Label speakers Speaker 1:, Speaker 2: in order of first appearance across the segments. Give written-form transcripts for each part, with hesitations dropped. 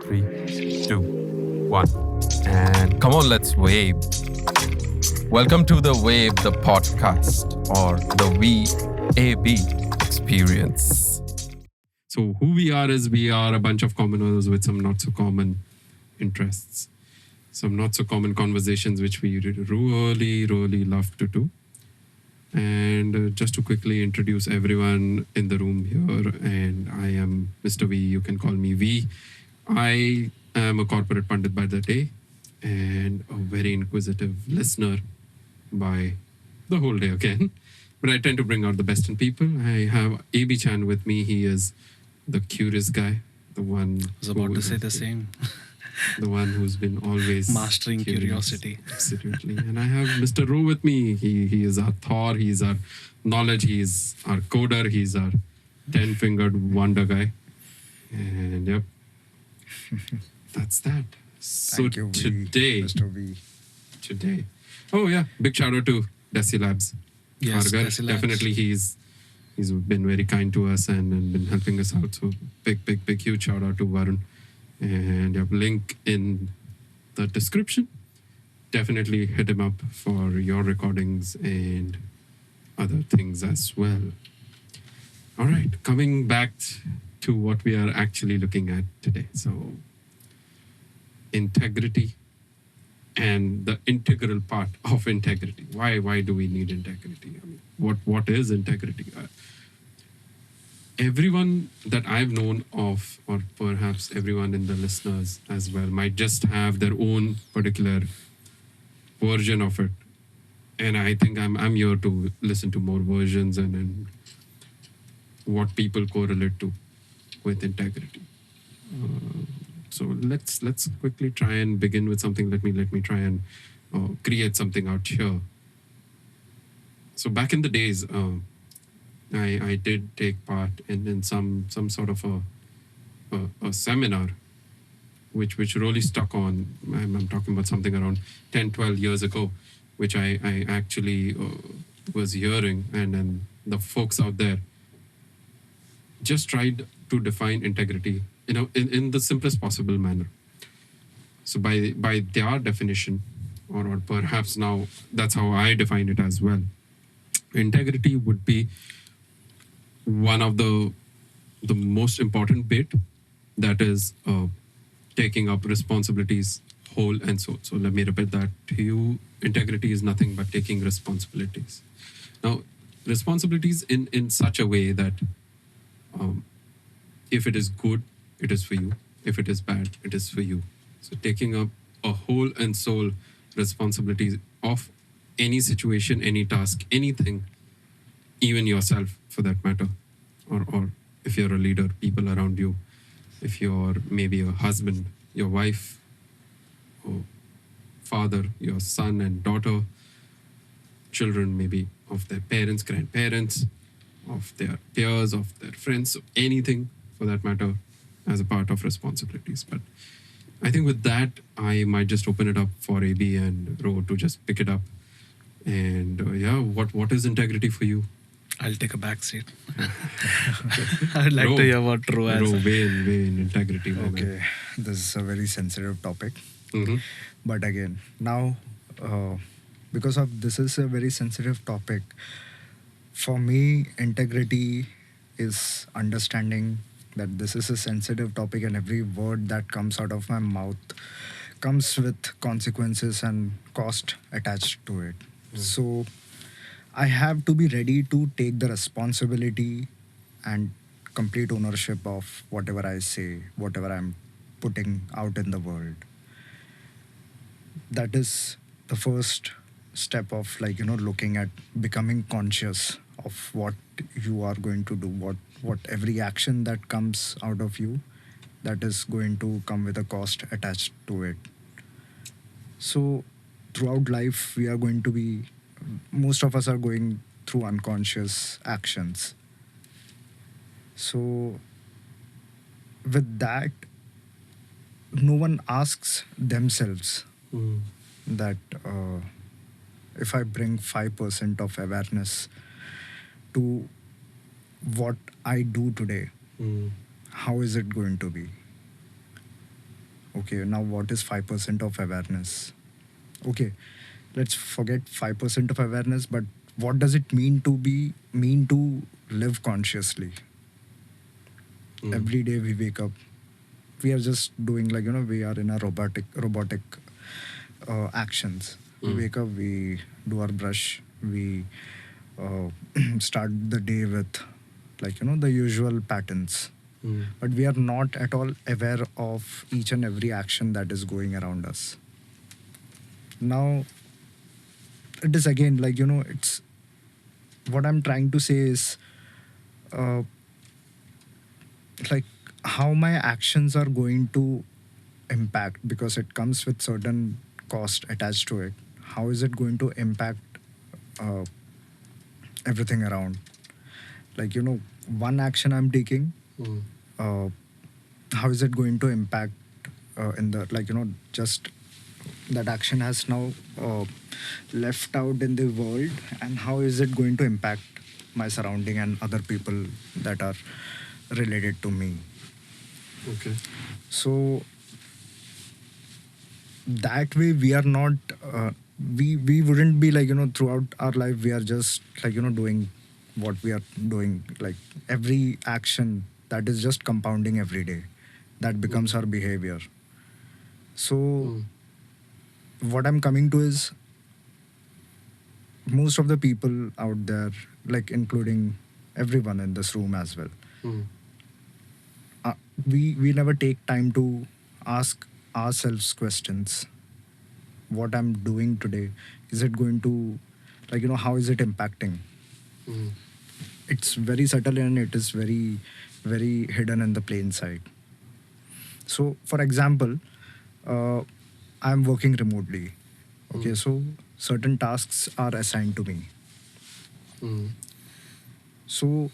Speaker 1: 3, 2, 1. And come on, let's wave. Welcome to the VAbE, the podcast, or the VAbE experience. So, who we are is we are a bunch of commoners with some not so common interests, some not so common conversations which we really love to do. And just to quickly introduce everyone in the room here, and I am Mr. V, you can call me V. I am a corporate pundit by the day and a very inquisitive listener by the whole day again. But I tend to bring out the best in people. I have AB Chan with me. He is the curious guy, the one...
Speaker 2: I was about to say the same.
Speaker 1: The one who's been always...
Speaker 2: Mastering curiosity.
Speaker 1: Absolutely. And I have Mr. Ro with me. He is our Thor. He's our knowledge. He's our coder. He's our 10-fingered wonder guy. And yep, that's that. So
Speaker 3: Thank you,
Speaker 1: today...
Speaker 3: Mr. V.
Speaker 1: Today... Oh yeah, big shout out to Desi Labs.
Speaker 2: Yes,
Speaker 1: Hargar.
Speaker 2: Desi Labs.
Speaker 1: Definitely he's been very kind to us and been helping us out. So big, huge shout out to Varun. And you have link in the description. Definitely hit him up for your recordings and other things as well. All right, coming back to what we are actually looking at today. So, integrity and the integral part of integrity. Why do we need integrity? I mean, what is integrity? Everyone that I've known of, or perhaps everyone in the listeners as well, might just have their own particular version of it. And I think I'm here to listen to more versions and what people correlate to with integrity. So let's quickly try and begin with something. Let me try and create something out here. So back in the days, I did take part in some sort of a seminar, which really stuck on. I'm talking about something around 10, 12 years ago, which I actually was hearing, and then the folks out there just tried to define integrity, in the simplest possible manner. So by their definition, or perhaps now that's how I define it as well. Integrity would be one of the most important bit, that is taking up responsibilities whole and soul. So let me repeat that to you. Integrity is nothing but taking responsibilities. Now, responsibilities in such a way that if it is good, it is for you. If it is bad, it is for you. So taking up a whole and soul responsibility of any situation, any task, anything, even yourself for that matter, or if you're a leader, people around you, if you're maybe a husband, your wife, or father, your son and daughter, children maybe of their parents, grandparents, of their peers, of their friends, so anything for that matter as a part of responsibilities. But I think with that, I might just open it up for AB and Ro to just pick it up. And what is integrity for you?
Speaker 2: I'll take a back seat. I'd like to hear what Ro has.
Speaker 1: Ro, way in integrity.
Speaker 3: Okay, this is a very sensitive topic.
Speaker 1: Mm-hmm.
Speaker 3: But again, now, because of this is a very sensitive topic, for me, integrity is understanding that this is a sensitive topic and every word that comes out of my mouth comes with consequences and cost attached to it. So I have to be ready to take the responsibility and complete ownership of whatever I say, whatever I'm putting out in the world. That is the first step of looking at becoming conscious of what you are going to do, what every action that comes out of you, that is going to come with a cost attached to it. So throughout life, most of us are going through unconscious actions. So with that, no one asks themselves that if I bring 5% of awareness to what I do today, how is it going to be? okay, now what is 5% of awareness? Okay, let's forget 5% of awareness, but what does it mean to live consciously? Every day we wake up, we are just doing we are in a robotic actions. We wake up, we do our brush, we start the day with the usual patterns, but we are not at all aware of each and every action that is going around us. Now it is again it's what I'm trying to say is uh, like how my actions are going to impact, because it comes with certain cost attached to it. How is it going to impact uh, everything around? One action I'm taking, uh, how is it going to impact in the just that action has now left out in the world, and how is it going to impact my surrounding and other people that are related to me?
Speaker 1: Okay.
Speaker 3: So that way we are not we wouldn't be throughout our life we are just doing what we are doing, every action that is just compounding every day, that becomes our behavior. So what I'm coming to is, most of the people out there, including everyone in this room as well, we never take time to ask ourselves questions. What I'm doing today, is it going to how is it impacting? It's very subtle and it is very very hidden in the plain sight. So for example, I'm working remotely. Okay, so certain tasks are assigned to me. So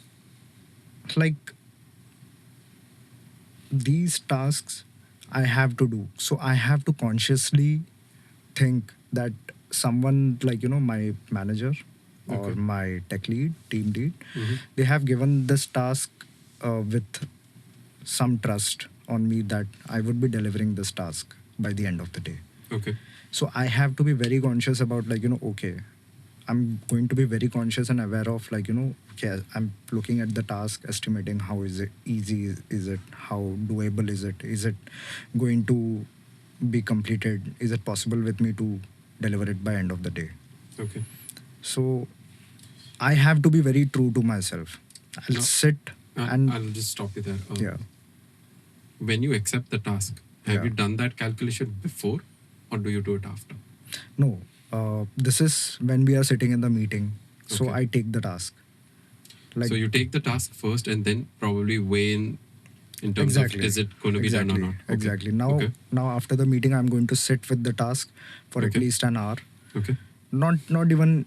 Speaker 3: these tasks I have to do. So I have to consciously think that someone my manager or
Speaker 1: Okay.
Speaker 3: my tech lead, team lead, they have given this task with some trust on me that I would be delivering this task by the end of the day.
Speaker 1: Okay.
Speaker 3: So I have to be very conscious about okay, I'm going to be very conscious and aware of okay, I'm looking at the task, estimating how is it easy, is it, how doable is it going to be completed, is it possible with me to deliver it by end of the day.
Speaker 1: Okay.
Speaker 3: So I have to be very true to myself. I'll
Speaker 1: No,
Speaker 3: sit and
Speaker 1: I'll just stop you there.
Speaker 3: yeah.
Speaker 1: When you accept the task, have
Speaker 3: Yeah.
Speaker 1: you done that calculation before, or do you do it after?
Speaker 3: No, this is when we are sitting in the meeting. So
Speaker 1: Okay.
Speaker 3: I take the task.
Speaker 1: So you take the task first and then probably weigh in terms of is it going to be done or not? Okay.
Speaker 3: Exactly. Now,
Speaker 1: Okay.
Speaker 3: now after the meeting, I'm going to sit with the task for at
Speaker 1: Okay.
Speaker 3: least an hour.
Speaker 1: Okay.
Speaker 3: Not even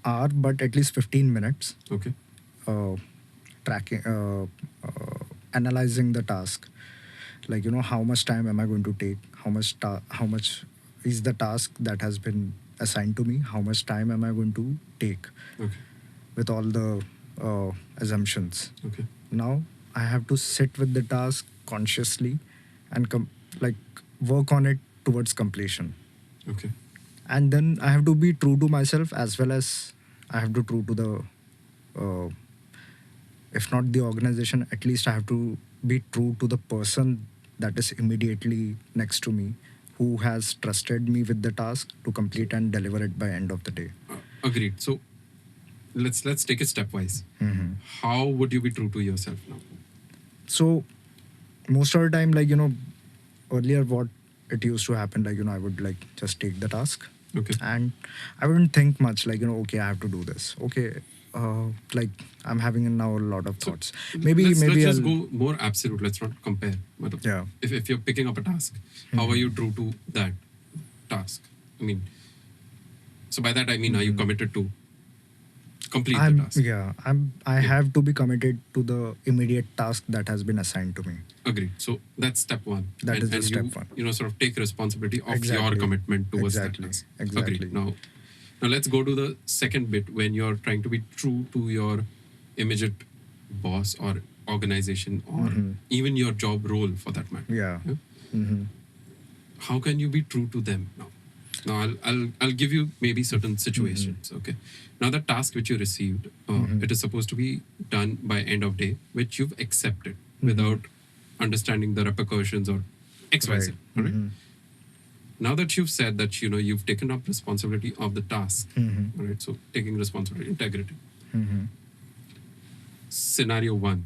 Speaker 3: hour, but at least 15 minutes.
Speaker 1: Okay.
Speaker 3: Tracking, analyzing the task. How much time am I going to take? How much is the task that has been assigned to me? How much time am I going to take?
Speaker 1: Okay.
Speaker 3: With all the assumptions.
Speaker 1: Okay.
Speaker 3: Now I have to sit with the task consciously and work on it towards completion.
Speaker 1: Okay.
Speaker 3: And then I have to be true to myself, as well as I have to true to the if not the organization, at least I have to be true to the person that is immediately next to me, who has trusted me with the task to complete and deliver it by end of the day.
Speaker 1: Agreed. So let's take it stepwise. How would you be true to yourself now?
Speaker 3: So most of the time, earlier what it used to happen, I would just take the task.
Speaker 1: Okay.
Speaker 3: And I wouldn't think much, okay, I have to do this. Okay, I'm having now a lot of thoughts. Maybe
Speaker 1: let's just
Speaker 3: I'll
Speaker 1: go more absolute. Let's not compare.
Speaker 3: Yeah.
Speaker 1: If you're picking up a task, how are you true to that task? I mean, so by that I mean, are you committed to complete the task?
Speaker 3: I have to be committed to the immediate task that has been assigned to me.
Speaker 1: Agreed. So that's step one.
Speaker 3: That is the
Speaker 1: and
Speaker 3: step
Speaker 1: you,
Speaker 3: one.
Speaker 1: You know, sort of take responsibility of your
Speaker 3: Exactly.
Speaker 1: commitment towards
Speaker 3: Exactly.
Speaker 1: that task.
Speaker 3: Exactly.
Speaker 1: Agreed. Now let's go to the second bit, when you're trying to be true to your immediate boss or organization or even your job role for that matter.
Speaker 3: Yeah.
Speaker 1: Yeah?
Speaker 3: Mm-hmm.
Speaker 1: how can you be true to them now? Now I'll give you maybe certain situations. Okay. Now the task which you received, it is supposed to be done by end of day, which you've accepted without understanding the repercussions or XYZ.
Speaker 3: Right.
Speaker 1: All right. Now that you've said that you've taken up responsibility of the task, all right. So taking responsibility, integrity. Scenario one,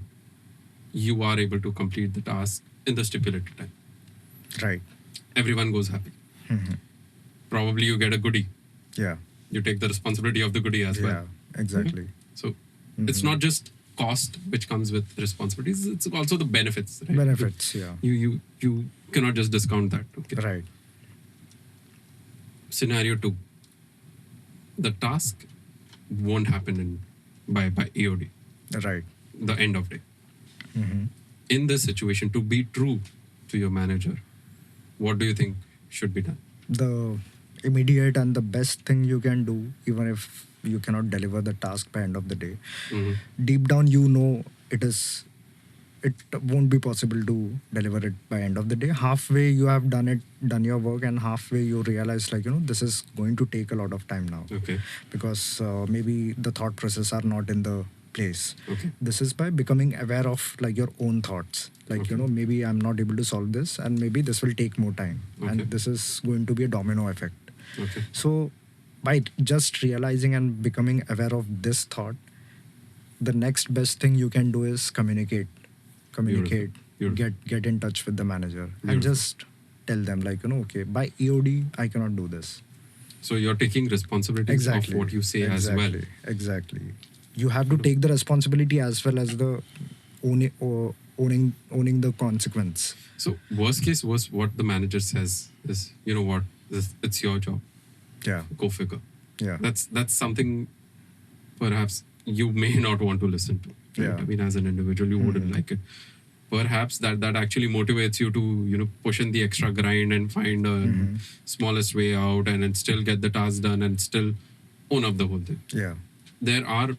Speaker 1: you are able to complete the task in the stipulated time.
Speaker 3: Right.
Speaker 1: Everyone goes happy. Probably you get a goodie.
Speaker 3: Yeah.
Speaker 1: You take the responsibility of the goodie as well.
Speaker 3: Yeah. Exactly.
Speaker 1: So it's not just cost which comes with responsibilities, it's also the benefits. Right?
Speaker 3: Benefits. Yeah.
Speaker 1: You cannot just discount that. Okay.
Speaker 3: Right.
Speaker 1: Scenario two, the task won't happen by EOD,
Speaker 3: Right.
Speaker 1: the end of day. In this situation, to be true to your manager, what do you think should be done?
Speaker 3: The immediate and the best thing you can do, even if you cannot deliver the task by end of the day, deep down it won't be possible to deliver it by end of the day. Halfway you have done your work, and halfway you realize this is going to take a lot of time now.
Speaker 1: Okay.
Speaker 3: Because maybe the thought process are not in the place.
Speaker 1: Okay.
Speaker 3: This is by becoming aware of your own thoughts. Maybe I'm not able to solve this, and maybe this will take more time, and
Speaker 1: Okay.
Speaker 3: this is going to be a domino effect.
Speaker 1: Okay.
Speaker 3: So by just realizing and becoming aware of this thought, the next best thing you can do is communicate,
Speaker 1: Beautiful.
Speaker 3: get in touch with the manager,
Speaker 1: Beautiful.
Speaker 3: and just tell them okay, by EOD I cannot do this.
Speaker 1: So you're taking responsibilities of what you say as well.
Speaker 3: Exactly. You have to take the responsibility as well as the owning the consequence.
Speaker 1: So worst case was what the manager says is, you know what, it's your job.
Speaker 3: Yeah.
Speaker 1: Go figure.
Speaker 3: Yeah.
Speaker 1: That's something perhaps you may not want to listen to. Right?
Speaker 3: Yeah.
Speaker 1: I mean, as an individual, you wouldn't like it. Perhaps that actually motivates you to push in the extra grind and find a smallest way out, and then still get the task done and still own up the whole thing.
Speaker 3: Yeah.
Speaker 1: There are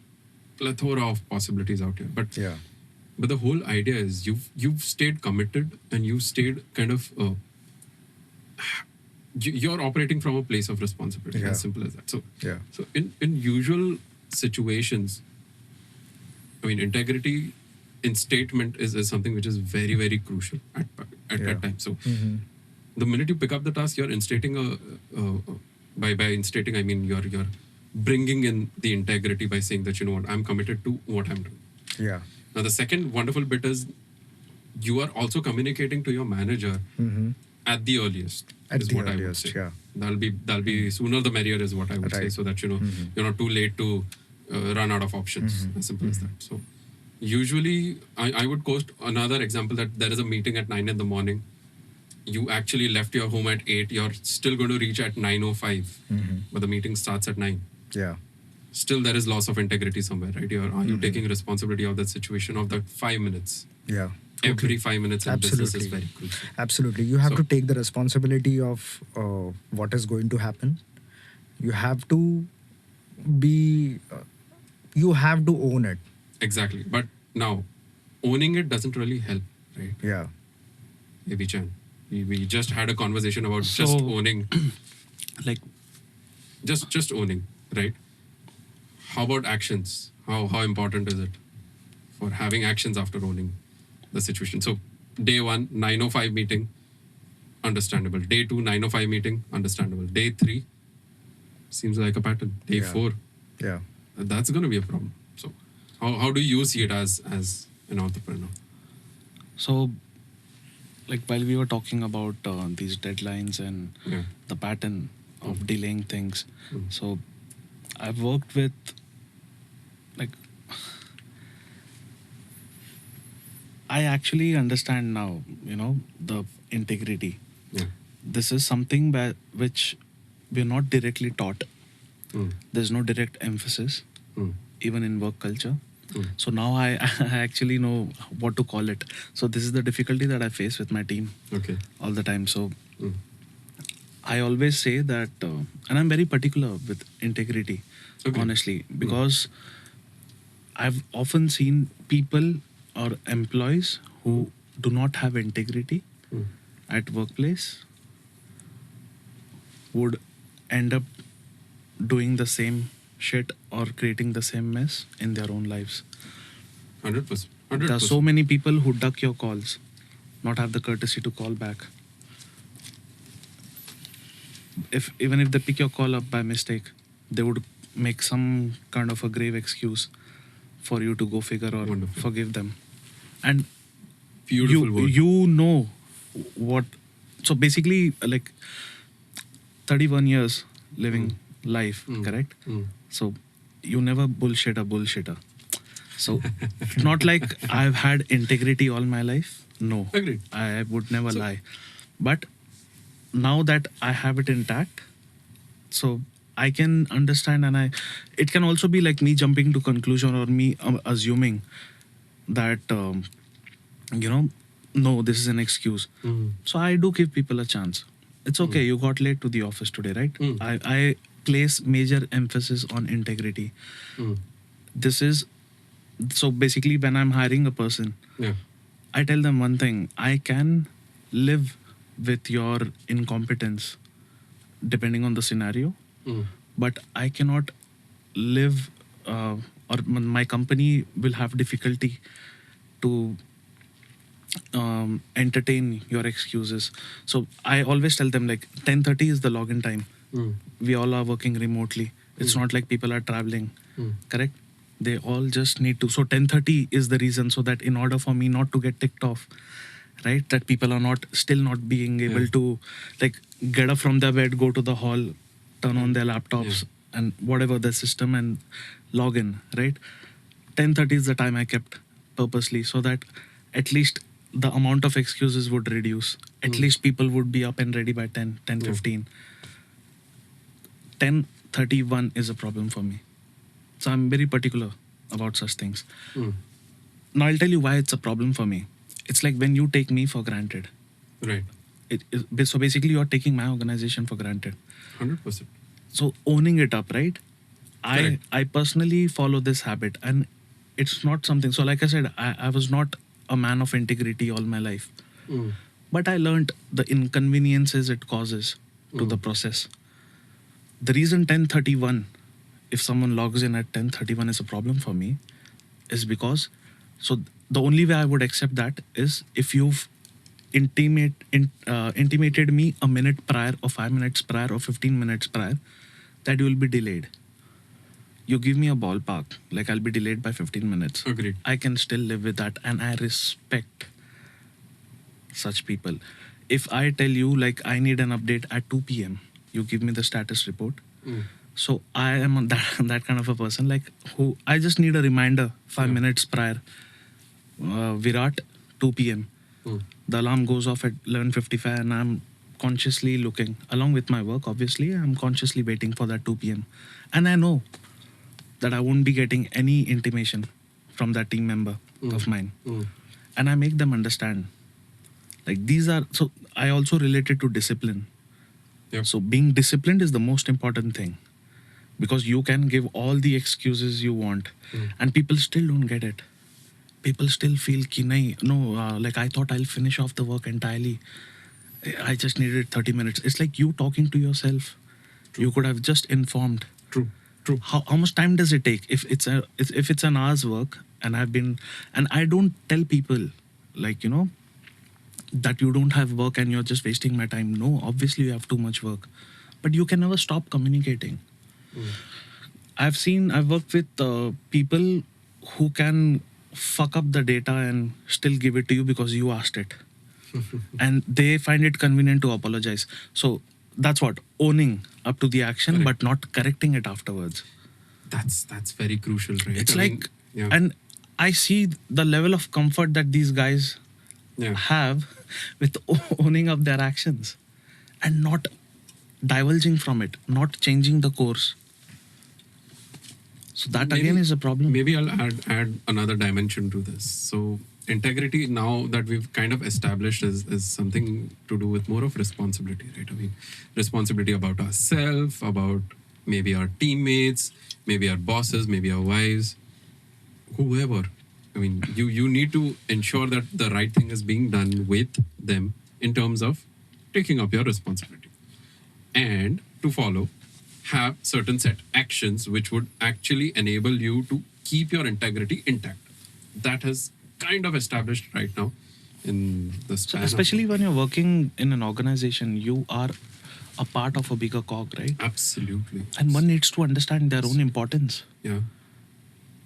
Speaker 1: plethora of possibilities out here, but
Speaker 3: Yeah.
Speaker 1: the whole idea is you've stayed committed, and you stayed kind of you're operating from a place of responsibility.
Speaker 3: Yeah.
Speaker 1: As simple as that. So
Speaker 3: Yeah.
Speaker 1: so in usual situations, I mean, integrity in statement is something which is very, very crucial at that time. So the minute you pick up the task, you're instating by instating, I mean, you're bringing in the integrity by saying that, you know what, I'm committed to what I'm doing.
Speaker 3: Yeah.
Speaker 1: Now, the second wonderful bit is you are also communicating to your manager at the earliest.
Speaker 3: At
Speaker 1: is
Speaker 3: the
Speaker 1: what
Speaker 3: earliest,
Speaker 1: I would say.
Speaker 3: yeah.
Speaker 1: That'll be sooner the merrier is what I would say,
Speaker 3: Right.
Speaker 1: so that you're not too late to run out of options. As simple as that. So usually I would quote another example that there is a meeting at 9 in the morning. You actually left your home at 8. You're still going to reach at 9:05, but the meeting starts at 9.
Speaker 3: Yeah.
Speaker 1: Still, there is loss of integrity somewhere, right? Are you taking responsibility of that situation, of that 5 minutes?
Speaker 3: Yeah.
Speaker 1: Every 5 minutes in business is
Speaker 3: Absolutely.
Speaker 1: very crucial.
Speaker 3: Absolutely. You have
Speaker 1: So-
Speaker 3: to take the responsibility of what is going to happen. You have to you have to own it.
Speaker 1: Exactly. But now, owning it doesn't really help, right?
Speaker 3: Yeah.
Speaker 1: Maybe Chan. We just had a conversation about just
Speaker 2: So-
Speaker 1: owning,
Speaker 2: Like,
Speaker 1: just owning, right? How about actions? How important is it for having actions after owning the situation? So day 1, 9:05 meeting, understandable. Day 2, 9:05 meeting, understandable. Day 3 seems like a pattern. Day
Speaker 3: Yeah.
Speaker 1: 4,
Speaker 3: Yeah.
Speaker 1: that's going to be a problem. So how do you see it as an entrepreneur?
Speaker 2: so, like while we were talking about these deadlines and
Speaker 1: Yeah.
Speaker 2: the pattern of delaying things,
Speaker 1: Mm.
Speaker 2: so I've worked with like I actually understand now, the integrity.
Speaker 1: Yeah.
Speaker 2: This is something which we're not directly taught.
Speaker 1: Mm.
Speaker 2: There's no direct emphasis,
Speaker 1: Mm.
Speaker 2: even in work culture.
Speaker 1: Mm.
Speaker 2: So now I actually know what to call it. So this is the difficulty that I face with my team
Speaker 1: Okay.
Speaker 2: all the time. So
Speaker 1: Mm.
Speaker 2: I always say that, and I'm very particular with integrity,
Speaker 1: Okay.
Speaker 2: honestly, because I've often seen people or employees who do not have integrity
Speaker 1: Mm.
Speaker 2: at workplace, would end up doing the same shit or creating the same mess in their own lives.
Speaker 1: 100%.
Speaker 2: There are so many people who duck your calls, not have the courtesy to call back. Even if they pick your call up by mistake, they would make some kind of a grave excuse for you to go figure or
Speaker 1: Wonderful.
Speaker 2: forgive them. And
Speaker 1: Beautiful word.
Speaker 2: you know what. So basically, like 31 years living life, correct? So you never bullshit a bullshitter. So not like I've had integrity all my life. No,
Speaker 1: Agreed.
Speaker 2: I would never lie. But now that I have it intact, so I can understand, and it can also be like me jumping to conclusion or me assuming that no, this is an excuse. So I do give people a chance. It's okay. You got late to the office today, right? I place major emphasis on integrity. This is so basically when I'm hiring a person,
Speaker 1: Yeah.
Speaker 2: I tell them one thing: I can live with your incompetence depending on the scenario, but I cannot live or my company will have difficulty to entertain your excuses. So I always tell them like 10:30 is the login time. We all are working remotely. It's not like people are traveling, correct? They all just need to. So 10:30 is the reason, so that in order for me not to get ticked off, right? That people are still not being able to like get up from their bed, go to the hall, turn on their laptops and whatever the system and log in, right? 10:30 is the time I kept purposely, so that at least the amount of excuses would reduce. At least people would be up and ready by 10:15. 10:31 is a problem for me. So I'm very particular about such things. Now I'll tell you why it's a problem for me. It's like when you take me for granted.
Speaker 1: Right.
Speaker 2: So basically you're taking my organization for granted.
Speaker 1: 100%.
Speaker 2: So owning it up, right?
Speaker 1: Correct.
Speaker 2: I personally follow this habit, and it's not something. So like I said, I was not a man of integrity all my life. But I learned the inconveniences it causes to the process. The reason 10:31, if someone logs in at 10:31 is a problem for me, is because, so the only way I would accept that is if you've intimated me a minute prior or 5 minutes prior or 15 minutes prior that you will be delayed. You give me a ballpark, like I'll be delayed by 15 minutes.
Speaker 1: Agreed.
Speaker 2: I can still live with that, and I respect such people. If I tell you like I need an update at 2 p.m., you give me the status report. So I am that kind of a person, like who I just need a reminder 5 minutes prior. Virat, 2 p.m. The alarm goes off at 11:55, and I'm consciously looking, along with my work, obviously, I'm consciously waiting for that 2 p.m. And I know that I won't be getting any intimation from that team member of mine. And I make them understand. Like so I also relate it to discipline.
Speaker 1: Yep.
Speaker 2: So being disciplined is the most important thing, because you can give all the excuses you want and people still don't get it. People still feel ki nahi, no, like I thought I'll finish off the work entirely. I just needed 30 minutes. It's like you talking to yourself.
Speaker 1: True.
Speaker 2: You could have just informed.
Speaker 1: True.
Speaker 2: How much time does it take? If it's an hour's work, and I don't tell people like, that you don't have work and you're just wasting my time. No, obviously you have too much work, but you can never stop communicating. I've worked with people who can fuck up the data and still give it to you because you asked it. And they find it convenient to apologize. So that's what owning up to the action,
Speaker 1: Correct.
Speaker 2: but not correcting it afterwards.
Speaker 1: That's very crucial, right?
Speaker 2: It's
Speaker 1: I mean,
Speaker 2: and I see the level of comfort that these guys have with owning up their actions and not divulging from it, not changing the course. So that again is a problem.
Speaker 1: Maybe I'll add another dimension to this. So integrity, now that we've kind of established, is something to do with more of responsibility, right? I mean, responsibility about ourselves, about maybe our teammates, maybe our bosses, maybe our wives, whoever. I mean, you need to ensure that the right thing is being done with them in terms of taking up your responsibility. and to follow, have certain set actions which would actually enable you to keep your integrity intact. That has kind of established right now in the
Speaker 2: So
Speaker 1: span.
Speaker 2: especially when you're working in an organization, you are a part of a bigger cog, right?
Speaker 1: Absolutely.
Speaker 2: And one needs to understand their own importance.
Speaker 1: Yeah.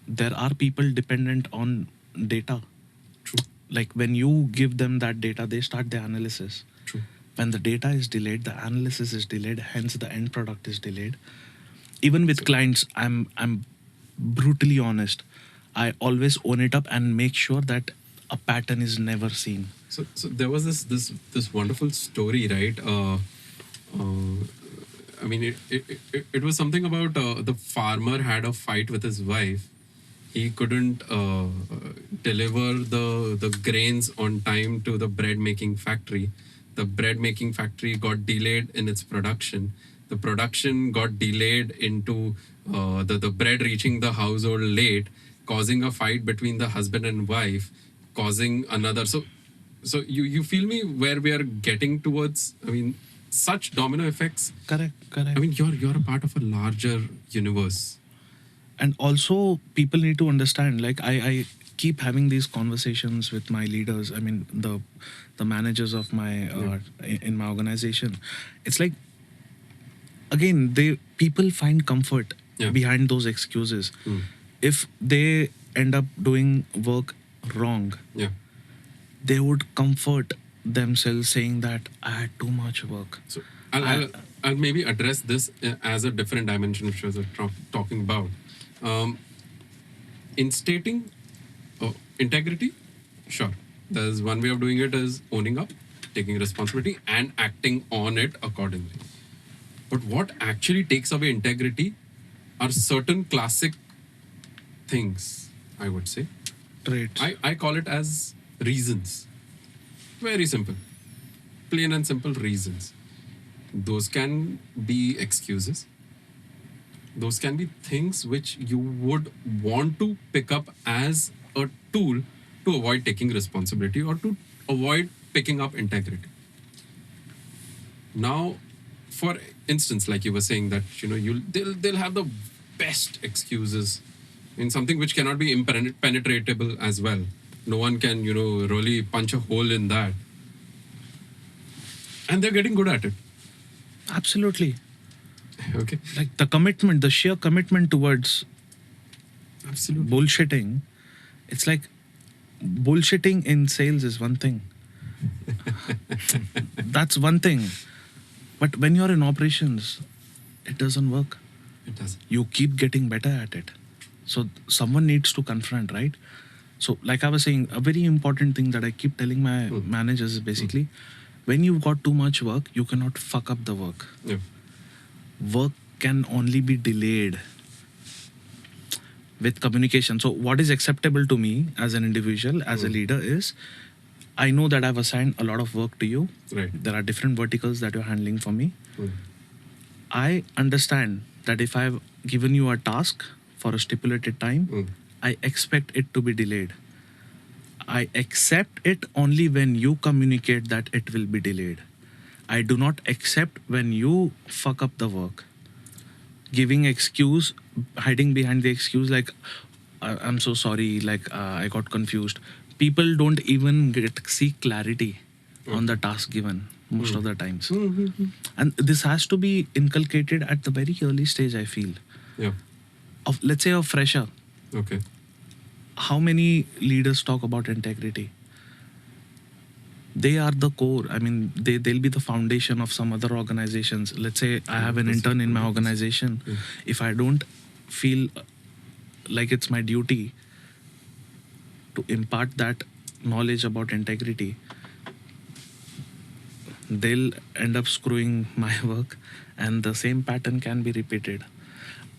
Speaker 2: There are people dependent on data.
Speaker 1: True.
Speaker 2: Like when you give them that data, they start the analysis.
Speaker 1: True.
Speaker 2: When the data is delayed, the analysis is delayed, hence the end product is delayed. Even with clients, I'm brutally honest. I always own it up and make sure that a pattern is never seen.
Speaker 1: So there was this wonderful story, right? I mean, it was something about the farmer had a fight with his wife. He couldn't deliver the grains on time to the bread making factory. The bread making factory got delayed in its production. The production got delayed into the bread reaching the household late, causing a fight between the husband and wife, causing another. So you feel me where we are getting towards? I mean, such domino effects.
Speaker 2: Correct.
Speaker 1: I mean, you're a part of a larger universe.
Speaker 2: And also people need to understand, like I keep having these conversations with my leaders, I mean the managers of my in my organization. It's like, again, they people find comfort behind those excuses. If they end up doing work wrong,
Speaker 1: Yeah.
Speaker 2: they would comfort themselves saying that I had too much work.
Speaker 1: So I'll maybe address this as a different dimension, which I was talking about. In stating integrity, sure, there's one way of doing it is owning up, taking responsibility, and acting on it accordingly. But what actually takes away integrity are certain classic things, I would say.
Speaker 2: Traits.
Speaker 1: I call it as reasons. Very simple. Plain and simple reasons. Those can be excuses. Those can be things which you would want to pick up as a tool to avoid taking responsibility or to avoid picking up integrity. Now, for instance, like you were saying that they'll have the best excuses in something which cannot be impenetratable as well. No one can really punch a hole in that, and they're getting good at it.
Speaker 2: Absolutely.
Speaker 1: Okay.
Speaker 2: Like the sheer commitment towards
Speaker 1: Absolutely.
Speaker 2: bullshitting. It's like bullshitting in sales is one thing. That's one thing. But when you're in operations, it doesn't work.
Speaker 1: It does.
Speaker 2: You keep getting better at it. So someone needs to confront, right? So like I was saying, a very important thing that I keep telling my managers is basically, when you've got too much work, you cannot fuck up the work.
Speaker 1: Yeah.
Speaker 2: Work can only be delayed with communication. So what is acceptable to me as an individual, as a leader, is I know that I've assigned a lot of work to you.
Speaker 1: Right.
Speaker 2: There are different verticals that you're handling for me.
Speaker 1: Mm.
Speaker 2: I understand that if I've given you a task for a stipulated time, I expect it to be delayed. I accept it only when you communicate that it will be delayed. I do not accept when you fuck up the work. Giving excuse, hiding behind the excuse like, I'm so sorry, like I got confused. People don't even see clarity on the task given most of the times. And this has to be inculcated at the very early stage, I feel.
Speaker 1: Yeah.
Speaker 2: Of, let's say, a fresher.
Speaker 1: Okay.
Speaker 2: How many leaders talk about integrity? They are the core. I mean, they'll be the foundation of some other organizations. Let's say I have an intern in my organization. If I don't feel like it's my duty to impart that knowledge about integrity, they'll end up screwing my work, and the same pattern can be repeated.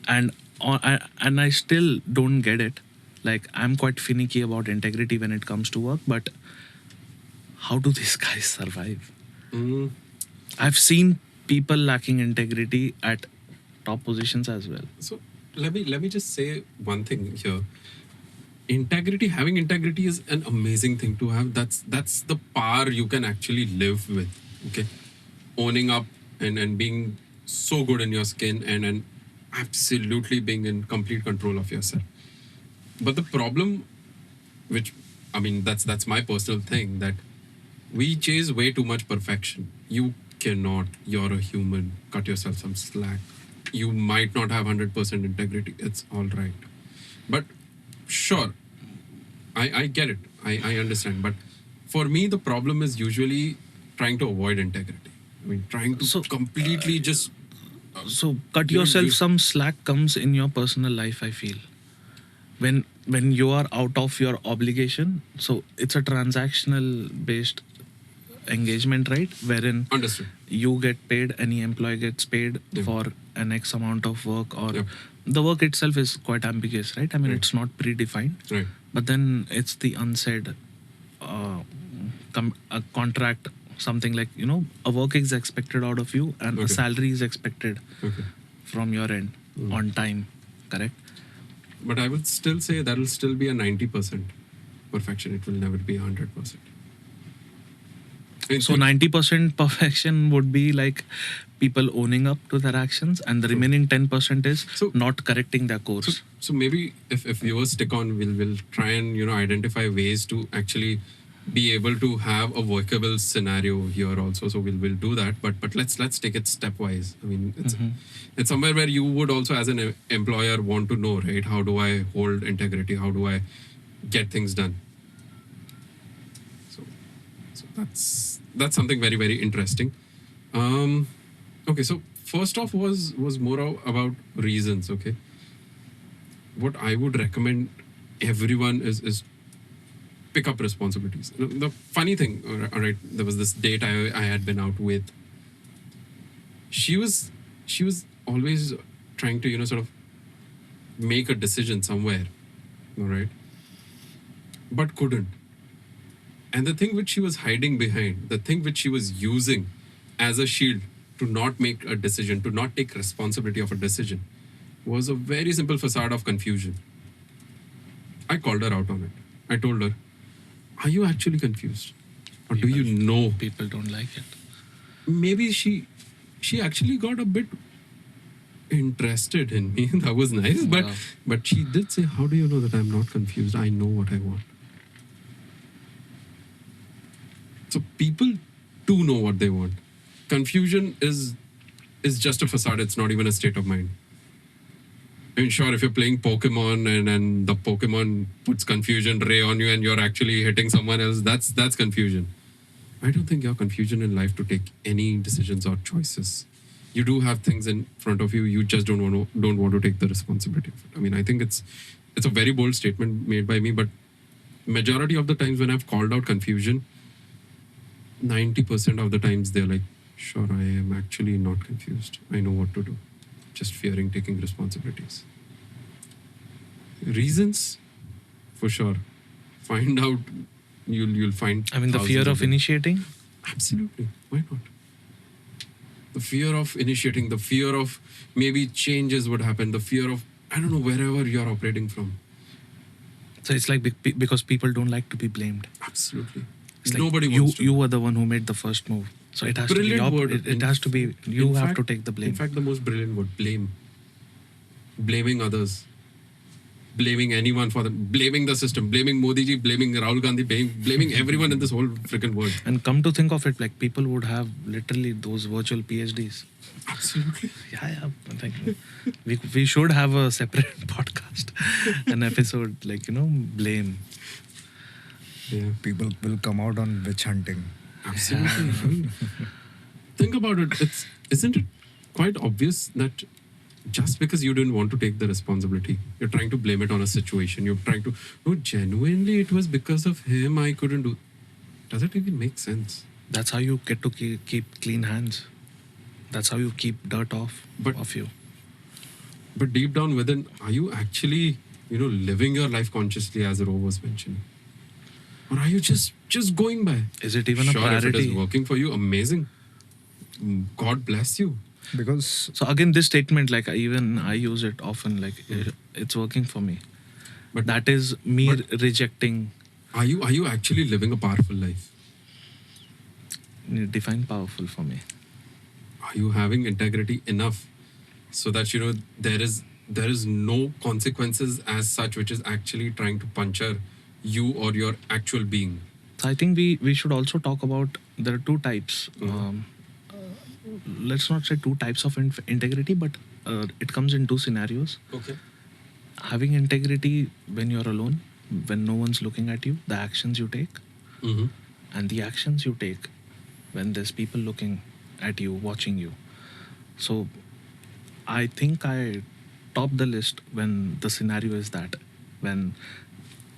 Speaker 2: And I still don't get it. Like, I'm quite finicky about integrity when it comes to work, but how do these guys survive? I've seen people lacking integrity at top positions as well.
Speaker 1: So let me just say one thing here. Having integrity is an amazing thing to have. That's the power you can actually live with. Okay. Owning up and being so good in your skin and absolutely being in complete control of yourself. But the problem, which I mean, that's my personal thing, that we chase way too much perfection. You cannot. You're a human. Cut yourself some slack. You might not have 100% integrity. It's all right. But sure, I get it. I understand. But for me, the problem is usually trying to avoid integrity. I mean, trying to
Speaker 2: So,
Speaker 1: completely just.
Speaker 2: So cut
Speaker 1: You know,
Speaker 2: yourself
Speaker 1: you-
Speaker 2: some slack comes in your personal life, I feel. When you are out of your obligation, so it's a transactional based engagement, right? Wherein
Speaker 1: Understood.
Speaker 2: you get paid, any employee gets paid
Speaker 1: Yeah.
Speaker 2: for an X amount of work, or
Speaker 1: Yep.
Speaker 2: the work itself is quite ambiguous, right? I mean,
Speaker 1: Right.
Speaker 2: it's not predefined,
Speaker 1: Right.
Speaker 2: but then it's the unsaid a contract, something like, a work is expected out of you and a
Speaker 1: Okay.
Speaker 2: salary is expected
Speaker 1: Okay.
Speaker 2: from your end on time, correct?
Speaker 1: But I would still say that will still be a 90% perfection. It will never be 100%.
Speaker 2: So 90% perfection would be like people owning up to their actions, and the remaining 10% is
Speaker 1: So-
Speaker 2: not correcting their course.
Speaker 1: So maybe if viewers stick on, we'll try and identify ways to actually be able to have a workable scenario here also. So we'll do that. But let's take it stepwise. I mean, it's somewhere where you would also, as an employer, want to know, right? How do I hold integrity? How do I get things done? So that's something very, very interesting. Okay, so first off was more about reasons. Okay, what I would recommend everyone is pick up responsibilities. The funny thing, all right, there was this date I had been out with. She was always trying to sort of make a decision somewhere, all right, but couldn't. And the thing which she was hiding behind, the thing which she was using as a shield to not make a decision, to not take responsibility of a decision, was a very simple facade of confusion. I called her out on it. I told her, are you actually confused? Or do you know?
Speaker 2: People don't like it.
Speaker 1: Maybe she actually got a bit interested in me. That was nice.
Speaker 2: Wow.
Speaker 1: But she did say, how do you know that I'm not confused? I know what I want. So people do know what they want. Confusion is just a facade. It's not even a state of mind. I mean, sure, if you're playing Pokemon and the Pokemon puts confusion ray on you and you're actually hitting someone else, that's confusion. I don't think you have confusion in life to take any decisions or choices. You do have things in front of you. You just don't want to take the responsibility of it. I mean, I think it's a very bold statement made by me, but majority of the times when I've called out confusion, 90% of the times they're like, sure, I am actually not confused. I know what to do. Just fearing taking responsibilities. Reasons, for sure. Find out. You'll find.
Speaker 2: I mean, the fear
Speaker 1: thousands
Speaker 2: of
Speaker 1: them.
Speaker 2: initiating.
Speaker 1: Absolutely. Why not? The fear of initiating, the fear of maybe changes would happen, the fear of, I don't know, wherever you're operating from.
Speaker 2: So it's like because people don't like to be blamed.
Speaker 1: Absolutely.
Speaker 2: It's like
Speaker 1: Nobody
Speaker 2: you
Speaker 1: wants to.
Speaker 2: you were the one who made the first move. So it has
Speaker 1: Brilliant
Speaker 2: to be
Speaker 1: word.
Speaker 2: it has to be you
Speaker 1: In
Speaker 2: have
Speaker 1: fact-
Speaker 2: to take the blame.
Speaker 1: In fact, the most brilliant word, blame. Blaming others. Blaming anyone for them. Blaming the system. Blaming Modi ji. Blaming Rahul Gandhi. Blaming everyone in this whole freaking world.
Speaker 2: And come to think of it, like people would have literally those virtual PhDs.
Speaker 1: Absolutely.
Speaker 2: Yeah. Like, we should have a separate podcast, an episode like blame.
Speaker 1: Yeah.
Speaker 3: People will come out on witch hunting.
Speaker 1: Absolutely. I mean, think about it. Isn't it quite obvious that just because you didn't want to take the responsibility, you're trying to blame it on a situation. You're trying to no, genuinely it was because of him I couldn't do. Does it even make sense?
Speaker 2: That's how you get to keep clean hands. That's how you keep dirt off of you.
Speaker 1: But deep down within, are you actually, living your life consciously, as Ro was mentioning? Or are you just going by?
Speaker 2: Is it even a
Speaker 1: Sure, if it
Speaker 2: priority?
Speaker 1: is working for you, amazing. God bless you.
Speaker 3: Because
Speaker 2: So again, this statement, like even I use it often, like it's working for me.
Speaker 1: But
Speaker 2: That is me
Speaker 1: but-
Speaker 2: rejecting.
Speaker 1: are you actually living a powerful life?
Speaker 2: Define powerful for me.
Speaker 1: Are are you having integrity enough so that there is no consequences as such which is actually trying to puncture you or your actual being?
Speaker 2: So I think we should also talk about, there are two types. Let's not say two types of integrity, but it comes in two scenarios.
Speaker 1: Okay.
Speaker 2: Having integrity when you're alone, when no one's looking at you, the actions you take,
Speaker 1: Mm-hmm.
Speaker 2: and the actions you take when there's people looking at you, watching you. So I think I top the list when the scenario is that, when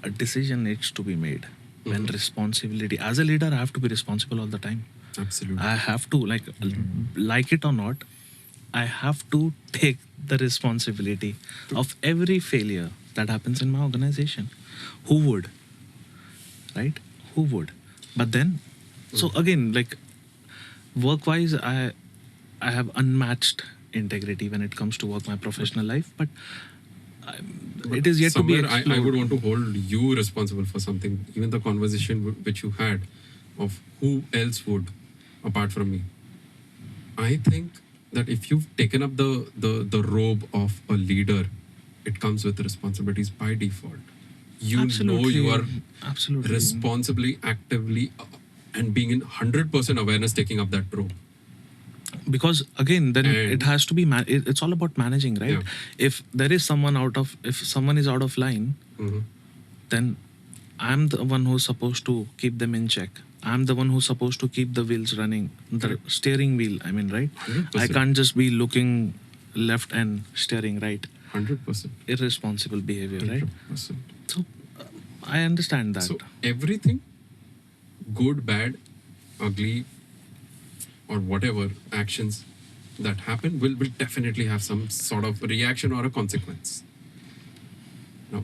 Speaker 2: a decision needs to be made, when responsibility, as a leader, I have to be responsible all the time.
Speaker 1: Absolutely.
Speaker 2: I have to, like it or not, I have to take the responsibility of every failure that happens in my organization. Who would? Right? Who would? But then, so again, like work-wise, I have unmatched integrity when it comes to work, my professional life. But it is yet to be
Speaker 1: Somewhere
Speaker 2: explored.
Speaker 1: I would want to hold you responsible for something. Even the conversation which you had of who else would apart from me. I think that if you've taken up the robe of a leader, it comes with responsibilities by default. You know you are
Speaker 2: Absolutely.
Speaker 1: responsibly, actively, and being in 100% awareness taking up that robe.
Speaker 2: Because again, then
Speaker 1: And-
Speaker 2: it has to be it's all about managing, right?
Speaker 1: Yeah.
Speaker 2: If there is someone if someone is out of line,
Speaker 1: Mhm.
Speaker 2: then I'm the one who's supposed to keep them in check. I'm the one who's supposed to keep the wheels running, the
Speaker 1: Correct.
Speaker 2: steering wheel, I mean, right?
Speaker 1: 100%.
Speaker 2: I can't just be looking left and steering right.
Speaker 1: 100%.
Speaker 2: Irresponsible behavior, right?
Speaker 1: 100%.
Speaker 2: So I understand that.
Speaker 1: So everything, good, bad, ugly, or whatever actions that happen will definitely have some sort of reaction or a consequence. Now,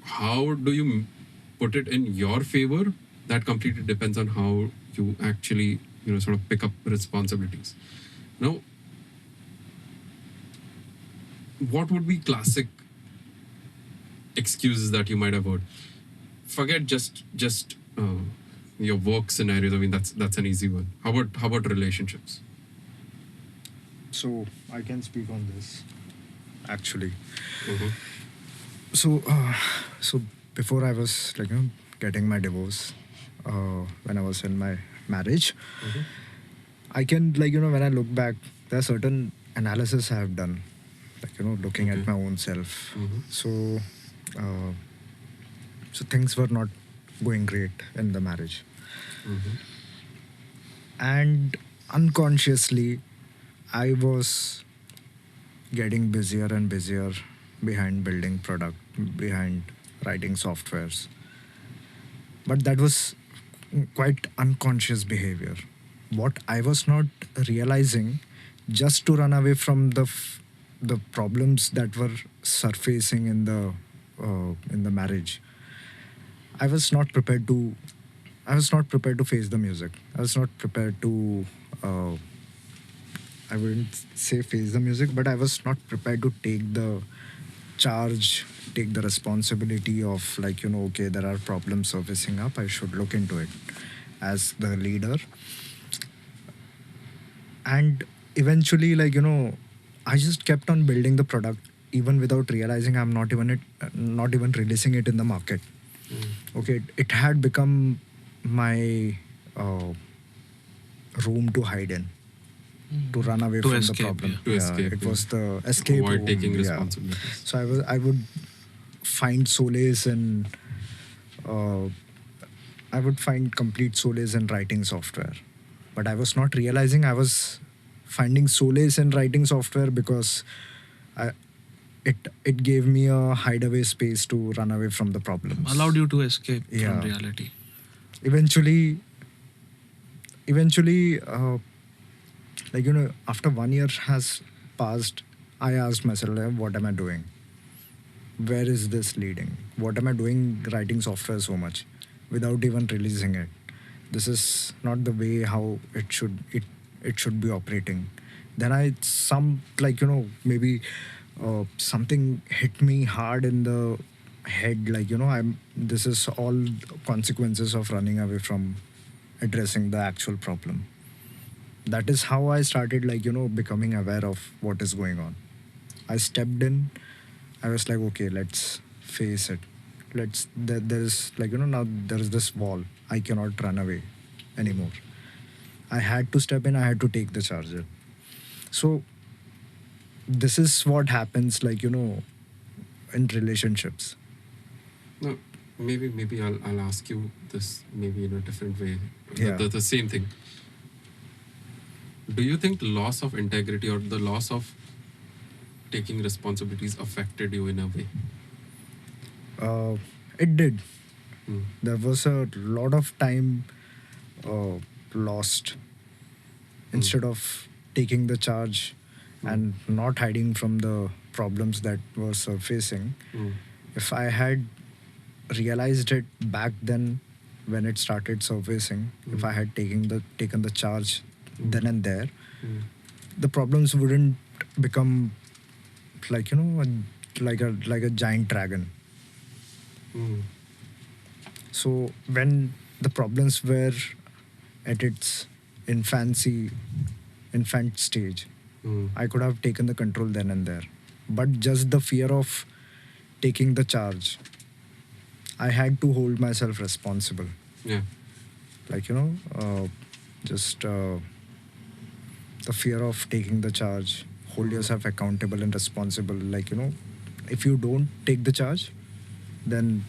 Speaker 1: how do you put it in your favor? That completely depends on how you actually, sort of pick up responsibilities. Now, what would be classic excuses that you might have heard? Forget just your work scenarios. I mean, that's an easy one. How about relationships?
Speaker 3: So I can speak on this actually.
Speaker 1: Mhm.
Speaker 3: So before I was getting my divorce, when I was in my marriage,
Speaker 1: Mhm.
Speaker 3: I can when I look back, there are certain analysis I have done, looking
Speaker 1: Okay.
Speaker 3: at my own self.
Speaker 1: Mhm.
Speaker 3: Uh, so things were not going great in the marriage,
Speaker 1: Mhm.
Speaker 3: and unconsciously, I was getting busier and busier behind building product, behind writing softwares. But that was quite unconscious behavior. What I was not realizing, just to run away from the problems that were surfacing in the marriage, I was not prepared to. I was not prepared to face the music. I was not prepared to. I wouldn't say face the music, but I was not prepared to take the charge, take the responsibility of okay, there are problems surfacing up. I should look into it as the leader. And eventually, I just kept on building the product even without realizing I'm not even releasing it in the market. Okay, it had become my room to hide in, to run away
Speaker 2: To
Speaker 3: from
Speaker 2: escape,
Speaker 3: the problem.
Speaker 2: yeah.
Speaker 1: To escape,
Speaker 3: It
Speaker 1: yeah.
Speaker 3: was the escape
Speaker 1: Avoid
Speaker 3: room.
Speaker 1: taking
Speaker 3: yeah.
Speaker 1: responsibilities.
Speaker 3: So I would find solace in uh, I would find complete solace in writing software, but I was not realizing I was finding solace in writing software because I, it gave me a hideaway space to run away from the problems.
Speaker 2: Allowed you to escape
Speaker 3: Yeah.
Speaker 2: from reality.
Speaker 3: Eventually, after 1 year has passed, I asked myself, what am I doing? Where is this leading? What am I doing writing software so much without even releasing it? This is not the way how it should be operating. Then maybe something hit me hard in the head, this is all consequences of running away from addressing the actual problem. that is how I started, like, becoming aware of what is going on. I stepped in. I was like, okay, let's face it. There's like, now there's this wall. I cannot run away anymore. I had to step in. I had to take the charger. So this is what happens, like, in relationships.
Speaker 1: No, maybe I'll ask you this maybe in a different way.
Speaker 3: Yeah.
Speaker 1: The same thing. Do you think loss of integrity or the loss of taking responsibilities affected you in a way?
Speaker 3: It did.
Speaker 1: Hmm.
Speaker 3: There was a lot of time lost instead of taking the charge and not hiding from the problems that were surfacing.
Speaker 1: Hmm.
Speaker 3: If I had realized it back then when it started surfacing, if I had taken the charge then and there,
Speaker 1: Hmm.
Speaker 3: the problems wouldn't become like, like a giant dragon.
Speaker 1: Hmm.
Speaker 3: So when the problems were at its infant stage,
Speaker 1: Hmm.
Speaker 3: I could have taken the control then and there. But just the fear of taking the charge, I had to hold myself responsible.
Speaker 1: Yeah.
Speaker 3: Like, just the fear of taking the charge, hold yourself accountable and responsible. Like, if you don't take the charge, then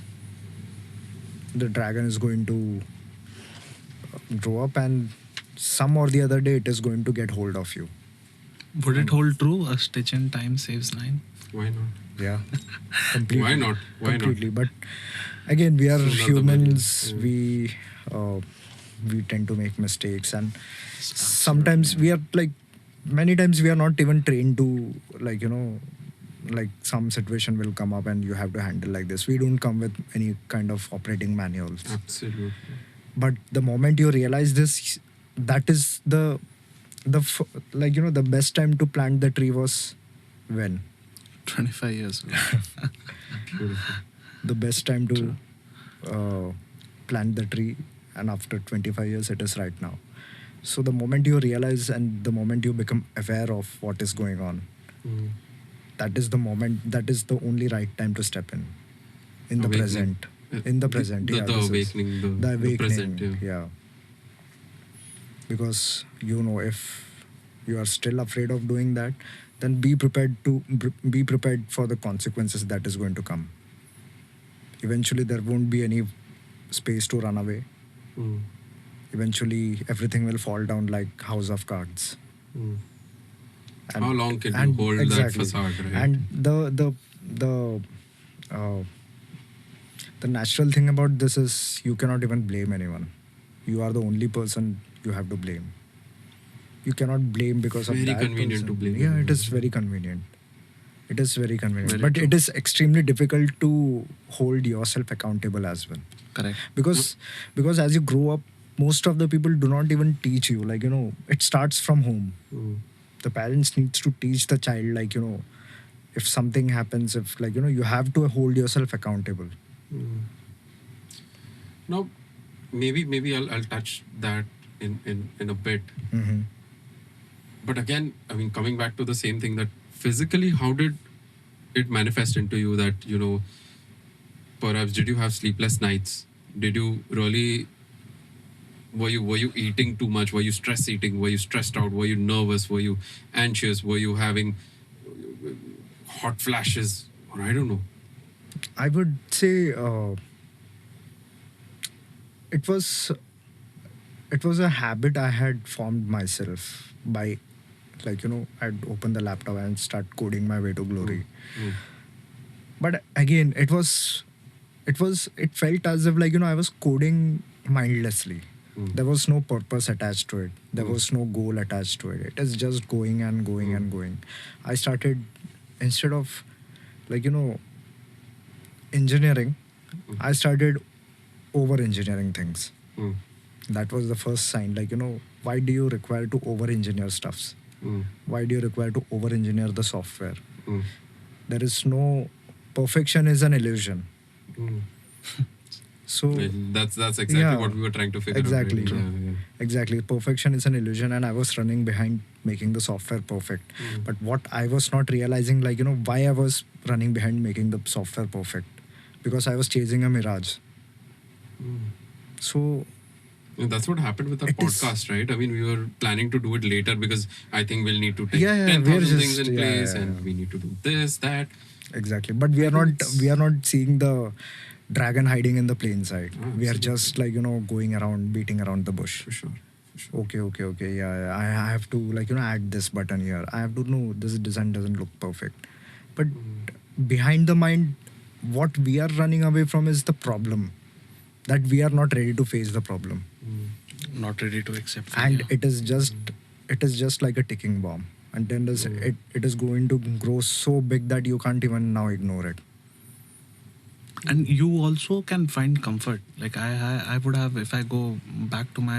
Speaker 3: the dragon is going to grow up, and some or the other day it is going to get hold of you.
Speaker 2: Would it hold true? A stitch in time saves nine.
Speaker 1: Why not?
Speaker 3: Yeah. Completely.
Speaker 1: Why not? Why not?
Speaker 3: Completely. But again, we are
Speaker 1: Sooner the
Speaker 3: humans.
Speaker 1: better.
Speaker 3: We tend to make mistakes, and sometimes we are like, many times we are not even trained to, like, like some situation will come up and you have to handle like this. We don't come with any kind of operating manuals.
Speaker 1: Absolutely.
Speaker 3: But the moment you realize this, that is the like, the best time to plant the tree was when?
Speaker 2: 25 years ago.
Speaker 1: Beautiful.
Speaker 3: The best time to plant the tree, and after 25 years it is right now. So the moment you realize and the moment you become aware of what is going on,
Speaker 1: Hmm.
Speaker 3: that is the moment, that is the only right time to step in the
Speaker 1: Awakening.
Speaker 3: present. In the present.
Speaker 1: The
Speaker 3: Yeah, this is
Speaker 1: awakening, the
Speaker 3: awakening.
Speaker 1: present, yeah.
Speaker 3: Yeah. Because, if you are still afraid of doing that, then be prepared for the consequences that is going to come. Eventually there won't be any space to run away.
Speaker 1: Hmm.
Speaker 3: Eventually everything will fall down like house of cards.
Speaker 1: Hmm.
Speaker 3: And-
Speaker 1: How long can you
Speaker 3: and
Speaker 1: hold
Speaker 3: exactly.
Speaker 1: that facade, right?
Speaker 3: And the natural thing about this is you cannot even blame anyone. You are the only person you have to blame. You cannot blame because of
Speaker 1: Very
Speaker 3: that
Speaker 1: convenient
Speaker 3: person.
Speaker 1: to blame
Speaker 3: Yeah,
Speaker 1: anyone.
Speaker 3: it is very convenient. It is very convenient.
Speaker 2: Very
Speaker 3: But
Speaker 2: true.
Speaker 3: it is extremely difficult to hold yourself accountable as well.
Speaker 2: Correct.
Speaker 3: Because as you grow up, most of the people do not even teach you. Like, it starts from home.
Speaker 1: Hmm.
Speaker 3: The parents needs to teach the child, like, if something happens, if, like, you have to hold yourself accountable.
Speaker 1: Hmm. Now, maybe I'll touch that in a bit.
Speaker 3: Mm-hmm.
Speaker 1: But again, I mean, coming back to the same thing, that physically, how did it manifest into you that, perhaps did you have sleepless nights? Did you really, were you eating too much? Were you stress eating? Were you stressed out? Were you nervous? Were you anxious? Were you having hot flashes? Or I don't know.
Speaker 3: I would say it was a habit I had formed myself by, like, I'd open the laptop and start coding my way to glory.
Speaker 1: Hmm.
Speaker 3: But again, it felt as if, like, I was coding mindlessly.
Speaker 1: Mm.
Speaker 3: There was no purpose attached to it. There
Speaker 1: Mm.
Speaker 3: was no goal attached to it. It is just going and going and going. I started, instead of, like, engineering, I started over engineering things.
Speaker 1: Hmm.
Speaker 3: That was the first sign. Like, why do you require to over engineer stuffs?
Speaker 1: Hmm.
Speaker 3: Why do you require to over engineer the software?
Speaker 1: Hmm.
Speaker 3: There is no, perfection is an illusion.
Speaker 1: Hmm.
Speaker 3: So
Speaker 1: That's exactly
Speaker 3: Yeah,
Speaker 1: what we were trying to figure
Speaker 3: exactly.
Speaker 1: out. Really. Yeah.
Speaker 3: Exactly. Perfection is an illusion, and I was running behind making the software perfect. But what I was not realizing, like, why I was running behind making the software perfect, because I was chasing a mirage. So
Speaker 1: And that's what happened with our
Speaker 3: It is-
Speaker 1: podcast, right? I mean, we were planning to do it later because I think we'll need to take
Speaker 3: Yeah, yeah,
Speaker 1: 10,000
Speaker 3: we're
Speaker 1: things
Speaker 3: just-
Speaker 1: in
Speaker 3: yeah,
Speaker 1: place
Speaker 3: yeah,
Speaker 1: and
Speaker 3: yeah.
Speaker 1: we need to do this, that.
Speaker 3: exactly, but we are
Speaker 1: I think
Speaker 3: not
Speaker 1: it's-
Speaker 3: we are not seeing the dragon hiding in the plain sight.
Speaker 1: Ah,
Speaker 3: We are
Speaker 1: absolutely.
Speaker 3: just like going around, beating around the bush.
Speaker 1: For sure. For sure.
Speaker 3: Okay, yeah, yeah. I have to add this button here. I have to know this design doesn't look perfect, but behind the mind, what we are running away from is the problem, that we are not ready to face the problem,
Speaker 2: Not ready to accept
Speaker 3: and
Speaker 2: failure.
Speaker 3: it is just like a ticking bomb, and then it is going to grow so big that you can't even now ignore it.
Speaker 2: And you also can find comfort. Like I would have, if I go back to my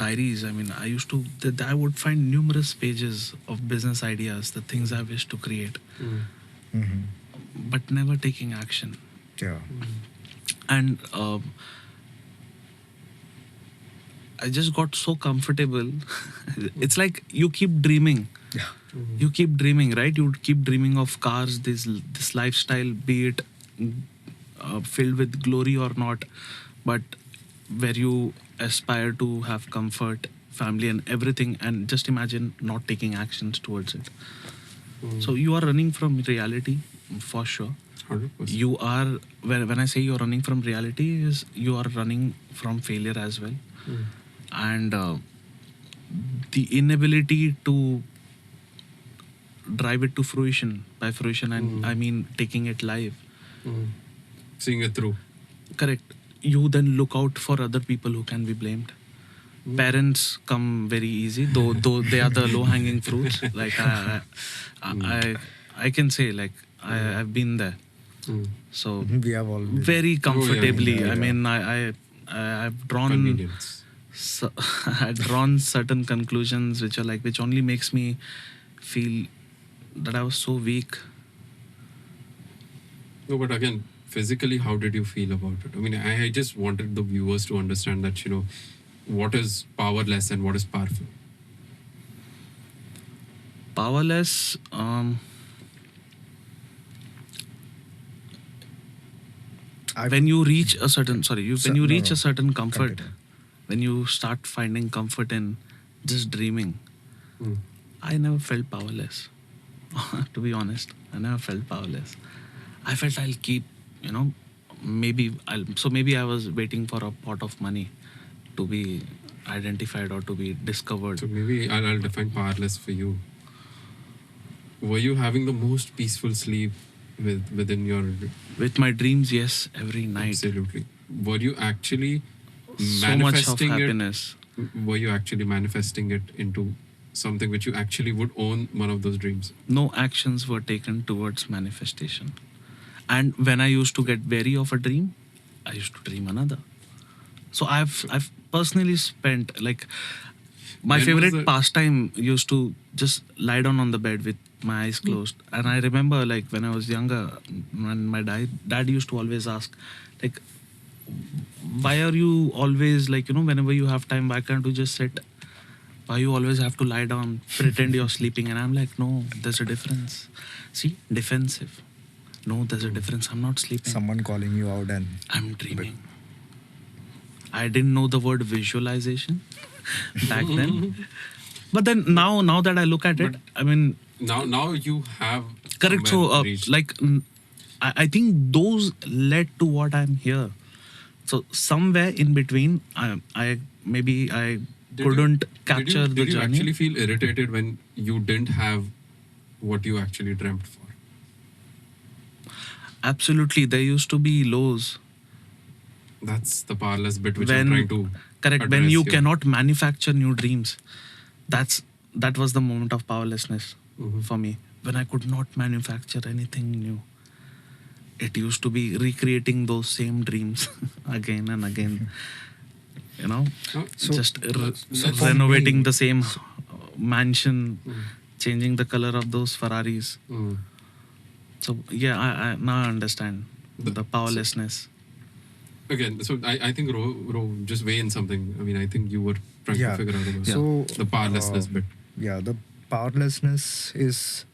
Speaker 2: diaries, I mean, I used to I would find numerous pages of business ideas, the things I wish to create,
Speaker 3: Hmm.
Speaker 2: but never taking action.
Speaker 3: Yeah.
Speaker 2: And I just got so comfortable. It's like you keep dreaming.
Speaker 3: Yeah.
Speaker 2: You keep dreaming, right? You keep dreaming of cars, this lifestyle, be it filled with glory or not, but where you aspire to have comfort, family, and everything, and just imagine not taking actions towards it. So you are running from reality, for sure.
Speaker 1: 100%.
Speaker 2: You are, when I say you're running from reality, is you are running from failure as well, and the inability to drive it to fruition. By fruition, and I mean taking it live.
Speaker 1: Seeing it through.
Speaker 2: Correct. You then look out for other people who can be blamed. Parents come very easy, though they are the low hanging fruits. Like I can say, like I've been there. So
Speaker 3: We have all been.
Speaker 2: very comfortably.
Speaker 3: yeah,
Speaker 2: I
Speaker 3: yeah.
Speaker 2: mean, I've drawn
Speaker 1: Convenience.
Speaker 2: I've drawn certain conclusions which only makes me feel that I was so weak.
Speaker 1: No, but again, physically, how did you feel about it? I mean, I just wanted the viewers to understand that, what is powerless and what is powerful.
Speaker 2: Powerless. When you reach a certain when you reach a certain comfort,
Speaker 3: Continue.
Speaker 2: when you start finding comfort in just dreaming,
Speaker 1: Mm.
Speaker 2: I never felt powerless. To be honest, I never felt powerless. I felt I'll keep, maybe maybe I was waiting for a pot of money to be identified or to be discovered.
Speaker 1: So maybe I'll define powerless for you. Were you having the most peaceful sleep within your...
Speaker 2: With my dreams, yes, every night.
Speaker 1: Absolutely. Were you actually
Speaker 2: So much of
Speaker 1: manifesting it?
Speaker 2: happiness.
Speaker 1: Were you actually manifesting it into something which you actually would own one of those dreams?
Speaker 2: No actions were taken towards manifestation. And when I used to get wary of a dream, I used to dream another. So I've personally spent, like, my
Speaker 1: When was
Speaker 2: favorite
Speaker 1: the-
Speaker 2: pastime used to just lie down on the bed with my eyes closed. And I remember, like, when I was younger, when my dad used to always ask, like, why are you always, like, whenever you have time, why can't you just sit? Why you always have to lie down, pretend you're sleeping? And I'm like, no, there's a difference. See, defensive. No, there's a difference. I'm not sleeping.
Speaker 3: Someone calling you out, and
Speaker 2: I'm dreaming. I didn't know the word visualization back then. But then now that I look at it,
Speaker 1: But-
Speaker 2: I mean,
Speaker 1: Now you have...
Speaker 2: correct. So,
Speaker 1: somewhere reached-
Speaker 2: I think those led to what I'm here. So somewhere in between, I
Speaker 1: Did
Speaker 2: couldn't
Speaker 1: you-
Speaker 2: capture
Speaker 1: did
Speaker 2: the
Speaker 1: you
Speaker 2: journey.
Speaker 1: actually feel irritated when you didn't have what you actually dreamt for?
Speaker 2: Absolutely, there used to be lows
Speaker 1: That's the powerless bit which I'm
Speaker 2: when
Speaker 1: trying to
Speaker 2: correct when
Speaker 1: address
Speaker 2: you
Speaker 1: here.
Speaker 2: cannot manufacture new dreams. That was the moment of powerlessness
Speaker 1: Mhm.
Speaker 2: for me, when I could not manufacture anything new. It used to be recreating those same dreams again and again.
Speaker 1: Oh,
Speaker 2: Just
Speaker 1: let's-
Speaker 2: renovating the same mansion,
Speaker 1: Mm.
Speaker 2: changing the color of those Ferraris.
Speaker 1: Mm.
Speaker 2: So yeah, I now I understand
Speaker 1: The-
Speaker 2: the powerlessness.
Speaker 1: Again, so I think Ro just weigh in something. I mean, I think you were trying to
Speaker 3: Yeah.
Speaker 1: figure out about
Speaker 3: So
Speaker 1: the powerlessness bit.
Speaker 3: yeah, the powerlessness is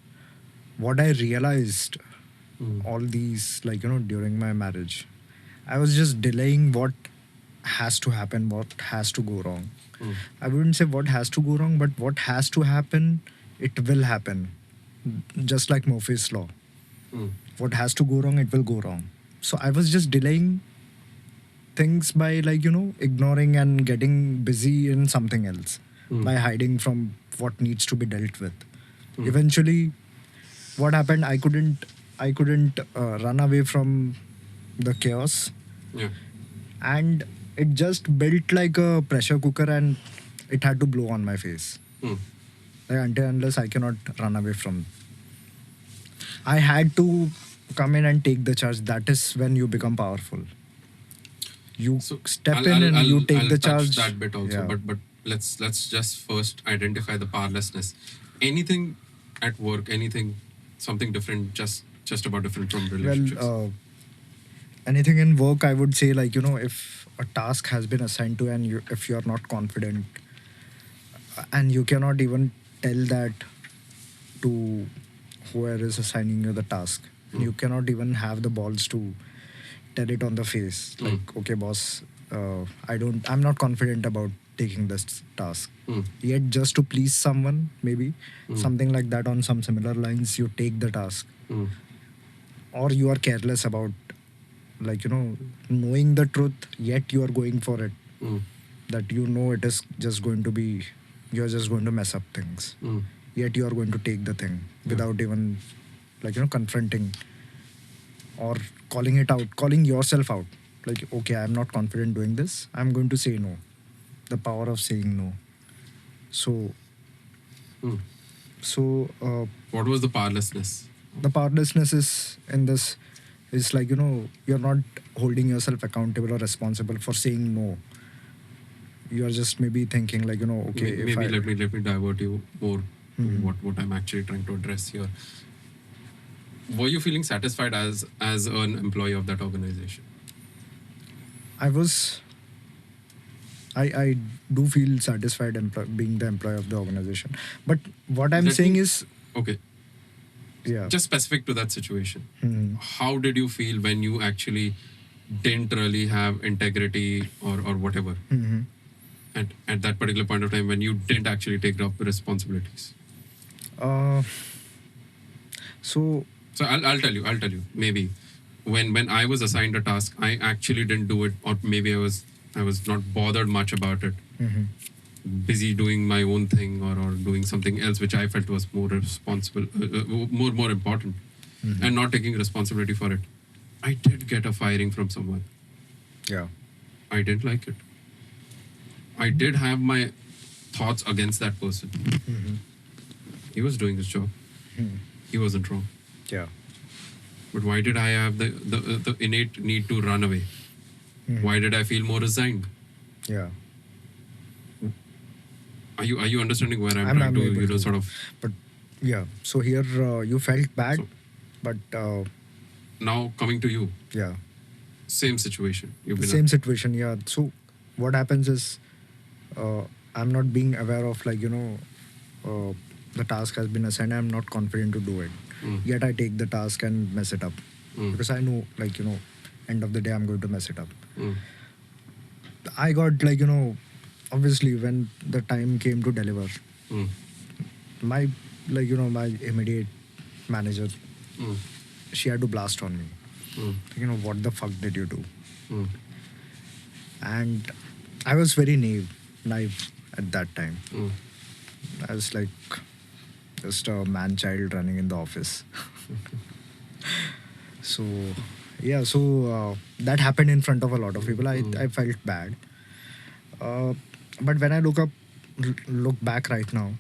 Speaker 3: what I realized all these, like, during my marriage. I was just delaying what has to happen, what has to go wrong.
Speaker 1: Mm.
Speaker 3: I wouldn't say what has to go wrong, but what has to happen, it will happen. Just like Murphy's Law.
Speaker 1: Mm.
Speaker 3: What has to go wrong, it will go wrong. So I was just delaying things by, like, ignoring and getting busy in something else,
Speaker 1: Mm.
Speaker 3: by hiding from what needs to be dealt with.
Speaker 1: Mm.
Speaker 3: Eventually, what happened, I couldn't run away from the chaos,
Speaker 1: Yeah.
Speaker 3: and it just built like a pressure cooker, and it had to blow on my face.
Speaker 1: Mm.
Speaker 3: Like, until unless I cannot run away from, I had to come in and take the charge. That is when you become powerful. You
Speaker 1: So
Speaker 3: step in and you take
Speaker 1: I'll
Speaker 3: the
Speaker 1: touch
Speaker 3: charge.
Speaker 1: that bit also,
Speaker 3: Yeah.
Speaker 1: but let's just first identify the powerlessness. Anything at work, anything, something different, just about different from relationships.
Speaker 3: Well, anything in work, I would say, like, if a task has been assigned to, and if you're not confident, and you cannot even tell that to whoever is assigning you the task, you cannot even have the balls to tell it on the face, like, okay, boss, I'm not confident about taking this task.
Speaker 1: Mm.
Speaker 3: Yet, just to please someone, maybe
Speaker 1: Mm.
Speaker 3: something like that, on some similar lines, you take the task.
Speaker 1: Mm.
Speaker 3: Or you are careless about, like, knowing the truth, yet you are going for it,
Speaker 1: Mm.
Speaker 3: that it is just going to be, you're just going to mess up things,
Speaker 1: Mm.
Speaker 3: yet you are going to take the thing without even, like, confronting or calling it out, calling yourself out, like, okay, I'm not confident doing this, I'm going to say no. The power of saying no. So
Speaker 1: Mm. What was the powerlessness?
Speaker 3: the powerlessness is in this, is like, you're not holding yourself accountable or responsible for saying no. You are just maybe thinking, like, okay, if
Speaker 1: Maybe
Speaker 3: I,
Speaker 1: let me divert you more to
Speaker 3: Mhm.
Speaker 1: what I'm actually trying to address here. Were you feeling satisfied as an employee of that organization?
Speaker 3: I do feel satisfied being the employee of the organization. But what I'm
Speaker 1: Let
Speaker 3: saying
Speaker 1: me-
Speaker 3: is,
Speaker 1: Okay,
Speaker 3: yeah.
Speaker 1: just specific to that situation.
Speaker 3: Mhm.
Speaker 1: How did you feel when you actually didn't really have integrity or whatever
Speaker 3: Mhm.
Speaker 1: at that particular point of time when you didn't actually take up the responsibilities?
Speaker 3: Uh, so
Speaker 1: So I'll tell you maybe when I was assigned a task, I actually didn't do it, or maybe I was not bothered much about it,
Speaker 3: mhm.
Speaker 1: busy doing my own thing or doing something else which I felt was more responsible, more important, and not taking responsibility for it. I did get a firing from someone.
Speaker 3: Yeah.
Speaker 1: I didn't like it. I did have my thoughts against that person.
Speaker 3: Mhm.
Speaker 1: He was doing his job.
Speaker 3: Mhm.
Speaker 1: He wasn't wrong.
Speaker 3: Yeah.
Speaker 1: But why did I have the innate need to run away?
Speaker 3: Mhm.
Speaker 1: Why did I feel more resigned?
Speaker 3: Yeah.
Speaker 1: Are you understanding where I'm
Speaker 3: I'm
Speaker 1: trying to
Speaker 3: able to.
Speaker 1: sort of
Speaker 3: But yeah. So here, you felt bad,
Speaker 1: So-
Speaker 3: but
Speaker 1: now coming to you,
Speaker 3: yeah.
Speaker 1: same situation. You've
Speaker 3: The
Speaker 1: been
Speaker 3: same situation, yeah. So what happens is, I'm not being aware of, like, the task has been assigned, I'm not confident to do it.
Speaker 1: Mm.
Speaker 3: Yet I take the task and mess it up.
Speaker 1: Mm.
Speaker 3: Because I know, like, end of the day, I'm going to mess it up.
Speaker 1: Mm.
Speaker 3: I got, like, obviously, when the time came to deliver,
Speaker 1: Mm.
Speaker 3: my, like, my immediate manager,
Speaker 1: Mm.
Speaker 3: she had to blast on me.
Speaker 1: Mm.
Speaker 3: What the fuck did you do?
Speaker 1: Mm.
Speaker 3: And I was very naive at that time.
Speaker 1: Mm.
Speaker 3: I was like just a man child running in the office. So yeah, so that happened in front of a lot of people. I felt bad. But when I look back right now,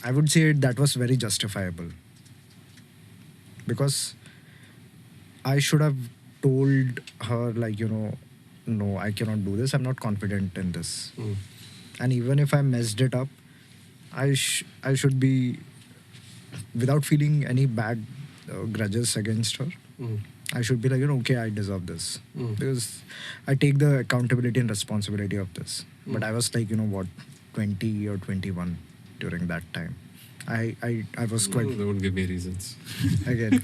Speaker 3: I would say that was very justifiable. Because I should have told her, like, no, I cannot do this. I'm not confident in this.
Speaker 1: Mm.
Speaker 3: And even if I messed it up, I should be, without feeling any bad grudges against her,
Speaker 1: Mm.
Speaker 3: I should be like, okay, I deserve this.
Speaker 1: Mm.
Speaker 3: Because I take the accountability and responsibility of this. But
Speaker 1: Mm.
Speaker 3: I was like, 20 or 21 during that time. I was quite,
Speaker 1: No, don't give me reasons.
Speaker 3: again,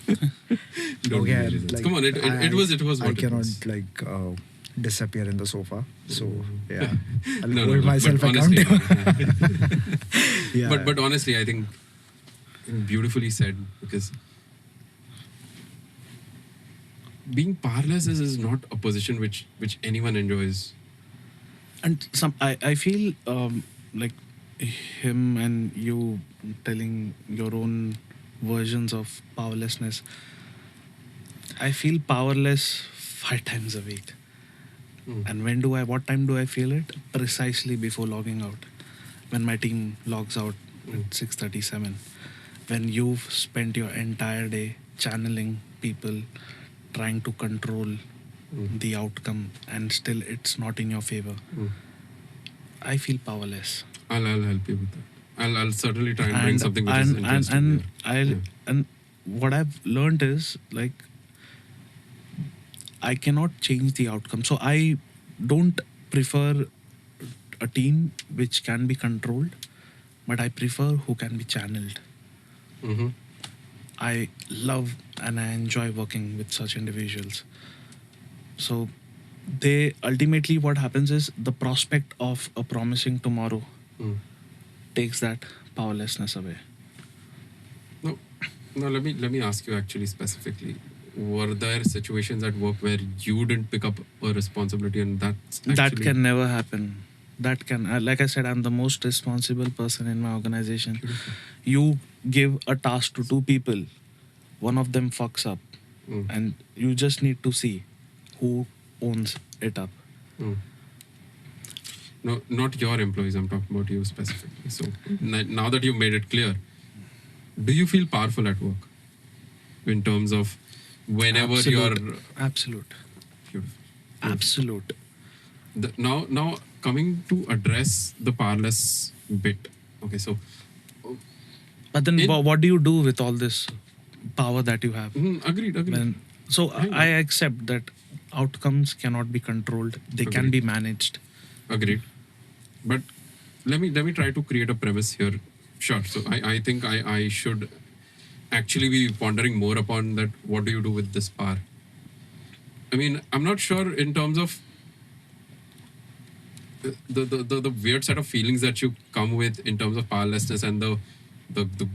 Speaker 1: Don't give me reasons. Come on, it was
Speaker 3: I
Speaker 1: what it
Speaker 3: cannot
Speaker 1: was.
Speaker 3: disappear in the sofa. So, yeah, I'll
Speaker 1: No,
Speaker 3: hold
Speaker 1: but
Speaker 3: myself
Speaker 1: honestly,
Speaker 3: accountable. Yeah.
Speaker 1: but honestly, I think beautifully said, because being powerless is not a position which anyone enjoys.
Speaker 2: And I feel like him and you telling your own versions of powerlessness. I feel powerless 5 times a week.
Speaker 1: Mm.
Speaker 2: And what time do I feel it? Precisely before logging out. When my team logs out at 6:37. When you've spent your entire day channeling people, trying to control
Speaker 1: Mm.
Speaker 2: the outcome, and still it's not in your favor.
Speaker 1: Mm.
Speaker 2: I feel powerless.
Speaker 1: I'll help you with that. I'll certainly try and bring something which is
Speaker 2: and
Speaker 1: interesting here. Yeah.
Speaker 2: and what I've learned is like I cannot change the outcome. So I don't prefer a team which can be controlled, but I prefer who can be channeled.
Speaker 1: Mhm.
Speaker 2: I love and I enjoy working with such individuals. So they ultimately, what happens is the prospect of a promising tomorrow
Speaker 1: Mm.
Speaker 2: takes that powerlessness away.
Speaker 1: No, let me ask you actually specifically. Were there situations at work where you didn't pick up a responsibility, and that's actually...
Speaker 2: That can never happen. That can, like I said, I'm the most responsible person in my organization. You give a task to 2 people, one of them fucks up,
Speaker 1: Mm.
Speaker 2: and you just need to see who owns it up.
Speaker 1: Mm. No, not your employees. I'm talking about you specifically. So now that you've made it clear, do you feel powerful at work? In terms of whenever
Speaker 2: Absolute.
Speaker 1: you're...
Speaker 2: Absolute.
Speaker 1: Beautiful.
Speaker 2: Absolute.
Speaker 1: Now coming to address the powerless bit. Okay, so...
Speaker 2: But then
Speaker 1: In-
Speaker 2: what do you do with all this power that you have?
Speaker 1: Agreed.
Speaker 2: So
Speaker 1: I know.
Speaker 2: I accept that outcomes cannot be controlled. They can
Speaker 1: Agreed.
Speaker 2: be managed.
Speaker 1: Agreed. But let me try to create a premise here. Sure. So I think I should actually be pondering more upon that. What do you do with this power? I mean, I'm not sure in terms of the weird set of feelings that you come with in terms of powerlessness, and the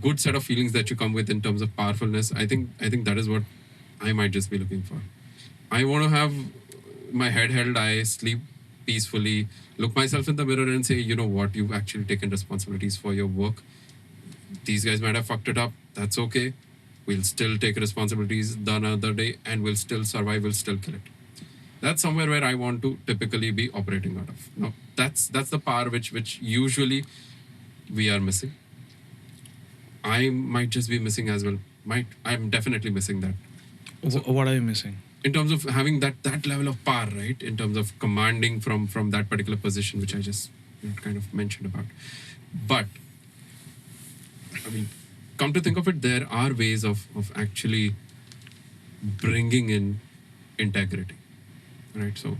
Speaker 1: good set of feelings that you come with in terms of powerfulness. I think that is what I might just be looking for. I want to have my head held high, sleep peacefully, look myself in the mirror and say, you know what, you've actually taken responsibilities for your work. These guys might have fucked it up. That's okay. We'll still take responsibilities the another day, and we'll still survive, we'll still kill it. That's somewhere where I want to typically be operating out of. Now, that's the power which usually we are missing. I might just be missing as well. I'm definitely missing that.
Speaker 2: What are you missing?
Speaker 1: In terms of having that level of power, right? In terms of commanding from that particular position, which I just kind of mentioned about. But, I mean, come to think of it, there are ways of actually bringing in integrity, right? So,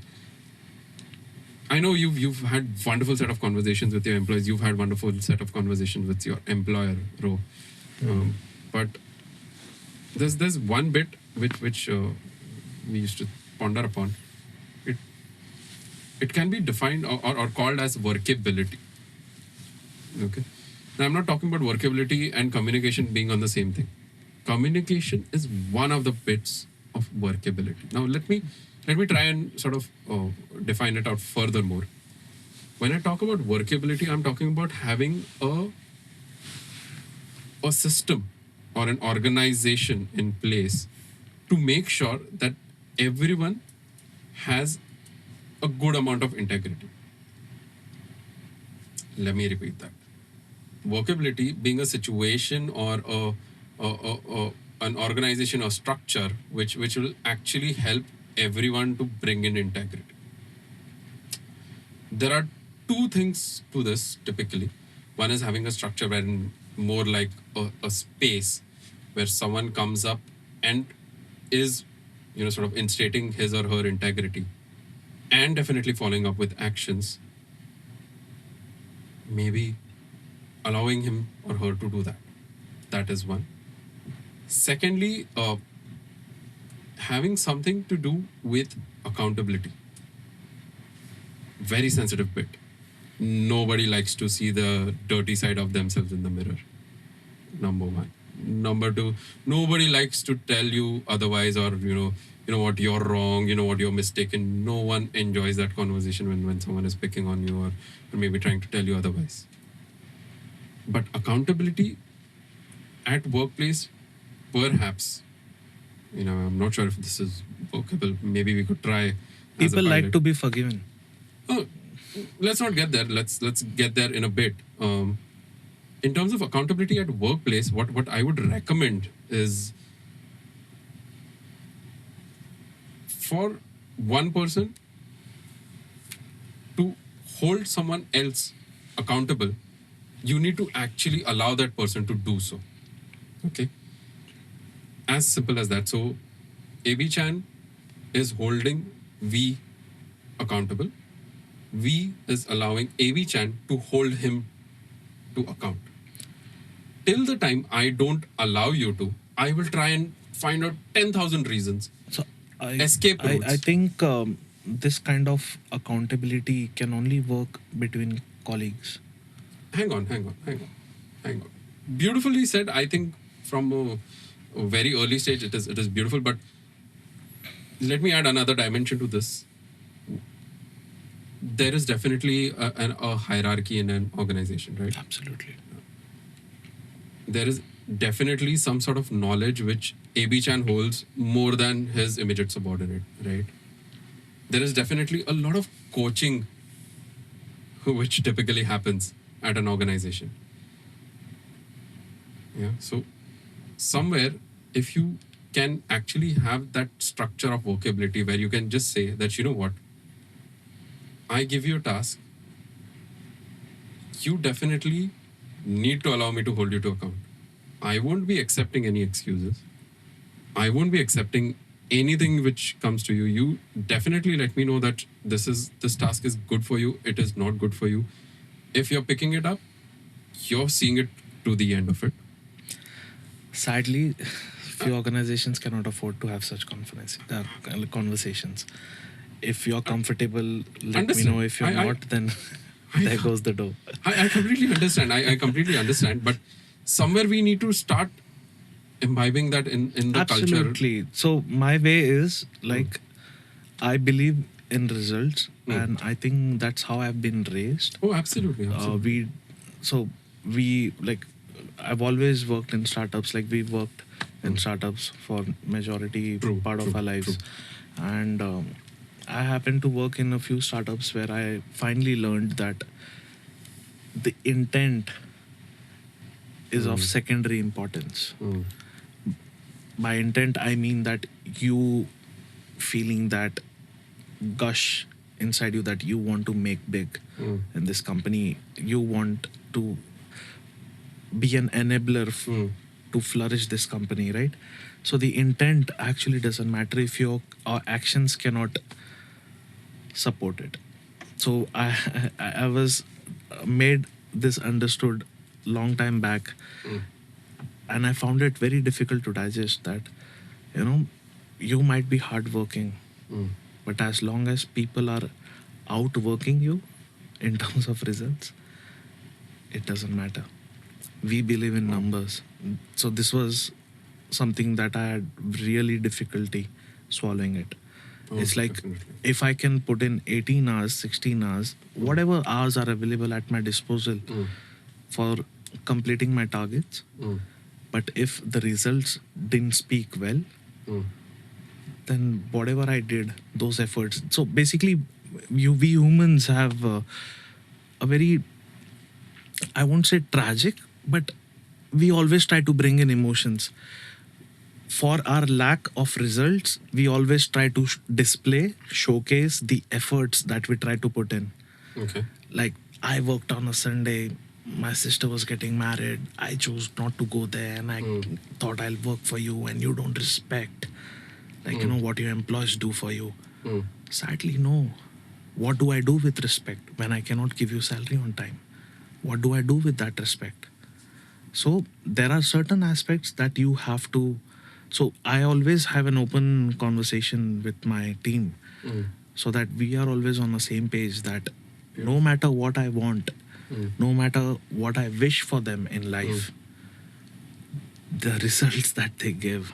Speaker 1: I know you've had wonderful set of conversations with your employees. You've had wonderful set of conversations with your employer, Ro. But there's one bit which we used to ponder upon. It can be defined or called as workability. Okay. Now I'm not talking about workability and communication being on the same thing. Communication is one of the bits of workability. Now let me try and sort of define it out furthermore. When I talk about workability, I'm talking about having a system or an organization in place to make sure that everyone has a good amount of integrity. Let me repeat that. Workability being a situation or an organization or structure which will actually help everyone to bring in integrity. There are 2 things to this typically. One is having a structure wherein more like a space where someone comes up and is sort of instating his or her integrity, and definitely following up with actions, maybe allowing him or her to do that. That is one. Secondly, having something to do with accountability. Very sensitive bit. Nobody likes to see the dirty side of themselves in the mirror. Number one. Number two, nobody likes to tell you otherwise, or what, you're wrong, what, you're mistaken. No one enjoys that conversation when someone is picking on you, or maybe trying to tell you otherwise. But accountability at workplace, perhaps, I'm not sure if this is workable. Maybe we could try. as a
Speaker 2: People like
Speaker 1: pilot.
Speaker 2: to be forgiven.
Speaker 1: Oh, let's not get there. Let's get there in a bit. In terms of accountability at workplace, what I would recommend is for one person to hold someone else accountable, you need to actually allow that person to do so. Okay? As simple as that. So, AB Chan is holding V accountable. V is allowing AB Chan to hold him to account. Till the time I don't allow you to, I will try and find out 10,000 reasons.
Speaker 2: So
Speaker 1: Escape routes.
Speaker 2: I think this kind of accountability can only work between colleagues.
Speaker 1: Hang on. Beautifully said. I think from a very early stage, it is beautiful. But let me add another dimension to this. There is definitely a hierarchy in an organization, right?
Speaker 2: Absolutely.
Speaker 1: There is definitely some sort of knowledge which AB Chan holds more than his immediate subordinate, right? There is definitely a lot of coaching which typically happens at an organization. Yeah. So somewhere, if you can actually have that structure of vocabulary where you can just say that, you know what, I give you a task, you definitely need to allow me to hold you to account. I won't be accepting any excuses. I won't be accepting anything which comes to you. You definitely let me know that this task is good for you, it is not good for you. If you're picking it up, you're seeing it to the end of it.
Speaker 2: Sadly, few organizations cannot afford to have such conversations. If you're comfortable, let me
Speaker 1: Understand.
Speaker 2: know. If you're
Speaker 1: I-
Speaker 2: not, then
Speaker 1: I-
Speaker 2: there goes the door.
Speaker 1: I completely understand. I completely understand. But somewhere we need to start imbibing that in the culture.
Speaker 2: Absolutely. So my way is like, I believe in results, and I think that's how I've been raised.
Speaker 1: Oh, absolutely. Absolutely.
Speaker 2: We like, I've always worked in startups. Like, we worked in startups for majority part of our lives, and I happened to work in a few startups where I finally learned that the intent is of secondary importance.
Speaker 1: Mm.
Speaker 2: By intent, I mean that you feeling that gush inside you that you want to make big in this company. You want to be an enabler to flourish this company, right? So the intent actually doesn't matter if your actions cannot support it. So I was made this understood long time back, and I found it very difficult to digest that, you might be hardworking, but as long as people are outworking you in terms of results, it doesn't matter. We believe in numbers. So this was something that I had really difficulty swallowing it. It's like,
Speaker 1: definitely.
Speaker 2: if I can put in 18 hours, 16 hours, whatever hours are available at my disposal for completing my targets, but if the results didn't speak well, then whatever I did, those efforts. So basically, we humans have a very, I won't say tragic, but we always try to bring in emotions. For our lack of results, we always try to display, showcase the efforts that we try to put in.
Speaker 1: Okay.
Speaker 2: Like, I worked on a Sunday, my sister was getting married, I chose not to go there, and I thought I'll work for you, and you don't respect. Like, you know, what your employees do for you.
Speaker 1: Mm.
Speaker 2: Sadly, no. What do I do with respect when I cannot give you salary on time? What do I do with that respect? So there are certain aspects that you have to. So I always have an open conversation with my team
Speaker 1: Mm.
Speaker 2: so that we are always on the same page that no matter what I want,
Speaker 1: Mm.
Speaker 2: no matter what I wish for them in life, the results that they give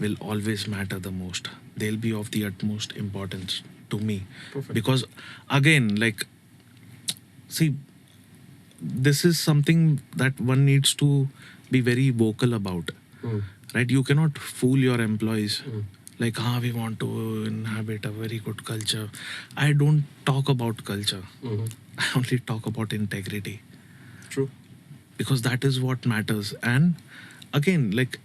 Speaker 2: will always matter the most. They'll be of the utmost importance to me.
Speaker 1: Perfect.
Speaker 2: Because again, like, see, this is something that one needs to be very vocal about,
Speaker 1: Mm.
Speaker 2: right? You cannot fool your employees.
Speaker 1: Mm.
Speaker 2: Like, we want to inhabit a very good culture. I don't talk about culture.
Speaker 1: Mhm.
Speaker 2: I only talk about integrity,
Speaker 1: True.
Speaker 2: because that is what matters. And again, like,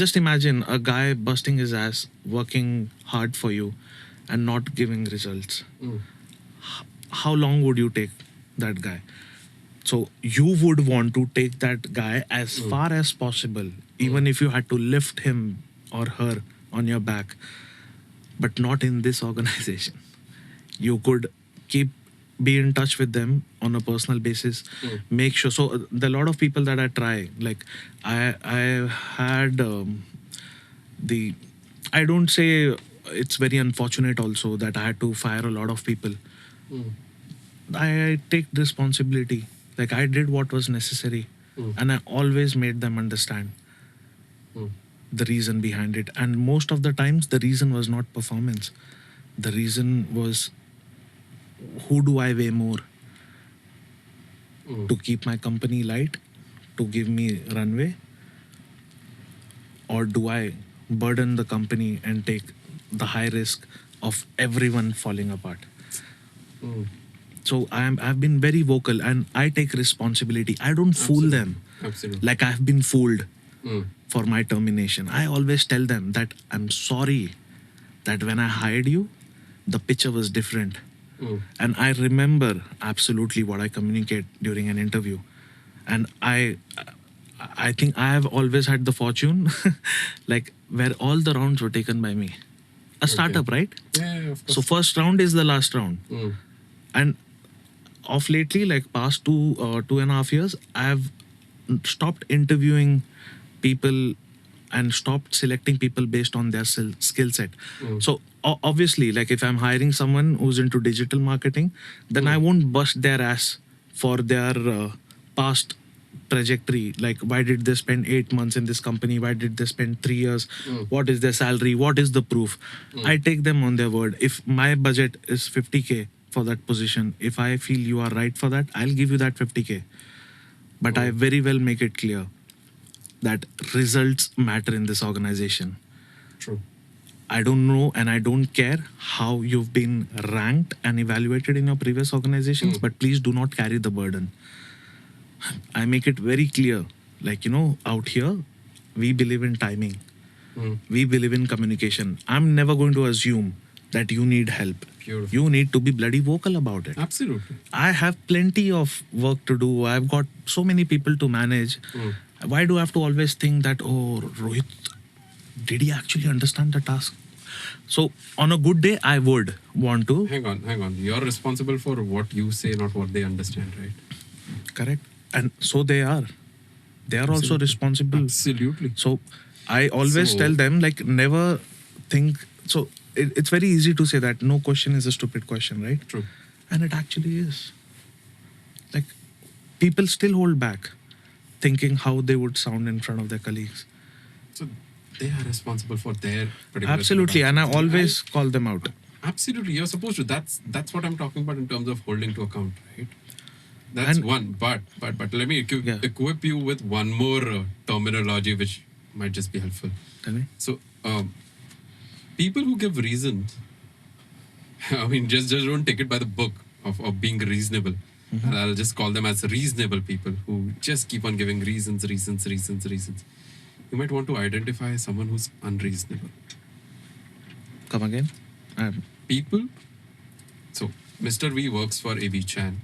Speaker 2: just imagine a guy busting his ass, working hard for you, and not giving results.
Speaker 1: Mm.
Speaker 2: How long would you take that guy? So you would want to take that guy as far as possible, even if you had to lift him or her on your back, but not in this organization. You could be in touch with them on a personal basis. Make sure. So there are a lot of people that I try. Like, I had the. I don't say it's very unfortunate also that I had to fire a lot of people.
Speaker 1: Mm.
Speaker 2: I take responsibility. Like, I did what was necessary, and I always made them understand
Speaker 1: Mm.
Speaker 2: the reason behind it. And most of the times, the reason was not performance. The reason was, who do I weigh more?
Speaker 1: Mm.
Speaker 2: To keep my company light, to give me runway, or do I burden the company and take the high risk of everyone falling apart?
Speaker 1: Mm.
Speaker 2: So I've been very vocal, and I take responsibility. I don't fool them
Speaker 1: Absolutely.
Speaker 2: like I've been fooled
Speaker 1: Mm.
Speaker 2: for my termination. I always tell them that I'm sorry that when I hired you, the picture was different.
Speaker 1: Mm.
Speaker 2: And I remember absolutely what I communicate during an interview. And I think I have always had the fortune, like, where all the rounds were taken by me. A startup, right?
Speaker 1: Yeah, of course.
Speaker 2: So first round is the last round.
Speaker 1: Mm.
Speaker 2: And of lately, like past 2.5 years, I've stopped interviewing people and stopped selecting people based on their skill set. So obviously, like, if I'm hiring someone who's into digital marketing, then I won't bust their ass for their past trajectory. Like, why did they spend 8 months in this company? Why did they spend 3 years? What is their salary? What is the proof? I take them on their word. If my budget is 50K for that position, if I feel you are right for that, I'll give you that 50K. But I very well make it clear that results matter in this organization.
Speaker 1: True.
Speaker 2: I don't know and I don't care how you've been ranked and evaluated in your previous organizations, but please do not carry the burden. I make it very clear, like, you know, out here, we believe in timing. We believe in communication. I'm never going to assume that you need help.
Speaker 1: Beautiful.
Speaker 2: You need to be bloody vocal about it.
Speaker 1: Absolutely.
Speaker 2: I have plenty of work to do. I've got so many people to manage. Why do I have to always think that, oh, Rohit, did he actually understand the task? So on a good day, I would want to.
Speaker 1: Hang on. You're responsible for what you say, not what they understand, right?
Speaker 2: Correct. And so they are. They are also responsible.
Speaker 1: Absolutely.
Speaker 2: So I always
Speaker 1: So-
Speaker 2: tell them, like, never think. So it's very easy to say that no question is a stupid question, right?
Speaker 1: True.
Speaker 2: And it actually is. Like, people still hold back thinking how they would sound in front of their colleagues.
Speaker 1: So they are responsible for their particular.
Speaker 2: Absolutely. And I
Speaker 1: product.
Speaker 2: always call them out.
Speaker 1: Absolutely, you're supposed to. That's what I'm talking about in terms of holding to account, right? That's
Speaker 2: And-
Speaker 1: one. But let me equip you with one more terminology which might just be helpful.
Speaker 2: Tell me.
Speaker 1: So, people who give reasons, I mean, just don't take it by the book of being reasonable. And I'll just call them as reasonable people who just keep on giving reasons. You might want to identify someone who's unreasonable.
Speaker 2: Come again.
Speaker 1: People. So, Mr. V works for AB Chan.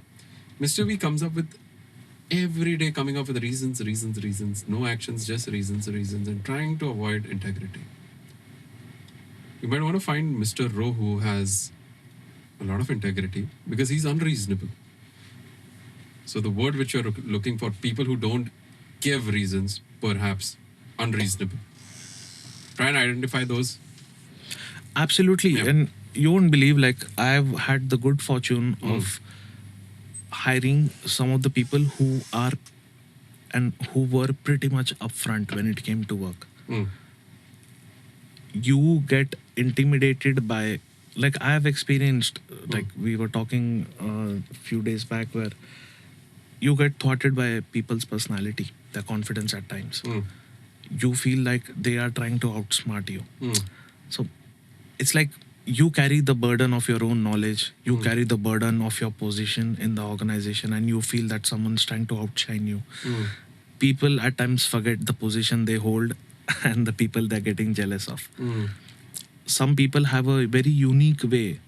Speaker 1: Mr. V comes up with every day coming up with reasons. No actions, just reasons, and trying to avoid integrity. You might want to find Mr. Rowe who has a lot of integrity because he's unreasonable. So the word which you're looking for, people who don't give reasons, perhaps unreasonable. Try and identify those.
Speaker 2: Absolutely.
Speaker 1: Yeah.
Speaker 2: And you won't believe, like, I've had the good fortune of hiring some of the people who are and who were pretty much upfront when it came to work.
Speaker 1: Mm.
Speaker 2: You get intimidated by, like, I have experienced, like we were talking a few days back, where you get thwarted by people's personality, their confidence at times.
Speaker 1: Mm.
Speaker 2: You feel like they are trying to outsmart you.
Speaker 1: Mm.
Speaker 2: So it's like you carry the burden of your own knowledge, you carry the burden of your position in the organization, and you feel that someone's trying to outshine you.
Speaker 1: Mm.
Speaker 2: People at times forget the position they hold and the people they're getting jealous of.
Speaker 1: Mm.
Speaker 2: Some people have a very unique way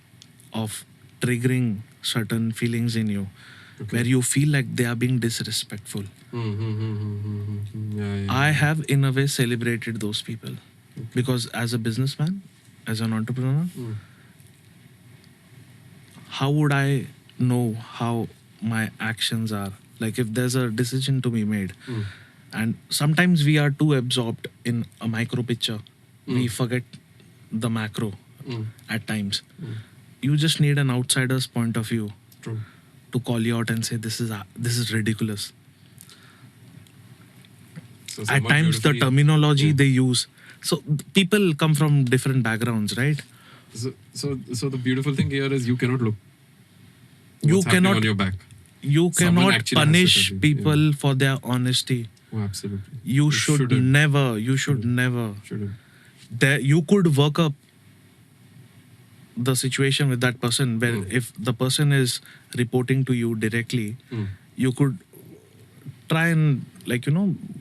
Speaker 2: of triggering certain feelings in you, where you feel like they are being disrespectful.
Speaker 1: Yeah, yeah.
Speaker 2: I have, in a way, celebrated those people because, as a businessman, as an entrepreneur, how would I know how my actions are? Like, if there's a decision to be made, and sometimes we are too absorbed in a micro picture, we forget the macro at times. You just need an outsider's point of view
Speaker 1: True.
Speaker 2: to call you out and say, this is ridiculous.
Speaker 1: So
Speaker 2: At
Speaker 1: someone
Speaker 2: times the
Speaker 1: beautifully-
Speaker 2: terminology they use, so people come from different backgrounds, right?
Speaker 1: So the beautiful thing here is you cannot look.
Speaker 2: You
Speaker 1: what's happening
Speaker 2: cannot-
Speaker 1: on your back.
Speaker 2: You
Speaker 1: Someone
Speaker 2: cannot
Speaker 1: actually has to
Speaker 2: punish
Speaker 1: tell you,
Speaker 2: people for their honesty.
Speaker 1: Oh, absolutely.
Speaker 2: You should
Speaker 1: shouldn't.
Speaker 2: never
Speaker 1: Shouldn't.
Speaker 2: there you could work up the situation with that person where if the person is reporting to you directly, you could try and, like,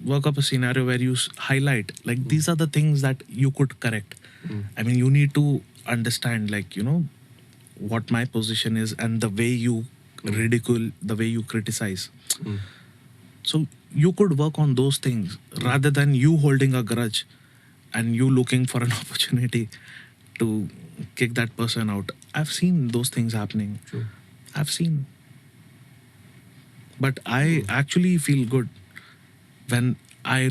Speaker 2: work up a scenario where you highlight, like, these are the things that you could correct. I mean, you need to understand, like, what my position is and the way you ridicule, the way you criticize. So you could work on those things rather than you holding a grudge and you looking for an opportunity to kick that person out. I've seen those things happening.
Speaker 1: True.
Speaker 2: I've seen. But I actually feel good when I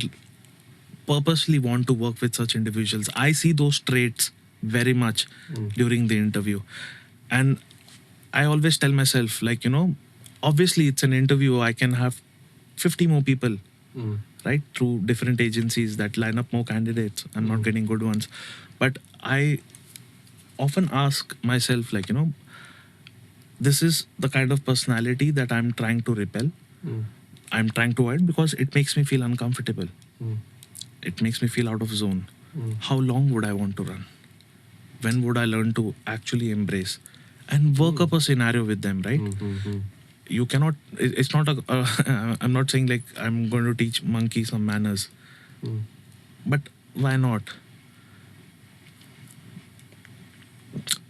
Speaker 2: purposely want to work with such individuals. I see those traits very much during the interview. And I always tell myself, like, obviously it's an interview. I can have 50 more people, right? Through different agencies that line up more candidates. I'm not getting good ones. But I often ask myself, like, this is the kind of personality that I'm trying to repel. I'm trying to avoid because it makes me feel uncomfortable. It makes me feel out of zone. How long would I want to run? When would I learn to actually embrace and work up a scenario with them, right? You cannot, it's not I'm not saying like I'm going to teach monkey some manners. But why not?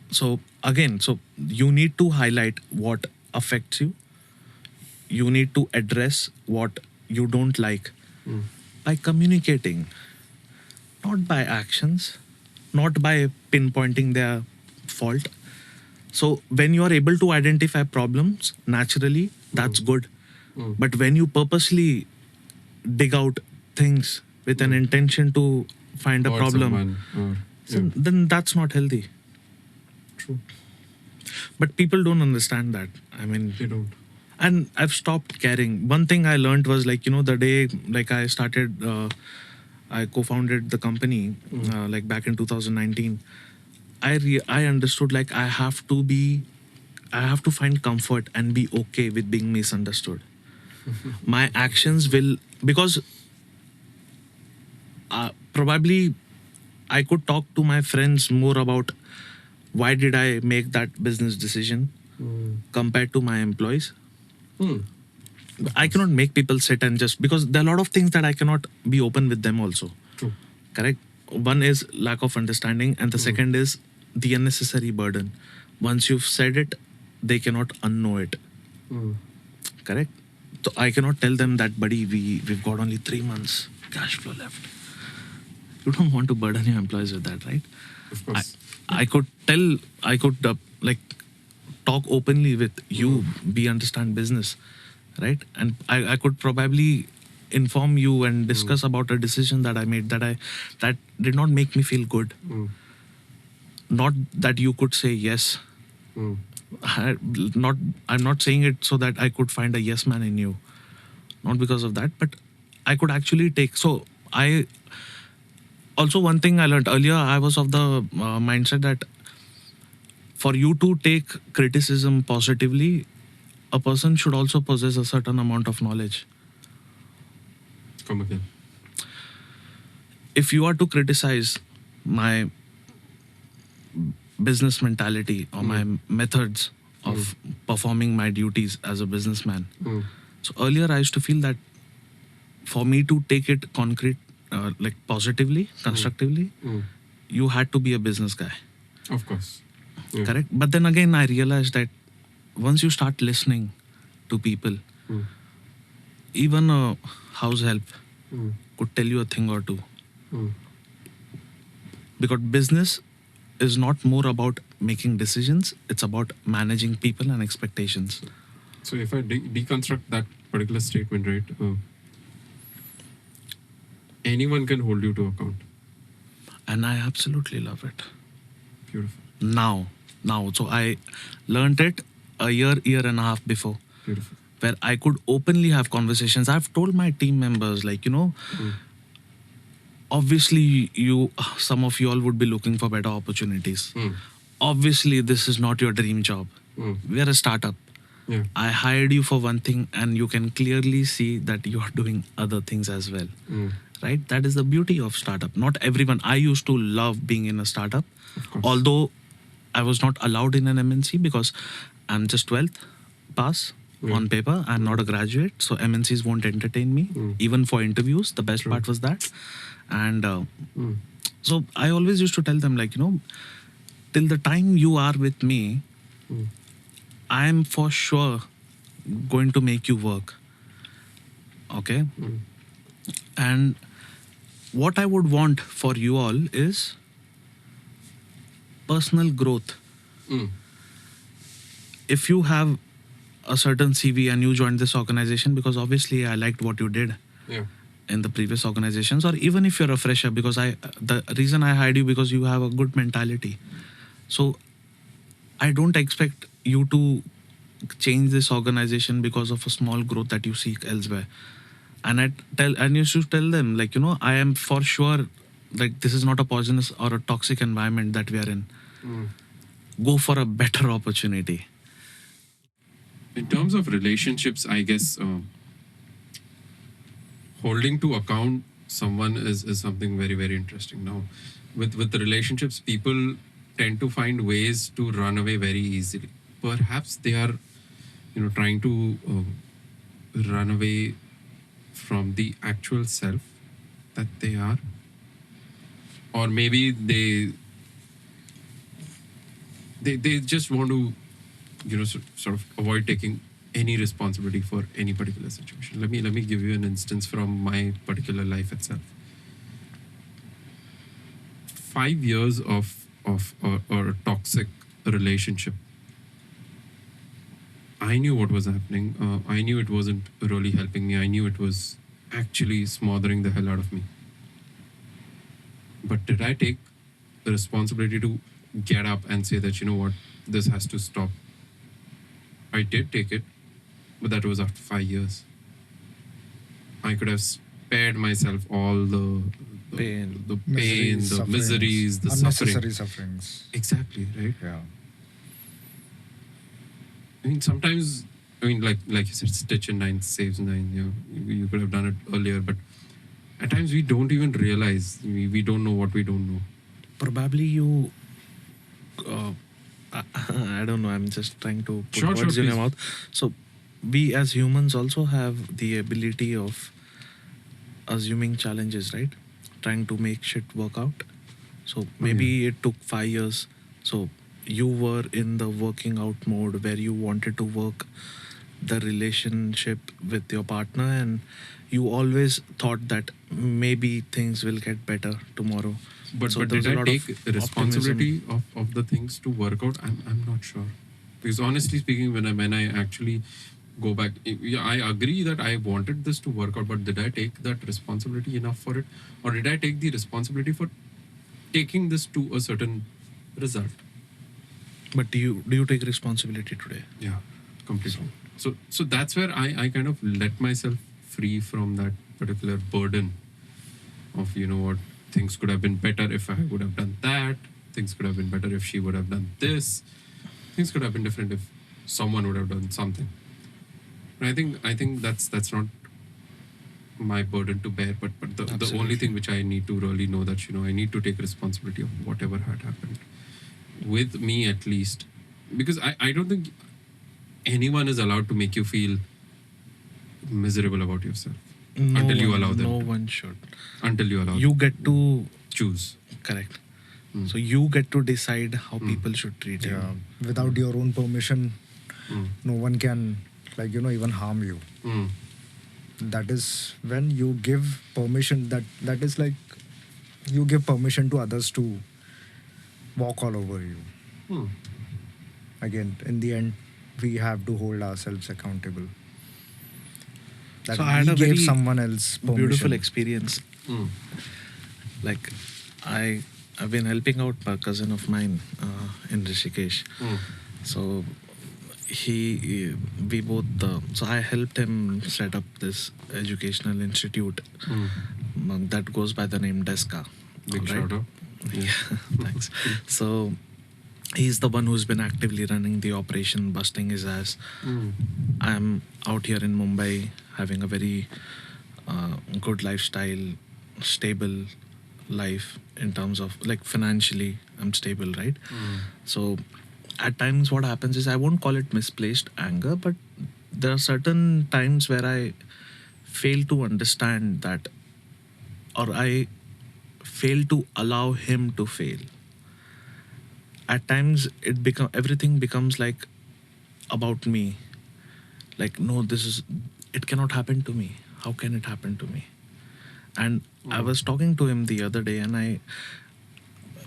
Speaker 2: So again, so you need to highlight what affects you. You need to address what you don't like by communicating, not by actions, not by pinpointing their fault. So when you are able to identify problems naturally, that's good. But when you purposely dig out things with an intention to find a
Speaker 1: Or
Speaker 2: problem,
Speaker 1: someone,
Speaker 2: then that's not healthy.
Speaker 1: True.
Speaker 2: But people don't understand that. I mean,
Speaker 1: They don't.
Speaker 2: and I've stopped caring. One thing I learned was, like, the day, like, I started, I co-founded the company, like back in 2019. I understood, like, I have to find comfort and be okay with being misunderstood. My actions will, because probably I could talk to my friends more about why did I make that business decision compared to my employees. I cannot make people sit and just, because there are a lot of things that I cannot be open with them also.
Speaker 1: True.
Speaker 2: Correct? One is lack of understanding, and the second is the unnecessary burden. Once you've said it, they cannot unknow it. Correct? So I cannot tell them that, buddy, we've got only 3 months cash flow left. You don't want to burden your employees with that, right?
Speaker 1: Of course.
Speaker 2: I could like talk openly with you, we understand business, right? And I could probably inform you and discuss about a decision that I made that did not make me feel good. Not that you could say yes. I, not I'm not saying it so that I could find a yes man in you. Not because of that, but I could actually take. So I also, one thing I learned earlier, I was of the mindset that for you to take criticism positively, a person should also possess a certain amount of knowledge.
Speaker 1: Come again.
Speaker 2: If you are to criticize my business mentality or my methods of performing my duties as a businessman, so earlier I used to feel that for me to take it concrete, like positively, constructively, you had to be a business guy.
Speaker 1: Of course. Yeah.
Speaker 2: Correct? But then again, I realized that once you start listening to people, even a house help could tell you a thing or two. Because business is not more about making decisions, it's about managing people and expectations.
Speaker 1: So if I deconstruct that particular statement, right, anyone can hold you to account.
Speaker 2: And I absolutely love it.
Speaker 1: Beautiful.
Speaker 2: Now. So I learned it a year and a half before,
Speaker 1: Beautiful.
Speaker 2: where I could openly have conversations. I've told my team members, like, obviously some of you all would be looking for better opportunities. Obviously, this is not your dream job. We are a startup.
Speaker 1: Yeah.
Speaker 2: I hired you for one thing, and you can clearly see that you are doing other things as well. Right? That is the beauty of startup. Not everyone. I used to love being in a startup, although I was not allowed in an MNC because I'm just 12th pass on paper. I'm not a graduate, so MNCs won't entertain me, even for interviews. The best part was that. And so I always used to tell them, like, till the time you are with me, I'm for sure going to make you work. Okay? And what I would want for you all is personal growth. If you have a certain CV and you joined this organization because obviously I liked what you did in the previous organizations, or even if you're a fresher, because the reason I hired you because you have a good mentality. So I don't expect you to change this organization because of a small growth that you seek elsewhere. And I used to tell them, like, I am for sure, like, this is not a poisonous or a toxic environment that we are in. Go for a better opportunity.
Speaker 1: In terms of relationships, I guess holding to account someone is something very, very interesting. Now, with the relationships, people tend to find ways to run away very easily. Perhaps they are, trying to run away from the actual self that they are, or maybe they just want to, sort of avoid taking any responsibility for any particular situation. Let me give you an instance from my particular life itself. 5 years of a toxic relationship. I knew what was happening. I knew it wasn't really helping me. I knew it was actually smothering the hell out of me. But did I take the responsibility to get up and say that, what, this has to stop? I did take it, but that was after 5 years. I could have spared myself all the
Speaker 2: Pain.
Speaker 1: the miseries, the
Speaker 3: unnecessary
Speaker 1: suffering.
Speaker 3: sufferings.
Speaker 1: Exactly, right?
Speaker 3: Yeah.
Speaker 1: I mean, sometimes, like you said, stitch in 9 saves 9. You could have done it earlier, but at times we don't even realize. We don't know what we don't know.
Speaker 2: Probably you. I don't know. I'm just trying to put
Speaker 1: Sure,
Speaker 2: words in your
Speaker 1: please.
Speaker 2: mouth. So, we as humans also have the ability of assuming challenges, right? Trying to make shit work out. So maybe it took 5 years. So you were in the working out mode where you wanted to work the relationship with your partner, and you always thought that maybe things will get better tomorrow.
Speaker 1: But
Speaker 2: So
Speaker 1: did
Speaker 2: there's a
Speaker 1: I
Speaker 2: lot
Speaker 1: take
Speaker 2: of
Speaker 1: responsibility of the things to work out? I'm not sure. Because honestly speaking, when I actually go back, yeah, I agree that I wanted this to work out, but did I take that responsibility enough for it? Or did I take the responsibility for taking this to a certain result?
Speaker 2: But do you take responsibility today?
Speaker 1: Yeah, completely. So that's where I kind of let myself free from that particular burden of, you know what, things could have been better if I would have done that. Things could have been better if she would have done this. Things could have been different if someone would have done something. And I think that's not my burden to bear, but the only
Speaker 2: Absolutely.
Speaker 1: thing which I need to really know that, you know, I need to take responsibility of whatever had happened with me, at least, because I don't think anyone is allowed to make you feel miserable about yourself until you allow them
Speaker 2: No
Speaker 1: to.
Speaker 2: one should.
Speaker 1: Until you allow
Speaker 2: You
Speaker 1: them.
Speaker 2: get to
Speaker 1: Choose.
Speaker 2: correct.
Speaker 1: Mm.
Speaker 2: So you get to decide how people should treat you.
Speaker 3: Yeah, without your own permission,
Speaker 1: Mm.
Speaker 3: no one can, like, even harm you.
Speaker 1: Mm.
Speaker 3: That is when you give permission. That is like you give permission to others to walk all over you.
Speaker 1: Mm.
Speaker 3: Again, in the end, we have to hold ourselves accountable. That
Speaker 2: So I had
Speaker 3: we
Speaker 2: a
Speaker 3: gave
Speaker 2: very
Speaker 3: someone else permission.
Speaker 2: beautiful experience.
Speaker 1: Mm.
Speaker 2: Like I've been helping out a cousin of mine in Rishikesh.
Speaker 1: Mm.
Speaker 2: So we both so I helped him set up this educational institute
Speaker 1: Mm.
Speaker 2: that goes by the name Deska.
Speaker 1: Big
Speaker 2: Alright?
Speaker 1: shout out.
Speaker 2: Yeah, thanks. So he's the one who's been actively running the operation, busting his ass.
Speaker 1: Mm.
Speaker 2: I'm out here in Mumbai having a very good lifestyle, stable life in terms of like financially, I'm stable, right?
Speaker 1: Mm.
Speaker 2: So at times, what happens is I won't call it misplaced anger, but there are certain times where I fail to understand that, or I fail to allow him to fail. At times, everything becomes like about me. Like, no, it cannot happen to me. How can it happen to me? And I was talking to him the other day, and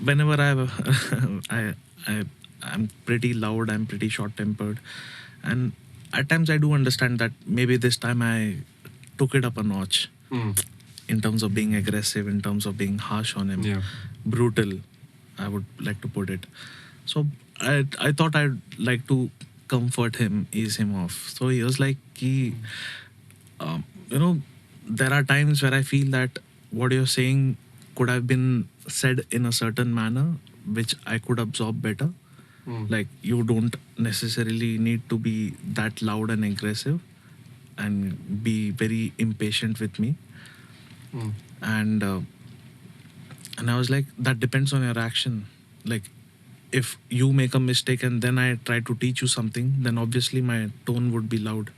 Speaker 2: whenever I'm pretty loud, I'm pretty short tempered, and at times I do understand that maybe this time I took it up a notch
Speaker 1: Mm.
Speaker 2: in terms of being aggressive, in terms of being harsh on him,
Speaker 1: Yeah.
Speaker 2: brutal, I would like to put it. So I thought I'd like to comfort him, ease him off. So he was like, there are times where I feel that what you're saying could have been said in a certain manner, which I could absorb better.
Speaker 1: Mm.
Speaker 2: Like, you don't necessarily need to be that loud and aggressive and be very impatient with me.
Speaker 1: Mm.
Speaker 2: And I was like, that depends on your action. Like, if you make a mistake and then I try to teach you something, then obviously my tone would be loud.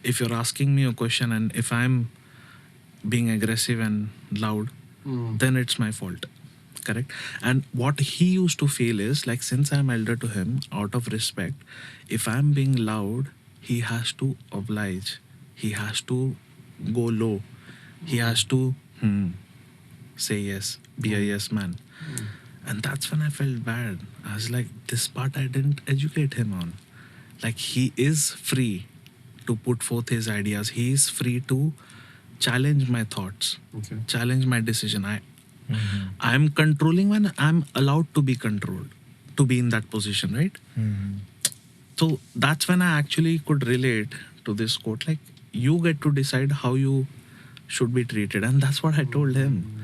Speaker 2: If you're asking me a question and if I'm being aggressive and loud,
Speaker 1: Mm.
Speaker 2: then it's my fault. Correct? And what he used to feel is like, since I'm elder to him, out of respect, if I'm being loud, he has to oblige. He has to go low. He has to say yes, be a yes man. And that's when I felt bad. I was like, this part I didn't educate him on. Like, he is free to put forth his ideas. He is free to challenge my thoughts,
Speaker 1: Okay.
Speaker 2: challenge my decision. I'm controlling when I'm allowed to be controlled, to be in that position, right? So that's when I actually could relate to this quote. Like, you get to decide how you should be treated. And that's what I told him.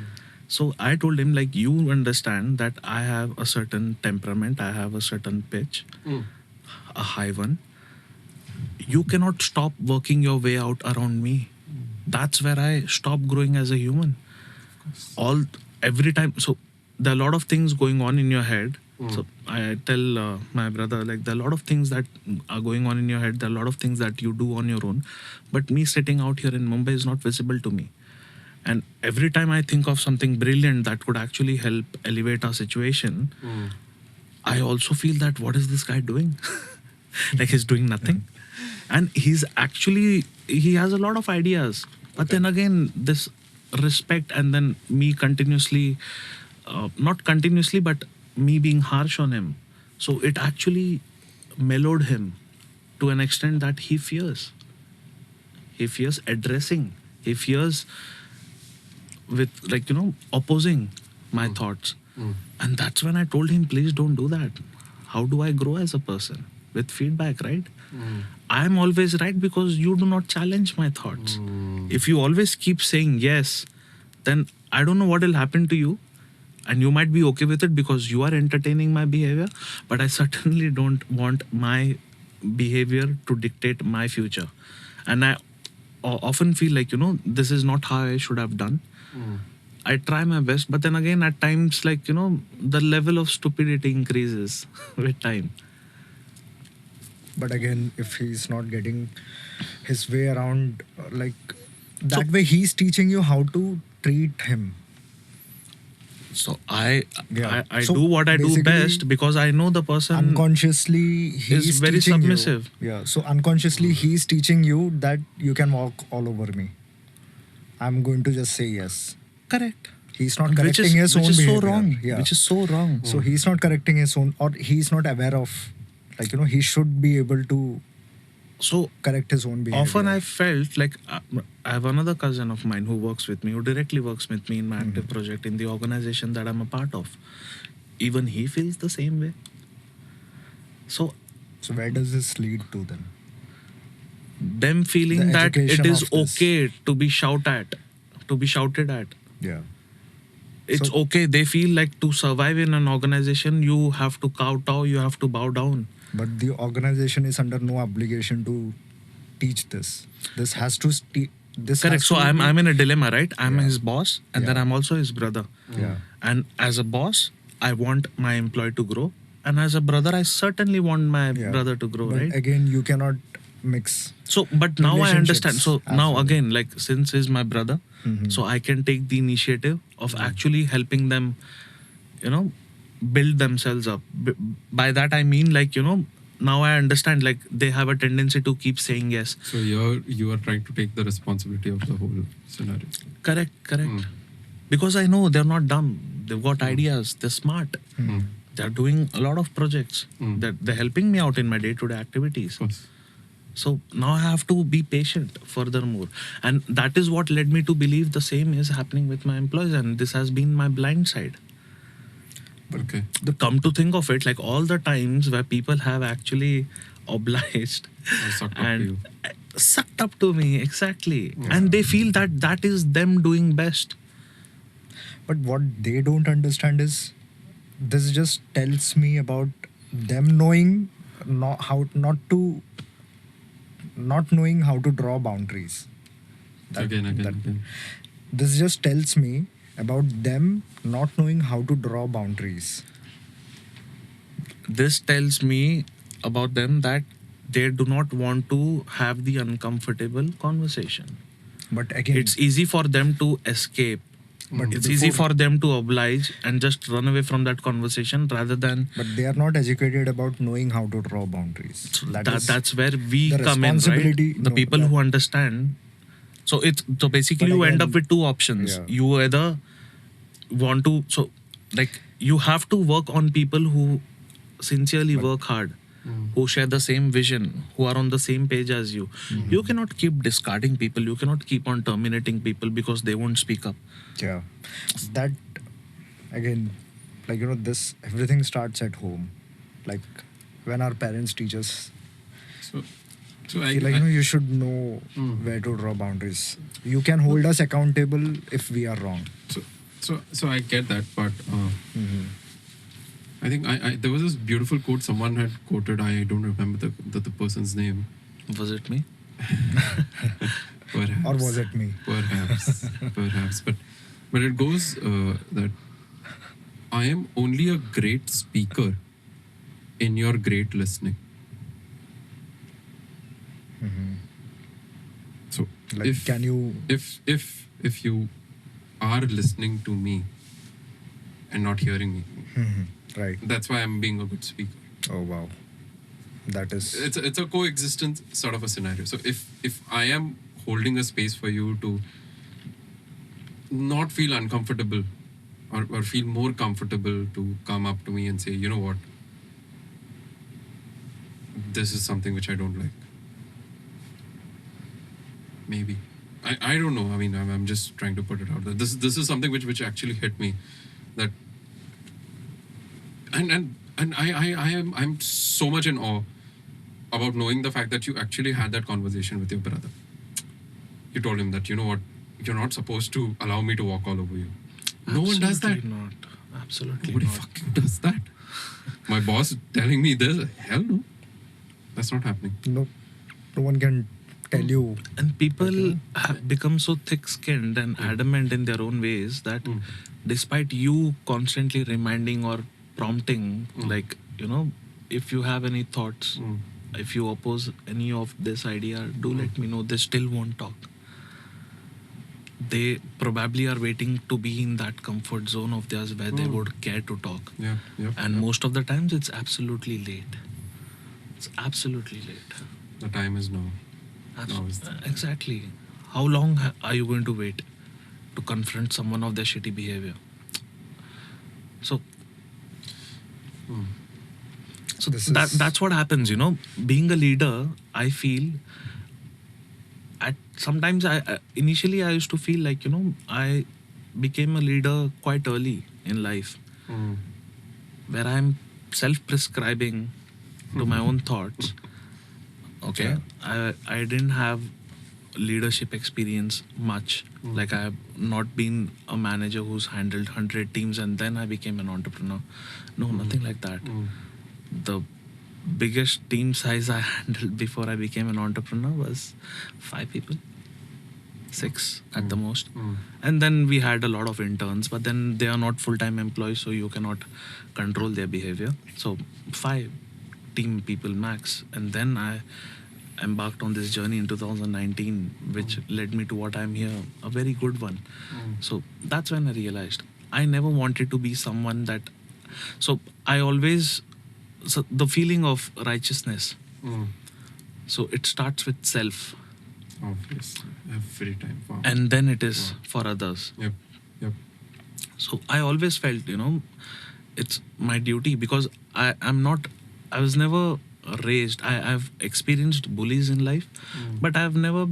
Speaker 2: So I told him, like, you understand that I have a certain temperament, I have a certain pitch,
Speaker 1: Mm.
Speaker 2: a high one. You cannot stop working your way out around me. That's where I stop growing as a human. Every time. So there are a lot of things going on in your head. So I tell my brother, like, there are a lot of things that are going on in your head. There are a lot of things that you do on your own. But me sitting out here in Mumbai is not visible to me. And every time I think of something brilliant that could actually help elevate our situation,
Speaker 1: Mm.
Speaker 2: I also feel that, what is this guy doing? Like, he's doing nothing. And he has a lot of ideas. But then again, this respect and then me continuously not continuously, but me being harsh on him. So it actually mellowed him to an extent that he fears. He fears addressing. He fears with, like, opposing my thoughts. And that's when I told him, please don't do that. How do I grow as a person? With feedback, right? I'm always right because you do not challenge my thoughts. If you always keep saying yes, then I don't know what will happen to you. And you might be okay with it because you are entertaining my behavior. But I certainly don't want my behavior to dictate my future. And I often feel like, this is not how I should have done. I try my best, but then again, at times, like, the level of stupidity increases with time.
Speaker 3: But again, if he's not getting his way around, like that way, he's teaching you how to treat him.
Speaker 2: So I
Speaker 3: Yeah.
Speaker 2: I
Speaker 3: So
Speaker 2: do what I do
Speaker 3: basically,
Speaker 2: best because I know the person
Speaker 3: Unconsciously, he's
Speaker 2: is very
Speaker 3: teaching
Speaker 2: submissive.
Speaker 3: You. Yeah. So unconsciously, he's teaching you that you can walk all over me. I'm going to just say yes.
Speaker 2: Correct.
Speaker 3: He's not
Speaker 2: Which
Speaker 3: correcting
Speaker 2: is,
Speaker 3: his own
Speaker 2: which is
Speaker 3: behavior.
Speaker 2: so wrong.
Speaker 3: Yeah.
Speaker 2: Which is so wrong.
Speaker 3: So he's not correcting his own, or he's not aware of, like, he should be able to
Speaker 2: So
Speaker 3: correct his own behavior.
Speaker 2: often I felt like I have another cousin of mine who works with me, who directly works with me in my active project in the organization that I'm a part of. Even he feels the same way. So
Speaker 3: So where does this lead to then?
Speaker 2: them feeling
Speaker 3: The
Speaker 2: that it
Speaker 3: education
Speaker 2: is
Speaker 3: of this.
Speaker 2: okay to be shouted at.
Speaker 3: Yeah.
Speaker 2: It's
Speaker 3: So-
Speaker 2: okay. They feel like to survive in an organization, you have to kowtow, you have to bow down.
Speaker 3: But the organization is under no obligation to teach this. This has to this
Speaker 2: Correct.
Speaker 3: has
Speaker 2: So
Speaker 3: to
Speaker 2: I'm
Speaker 3: be-
Speaker 2: in a dilemma, right? I'm
Speaker 3: Yeah.
Speaker 2: his boss, and then
Speaker 3: Yeah.
Speaker 2: I'm also his brother.
Speaker 3: Yeah.
Speaker 2: And as a boss, I want my employee to grow. And as a brother, I certainly want my
Speaker 3: Yeah.
Speaker 2: brother to grow,
Speaker 3: But
Speaker 2: right?
Speaker 3: again, you cannot mix.
Speaker 2: So, but now I understand.
Speaker 3: relationships,
Speaker 2: So now
Speaker 3: absolutely.
Speaker 2: again, like since he's my brother,
Speaker 3: Mhm.
Speaker 2: so I can take the initiative of actually helping them, build themselves up. By that I mean, like, now I understand, like they have a tendency to keep saying yes.
Speaker 1: So you are trying to take the responsibility of the whole scenario.
Speaker 2: Correct.
Speaker 1: Mm.
Speaker 2: Because I know they're not dumb. They've got ideas. They're smart.
Speaker 1: Mm.
Speaker 2: They're doing a lot of projects.
Speaker 1: Mm.
Speaker 2: That they're helping me out in my day-to-day activities.
Speaker 1: Of course.
Speaker 2: So now I have to be patient furthermore. And that is what led me to believe the same is happening with my employees. And this has been my blind side.
Speaker 1: Okay.
Speaker 2: Come to think of it, like all the times where people have actually obliged
Speaker 1: I sucked up to
Speaker 2: and
Speaker 1: you.
Speaker 2: sucked up to me, exactly.
Speaker 1: Yeah.
Speaker 2: And they feel that that is them doing best.
Speaker 3: But what they don't understand is this just tells me about them knowing not knowing how to draw boundaries.
Speaker 1: Again.
Speaker 3: This just tells me about them not knowing how to draw boundaries.
Speaker 2: This tells me about them that they do not want to have the uncomfortable conversation.
Speaker 3: But again,
Speaker 2: It's easy for them to escape.
Speaker 3: But
Speaker 2: It's easy
Speaker 3: before-
Speaker 2: for them to oblige and just run away from that conversation rather than.
Speaker 3: but they are not educated about knowing how to draw boundaries.
Speaker 2: That's where we
Speaker 3: the
Speaker 2: come in, right?
Speaker 3: responsibility-
Speaker 2: The
Speaker 3: no,
Speaker 2: people
Speaker 3: that-
Speaker 2: who understand. So basically
Speaker 3: But
Speaker 2: you end
Speaker 3: again-
Speaker 2: up with two options.
Speaker 3: Yeah.
Speaker 2: You either want to you have to work on people who sincerely work hard, who share the same vision, who are on the same page as you. You cannot keep discarding people. You cannot keep on terminating people because they won't speak up.
Speaker 3: Yeah. That again, like this everything starts at home. Like when our parents teach us,
Speaker 1: So I,
Speaker 3: you should know where to draw boundaries. You can hold us accountable if we are wrong.
Speaker 1: so I get that, but I think I there was this beautiful quote someone had quoted. I don't remember the person's name.
Speaker 2: Was it me?
Speaker 1: Perhaps.
Speaker 3: Or was it me?
Speaker 1: Perhaps. But it goes that I am only a great speaker in your great listening. So
Speaker 3: Like, can you?
Speaker 1: if you are listening to me and not hearing me,
Speaker 3: Right.
Speaker 1: that's why I'm being a good speaker.
Speaker 3: Oh wow. That is.
Speaker 1: It's a coexistence sort of a scenario. So if I am holding a space for you to not feel uncomfortable or feel more comfortable to come up to me and say, you know what, this is something which I don't like. Maybe. I don't know. I mean, I'm just trying to put it out there. This is something which actually hit me. That and I'm so much in awe about knowing the fact that you actually had that conversation with your brother. You told him that, you know what, you're not supposed to allow me to walk all over you. No one does that.
Speaker 2: Absolutely not. Absolutely
Speaker 1: Nobody
Speaker 2: not.
Speaker 1: fucking does that. My boss telling me this, hell no. That's not happening.
Speaker 3: No one can tell you.
Speaker 2: And people have become so thick-skinned and adamant in their own ways that despite you constantly reminding or prompting, like, you know, if you have any thoughts, if you oppose any of this idea, do let me know. They still won't talk. They probably are waiting to be in that comfort zone of theirs where they would care to talk.
Speaker 1: Yeah.
Speaker 2: And most of the times it's absolutely late. It's absolutely late.
Speaker 1: The time is now. Now is the-
Speaker 2: Exactly. How long are you going to wait to confront someone of their shitty behavior? So, so
Speaker 3: This is-
Speaker 2: that's what happens, you know. Being a leader, I feel. Sometimes initially I used to feel like, you know, I became a leader quite early in life, where I'm self-prescribing to my own thoughts. Okay, I didn't have leadership experience much. Like, I have not been a manager who's handled 100 teams and then I became an entrepreneur. No, nothing like that. The biggest team size I handled before I became an entrepreneur was 5 people, 6 at the most. And then we had a lot of interns, but then they are not full-time employees, so you cannot control their behavior. So 5 team people max. And then I embarked on this journey in 2019, which led me to what I'm here, a very good one. So that's when I realized I never wanted to be someone that. So I always. So the feeling of righteousness. So it starts with self,
Speaker 1: Obviously. Every time. Wow.
Speaker 2: and then it is for others.
Speaker 1: Yep.
Speaker 2: So I always felt, you know, it's my duty because I was never raised. I've experienced bullies in life, but I've never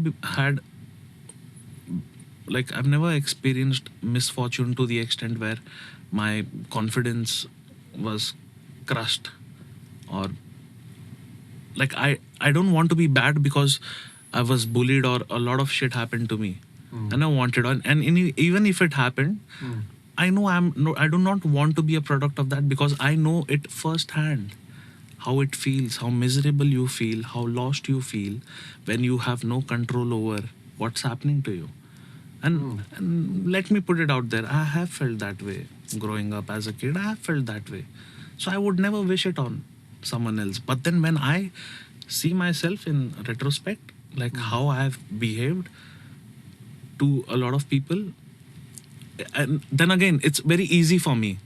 Speaker 2: I've never experienced misfortune to the extent where my confidence was crushed, or like I don't want to be bad because I was bullied or a lot of shit happened to me, and I wanted on. And even if it happened, I know I do not want to be a product of that because I know it firsthand. How it feels, how miserable you feel, how lost you feel when you have no control over what's happening to you. And let me put it out there, I have felt that way growing up as a kid. I have felt that way. So I would never wish it on someone else. But then when I see myself in retrospect, like how I have behaved to a lot of people, and then again, it's very easy for me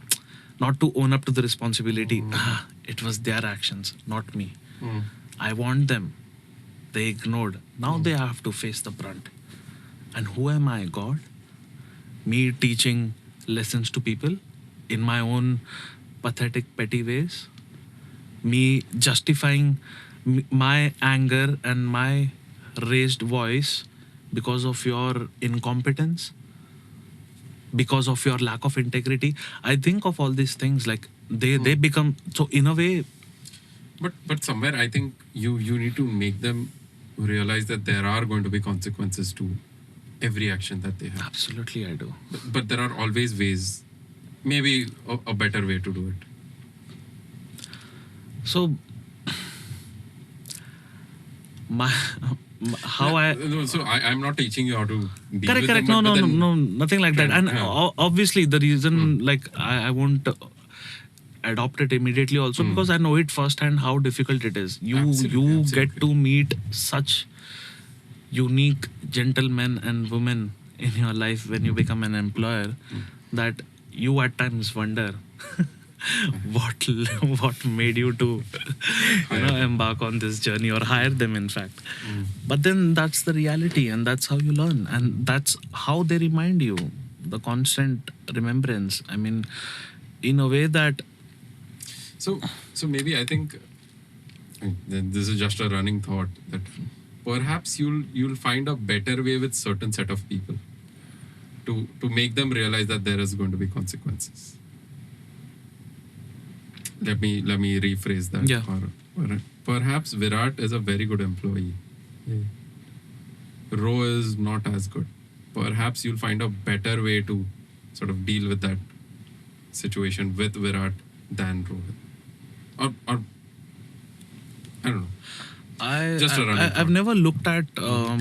Speaker 2: not to own up to the responsibility. It was their actions, not me. I warned them. They ignored. Now they have to face the brunt. And who am I, God? Me teaching lessons to people in my own pathetic, petty ways. Me justifying my anger and my raised voice because of your incompetence, because of your lack of integrity. I think of all these things like they become, so in a way.
Speaker 1: But somewhere I think you need to make them realize that there are going to be consequences to every action that they have.
Speaker 2: Absolutely, I do.
Speaker 1: But there are always ways, maybe a better way to do it.
Speaker 2: So
Speaker 1: I'm not teaching you how to deal
Speaker 2: correct.
Speaker 1: with them,
Speaker 2: No,
Speaker 1: but then-
Speaker 2: nothing like that. And obviously, the reason, like, I won't adopt it immediately also because I know it firsthand how difficult it is. You
Speaker 1: Absolutely.
Speaker 2: get to meet such unique gentlemen and women in your life when you become an employer that you at times wonder what made you to embark on this journey or hire them, in fact. But then that's the reality, and that's how you learn, and that's how they remind you. The constant remembrance. I mean, in a way that
Speaker 1: So maybe I think this is just a running thought that perhaps you'll find a better way with certain set of people to make them realize that there is going to be consequences. Let me rephrase that.
Speaker 2: Yeah.
Speaker 1: Or perhaps Virat is a very good employee. Ro is not as good. Perhaps you'll find a better way to sort of deal with that situation with Virat than Rohit. Or I don't know. Just a running
Speaker 2: I've
Speaker 1: thought.
Speaker 2: never looked at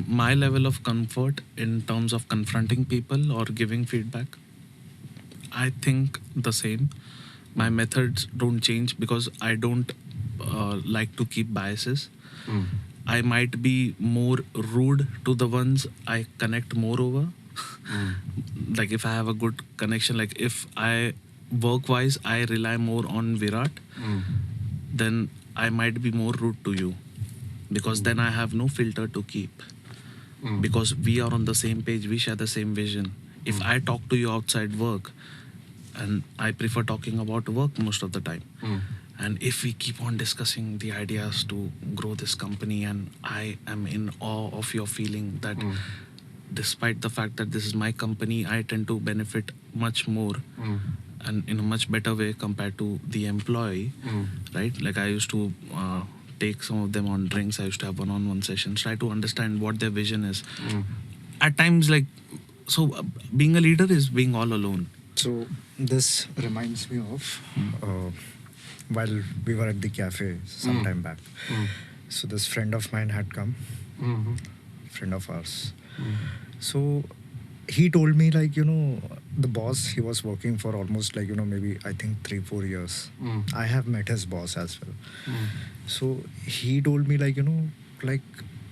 Speaker 2: my level of comfort in terms of confronting people or giving feedback. I think the same. My methods don't change because I don't like to keep biases.
Speaker 1: Mm.
Speaker 2: I might be more rude to the ones I connect more over.
Speaker 1: Mm.
Speaker 2: Like if I have a good connection, like if I work wise I rely more on Virat,
Speaker 1: Mm.
Speaker 2: then I might be more rude to you because then I have no filter to keep.
Speaker 1: Mm.
Speaker 2: Because we are on the same page, we share the same vision. If I talk to you outside work, and I prefer talking about work most of the time,
Speaker 1: Mm.
Speaker 2: and if we keep on discussing the ideas to grow this company, and I am in awe of your feeling that
Speaker 1: Mm.
Speaker 2: despite the fact that this is my company, I tend to benefit much more
Speaker 1: Mm.
Speaker 2: and in a much better way compared to the employee,
Speaker 1: Mm.
Speaker 2: right? Like I used to take some of them on drinks. I used to have one-on-one sessions, try to understand what their vision is.
Speaker 1: Mm.
Speaker 2: At times, like, so being a leader is being all alone.
Speaker 3: So this reminds me of while we were at the cafe some time back.
Speaker 1: Mm.
Speaker 3: So this friend of mine had come,
Speaker 1: Mhm.
Speaker 3: friend of ours.
Speaker 1: Mm.
Speaker 3: So he told me like, the boss he was working for almost like, maybe I think 3-4 years.
Speaker 1: Mm.
Speaker 3: I have met his boss as well.
Speaker 1: Mm.
Speaker 3: So he told me like, like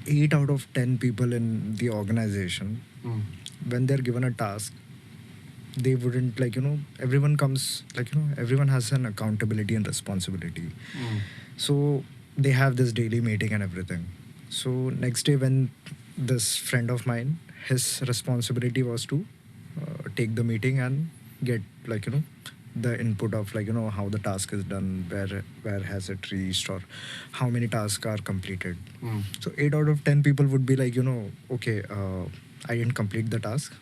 Speaker 3: 8 out of 10 people in the organization,
Speaker 1: Mm.
Speaker 3: when they're given a task, they wouldn't like, everyone comes like, everyone has an accountability and responsibility.
Speaker 1: Mm.
Speaker 3: So they have this daily meeting and everything. So next day when this friend of mine, his responsibility was to take the meeting and get like, the input of like, how the task is done, where has it reached, or how many tasks are completed.
Speaker 1: Mm.
Speaker 3: So 8 out of 10 people would be like, okay, I didn't complete the task.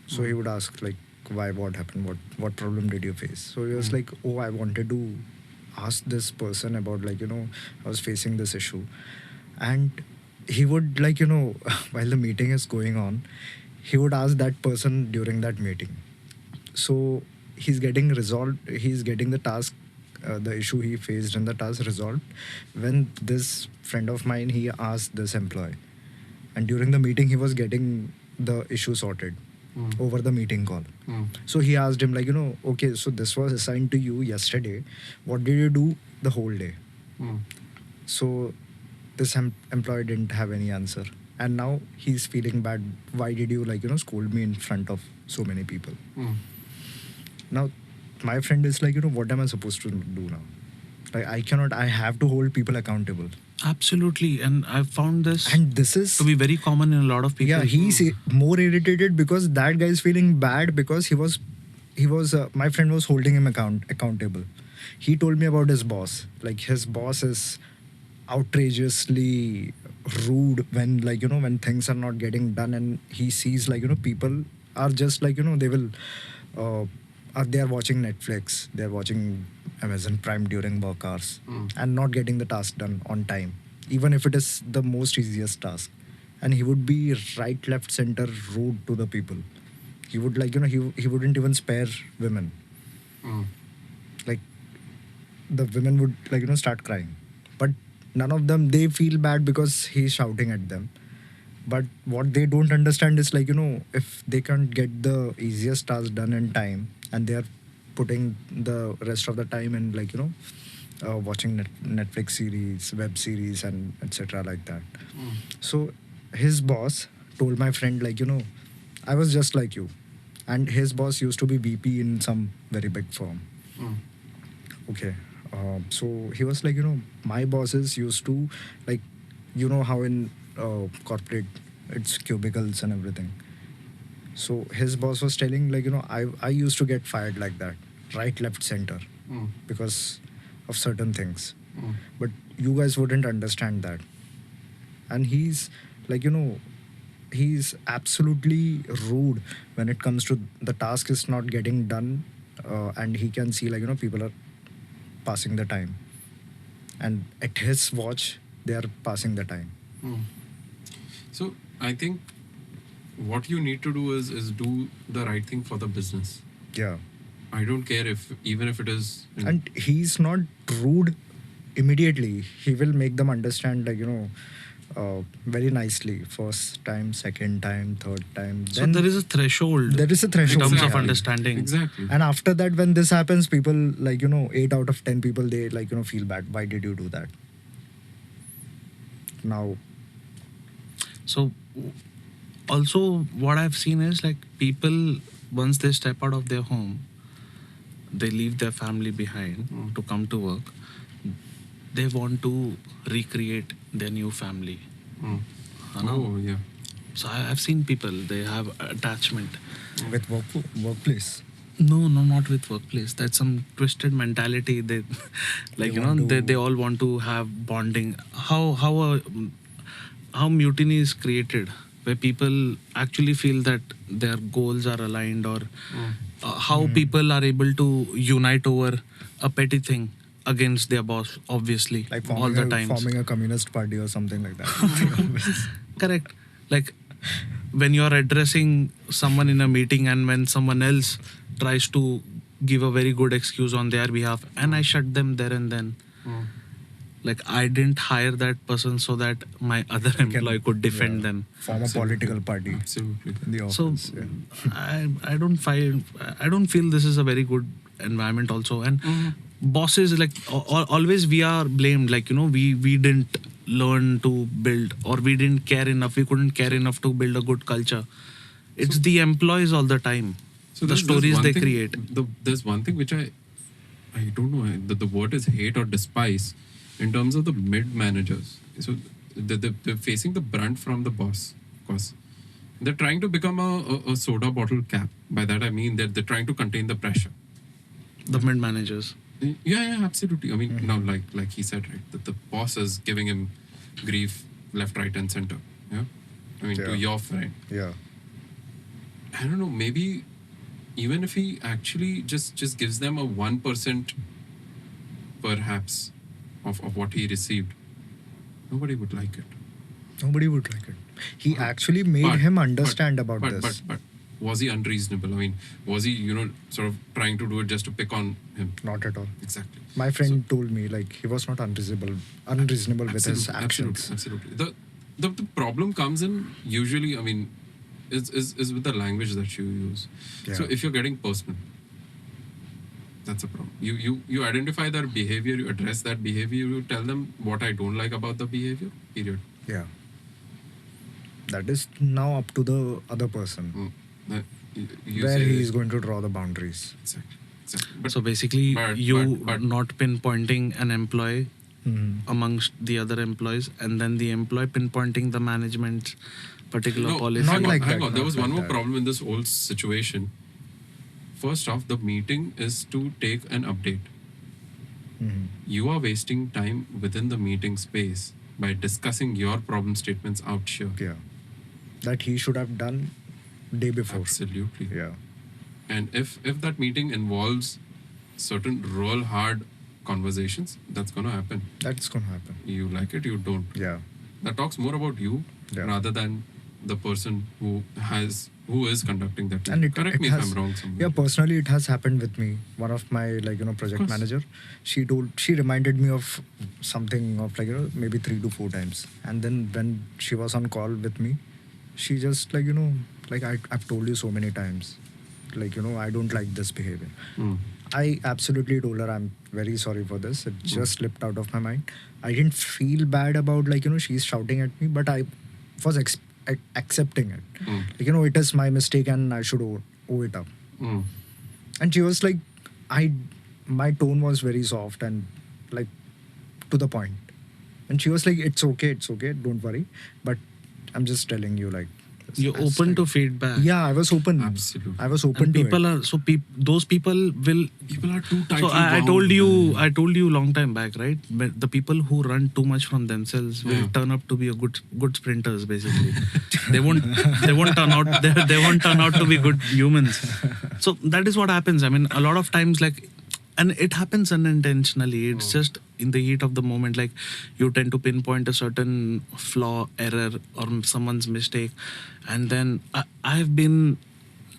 Speaker 3: So he would ask like, why, what happened, what problem did you face? So he was
Speaker 1: Mm.
Speaker 3: like, oh, I wanted to ask this person about like, I was facing this issue. And he would like, while the meeting is going on, he would ask that person during that meeting. So he's getting the task, the issue he faced in the task resolved when this friend of mine, he asked this employee, and during the meeting he was getting the issue sorted
Speaker 1: Mm.
Speaker 3: over the meeting call.
Speaker 1: Mm.
Speaker 3: So he asked him like, okay, so this was assigned to you yesterday, what did you do the whole day?
Speaker 1: Mm.
Speaker 3: So this employee didn't have any answer, and now he's feeling bad. Why did you like, scold me in front of so many people?
Speaker 1: Mm.
Speaker 3: Now my friend is like, what am I supposed to do now? Like I have to hold people accountable.
Speaker 2: Absolutely. And I've found this
Speaker 3: And this is
Speaker 2: to be very common in a lot of people.
Speaker 3: yeah, he's more irritated because that guy is feeling bad because he was my friend was holding him accountable. He told me about his boss. Like his boss is outrageously rude when like, when things are not getting done, and he sees like, people are just like, they will they are watching Netflix, they are watching Amazon Prime during work hours,
Speaker 1: Mm.
Speaker 3: and not getting the task done on time, even if it is the most easiest task. And he would be right, left, center rude to the people. He would like, he wouldn't even spare women.
Speaker 1: Mm.
Speaker 3: Like the women would like, start crying, but none of them, they feel bad because he's shouting at them. But what they don't understand is like, if they can't get the easiest task done in time, and they are putting the rest of the time in like, watching Netflix series, web series, and etc. like that.
Speaker 1: Mm.
Speaker 3: So his boss told my friend like, I was just like you. And his boss used to be VP in some very big firm.
Speaker 1: Mm.
Speaker 3: Okay. So he was like, my bosses used to like, how in corporate it's cubicles and everything. So his boss was telling, like, I used to get fired like that, right, left, center,
Speaker 1: Mm.
Speaker 3: because of certain things.
Speaker 1: Mm.
Speaker 3: But you guys wouldn't understand that. And he's like, he's absolutely rude when it comes to the task is not getting done, and he can see, like, people are passing the time. And at his watch, they are passing the time.
Speaker 1: Mm. So I think what you need to do is do the right thing for the business.
Speaker 3: Yeah.
Speaker 1: I don't care if even if it is.
Speaker 3: And he's not rude immediately. He will make them understand, like, very nicely. First time, second time, third time.
Speaker 2: So there is a threshold.
Speaker 3: There is a threshold.
Speaker 2: in terms of
Speaker 1: Exactly.
Speaker 2: understanding.
Speaker 1: Exactly.
Speaker 3: And after that, when this happens, people, like, 8 out of 10 people, they, like, feel bad. Why did you do that? Now,
Speaker 2: So also what I've seen is like people, once they step out of their home, they leave their family behind
Speaker 1: Mm.
Speaker 2: to come to work. They want to recreate their new family.
Speaker 1: Mm.
Speaker 2: You know?
Speaker 1: Oh yeah.
Speaker 2: So I've seen people, they have attachment.
Speaker 3: with workplace.
Speaker 2: No, not with workplace. That's some twisted mentality. They, like,
Speaker 3: They want to-
Speaker 2: they all want to have bonding. How mutiny is created, where people actually feel that their goals are aligned, or
Speaker 1: Mm.
Speaker 2: how people are able to unite over a petty thing against their boss, obviously,
Speaker 3: Like
Speaker 2: all the times.
Speaker 3: forming a communist party or something like that.
Speaker 2: Correct. Like when you are addressing someone in a meeting and when someone else tries to give a very good excuse on their behalf, and I shut them there and then.
Speaker 1: Mm.
Speaker 2: Like I didn't hire that person so that my other employee could defend
Speaker 3: Yeah.
Speaker 2: them.
Speaker 3: Form a
Speaker 1: Absolutely.
Speaker 3: political party
Speaker 1: Absolutely.
Speaker 3: in the
Speaker 2: So
Speaker 3: office. Yeah.
Speaker 2: I don't feel this is a very good environment also. And
Speaker 1: Mhm.
Speaker 2: bosses, like always we are blamed, like we didn't learn to build, or we didn't care enough, we couldn't care enough to build a good culture. It's the employees all the time.
Speaker 1: So
Speaker 2: The
Speaker 1: there's
Speaker 2: stories
Speaker 1: one
Speaker 2: they
Speaker 1: thing-
Speaker 2: create.
Speaker 1: There's one thing which I don't know. The word is hate or despise in terms of the mid managers. So they're facing the brunt from the boss, of course. They're trying to become a soda bottle cap. By that I mean that they're trying to contain the pressure.
Speaker 2: The mid managers.
Speaker 1: Yeah, absolutely. I mean, now like he said, right, that the boss is giving him grief left, right, and center. Yeah, I mean, to
Speaker 3: Yeah.
Speaker 1: your friend.
Speaker 3: Yeah.
Speaker 1: I don't know. Maybe even if he actually just gives them a 1%, perhaps, of what he received, nobody would like it.
Speaker 3: Nobody would like it. He actually made
Speaker 1: But-
Speaker 3: him
Speaker 1: but-
Speaker 3: understand about
Speaker 1: but,
Speaker 3: this.
Speaker 1: But was he unreasonable? I mean, was he sort of trying to do it just to pick on him?
Speaker 3: Not at all.
Speaker 1: Exactly.
Speaker 3: My friend told me, like, he was not unreasonable with his actions.
Speaker 1: Absolutely. The problem comes in usually, I mean, is with the language that you use. So
Speaker 3: Yeah.
Speaker 1: if you're getting personal, that's a problem. You identify their behavior, you address that behavior, you tell them what I don't like about the behavior, period.
Speaker 3: Yeah. That is now up to the other person,
Speaker 1: You
Speaker 3: where
Speaker 1: say
Speaker 3: he
Speaker 1: this-
Speaker 3: is going to draw the boundaries.
Speaker 1: Exactly. But
Speaker 2: So basically,
Speaker 1: but-
Speaker 2: you
Speaker 1: but-
Speaker 2: not pinpointing an employee
Speaker 3: Mhm.
Speaker 2: amongst the other employees, and then the employee pinpointing the management's particular
Speaker 1: No,
Speaker 2: policy.
Speaker 3: not
Speaker 1: hang on,
Speaker 3: like
Speaker 1: hang
Speaker 3: that,
Speaker 1: on. There
Speaker 3: not
Speaker 1: was
Speaker 3: like
Speaker 1: one more
Speaker 3: that.
Speaker 1: problem in this whole situation. First off, the meeting is to take an update.
Speaker 3: Mhm.
Speaker 1: You are wasting time within the meeting space by discussing your problem statements out here.
Speaker 3: Yeah. That he should have done day before.
Speaker 1: Absolutely.
Speaker 3: Yeah.
Speaker 1: And if that meeting involves certain real hard conversations, that's gonna happen.
Speaker 3: That's going to happen.
Speaker 1: You like it, you don't.
Speaker 3: Yeah.
Speaker 1: That talks more about you
Speaker 3: Yeah.
Speaker 1: rather than the person who is conducting that
Speaker 3: And
Speaker 1: meeting. Correct me if
Speaker 3: has,
Speaker 1: I'm wrong somewhere.
Speaker 3: Yeah, personally, it has happened with me. One of my, project
Speaker 1: course.
Speaker 3: manager, she reminded me of something of, maybe 3 to 4 times. And then when she was on call with me, she just, I've told you so many times, I don't like this behavior.
Speaker 1: Mm.
Speaker 3: I absolutely told her, I'm very sorry for this. It just slipped out of my mind. I didn't feel bad about, she's shouting at me, but I was accepting it.
Speaker 1: Mm.
Speaker 3: It is my mistake and I should owe it up.
Speaker 1: Mm.
Speaker 3: And she was like, my tone was very soft and, to the point. And she was like, it's okay, don't worry. But I'm just telling you,
Speaker 2: You're open to feedback.
Speaker 3: Yeah, I was open.
Speaker 1: Absolutely.
Speaker 3: I was open
Speaker 2: And
Speaker 3: to
Speaker 2: people
Speaker 3: it.
Speaker 2: are so those people will.
Speaker 1: People are too tightly
Speaker 2: So I
Speaker 1: bound,
Speaker 2: told you,
Speaker 1: man.
Speaker 2: I told you long time back, right? But the people who run too much from themselves will
Speaker 1: Yeah.
Speaker 2: turn up to be a good sprinters. Basically, they won't turn out they won't turn out to be good humans. So that is what happens. I mean, a lot of times, like, and it happens unintentionally. It's just in the heat of the moment, like you tend to pinpoint a certain flaw, error, or someone's mistake, and then I've been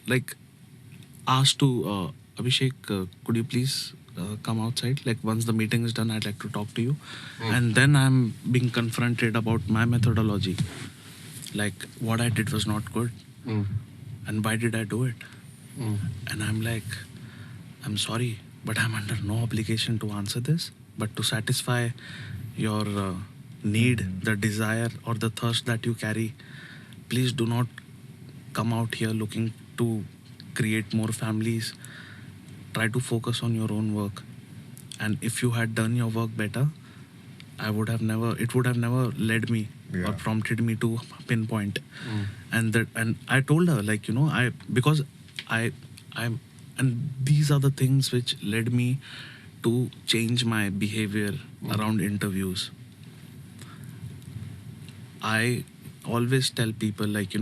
Speaker 2: like asked to Abhishek, could you please come outside? Like once the meeting is done, I'd like to talk to you. And then I'm being confronted about my methodology. Like what I did was not good,
Speaker 1: Mm.
Speaker 2: and why did I do it?
Speaker 1: Mm.
Speaker 2: And I'm like, I'm sorry, but I'm under no obligation to answer this. But to satisfy your need, the desire, or the thirst that you carry, please do not come out here looking to create more families. Try to focus on your own work. And if you had done your work better, it would have never led me or
Speaker 3: Yeah.
Speaker 2: prompted me to pinpoint.
Speaker 1: Mm.
Speaker 2: And I told her, like, because I'm and these are the things which led me to change my behavior around interviews. I always tell people, like,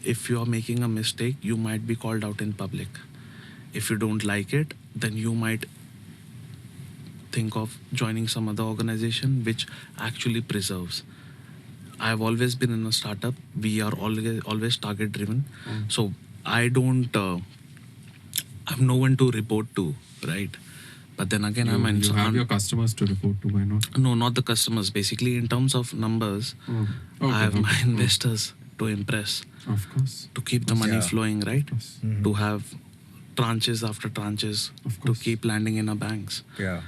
Speaker 2: if you are making a mistake, you might be called out in public. If you don't like it, then you might think of joining some other organization which actually preserves. I've always been in a startup. We are always target driven. So I don't, I'm no one to report to, right? But then again,
Speaker 1: You have your customers to report to, why not?
Speaker 2: no, not the customers. Basically, in terms of numbers,
Speaker 1: Mm.
Speaker 2: I have
Speaker 1: Okay,
Speaker 2: my
Speaker 1: okay.
Speaker 2: investors to impress,
Speaker 1: Of course.
Speaker 2: to keep the money
Speaker 3: Yeah.
Speaker 2: flowing, right?
Speaker 1: course.
Speaker 2: To have tranches after tranches,
Speaker 1: Of
Speaker 2: to
Speaker 1: course.
Speaker 2: keep landing in our banks.
Speaker 3: Yeah.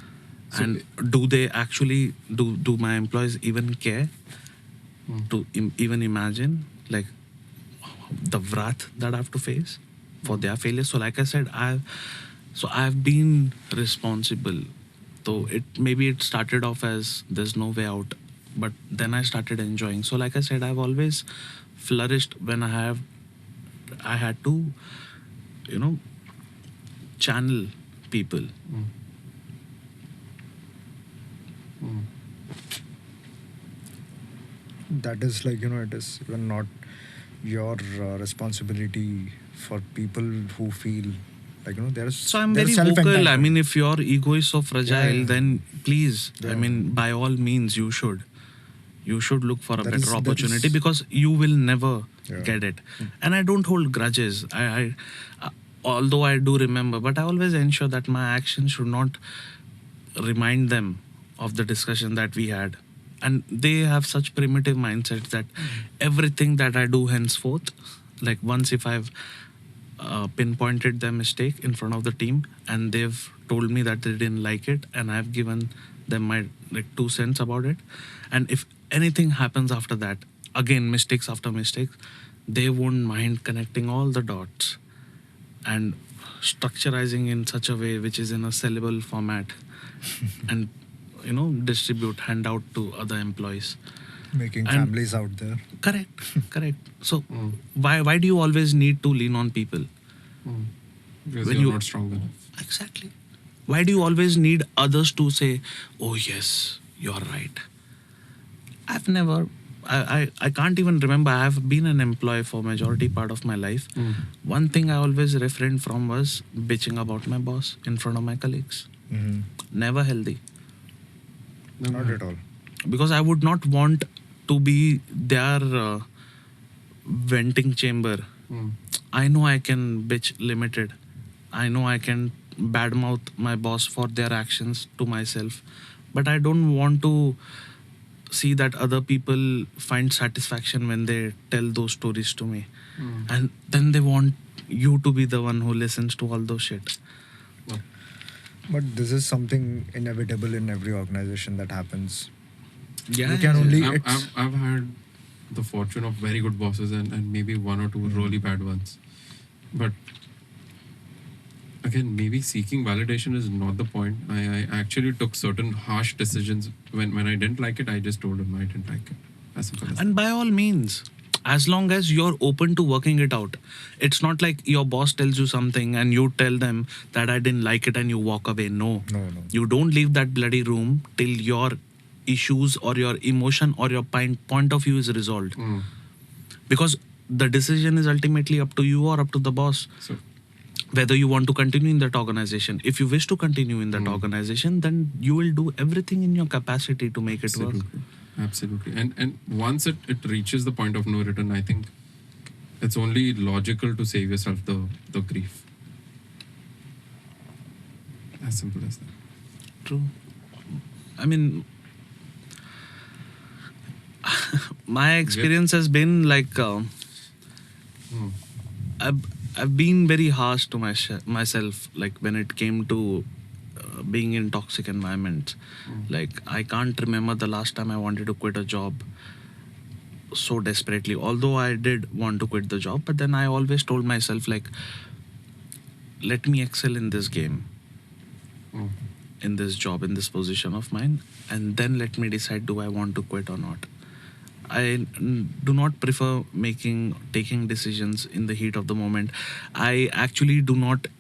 Speaker 2: And do they actually do my employees even care to even imagine, like, the wrath that I have to face for their failure? So like I said, I've been responsible. So maybe it started off as there's no way out, but then I started enjoying. So like I said, I've always flourished when I had to, channel people.
Speaker 1: Mm.
Speaker 3: That is like, it is even not your responsibility for people who feel like, there's.
Speaker 2: So I'm very vocal. I mean, if your ego is so fragile,
Speaker 3: Yeah.
Speaker 2: then please, I
Speaker 3: Yeah.
Speaker 2: mean, by all means, you should look for a
Speaker 3: That
Speaker 2: better
Speaker 3: is-
Speaker 2: opportunity,
Speaker 3: that is-
Speaker 2: because you will never
Speaker 3: Yeah.
Speaker 2: get it. And I don't hold grudges. Although I do remember, but I always ensure that my actions should not remind them of the discussion that we had. And they have such primitive mindsets that everything that I do henceforth, like once if I've pinpointed their mistake in front of the team and they've told me that they didn't like it, and I've given them my 2 cents about it, and if anything happens after that, again mistakes after mistakes, they won't mind connecting all the dots and structurizing in such a way which is in a sellable format and distribute, hand out to other employees.
Speaker 3: Making
Speaker 2: And-
Speaker 3: families out there.
Speaker 2: Correct. So why do you always need to lean on people?
Speaker 1: Because
Speaker 2: When
Speaker 1: you're
Speaker 2: you-
Speaker 1: not strong enough.
Speaker 2: Exactly. Why do you always need others to say, oh yes, you're right? I've never, I can't even remember. I've been an employee for majority part of my life. One thing I always refrained from was bitching about my boss in front of my colleagues.
Speaker 3: Mhm.
Speaker 2: Never healthy.
Speaker 3: Not at all.
Speaker 2: Because I would not want to be their venting chamber.
Speaker 1: Mm.
Speaker 2: I know I can bitch limited. I know I can badmouth my boss for their actions to myself. But I don't want to see that other people find satisfaction when they tell those stories to me. And then they want you to be the one who listens to all those shit.
Speaker 3: But this is something inevitable in every organization that happens.
Speaker 2: Yeah.
Speaker 3: You can only.
Speaker 1: I've had the fortune of very good bosses and maybe one or two really bad ones. But again, maybe seeking validation is not the point. I actually took certain harsh decisions. When I didn't like it, I just told them I didn't like it. As simple as
Speaker 2: And by all means, as long as you're open to working it out. It's not like your boss tells you something and you tell them that I didn't like it and you walk away. No.
Speaker 3: No.
Speaker 2: You don't leave that bloody room till your issues or your emotion or your point of view is resolved. Because the decision is ultimately up to you or up to the boss.
Speaker 1: So,
Speaker 2: Whether you want to continue in that organization. If you wish to continue in that organization, then you will do everything in your capacity to make it work.
Speaker 1: absolutely. And once it reaches the point of no return, I think it's only logical to save yourself the grief. As simple as that.
Speaker 2: True. I mean, my experience has been like I've been very harsh to myself, like when it came to being in toxic environments. Like I can't remember the last time I wanted to quit a job so desperately. Although I did want to quit the job, but then I always told myself like, let me excel in this game, in this job, in this position of mine, and then let me decide, do I want to quit or not. I do not prefer taking decisions in the heat of the moment. I actually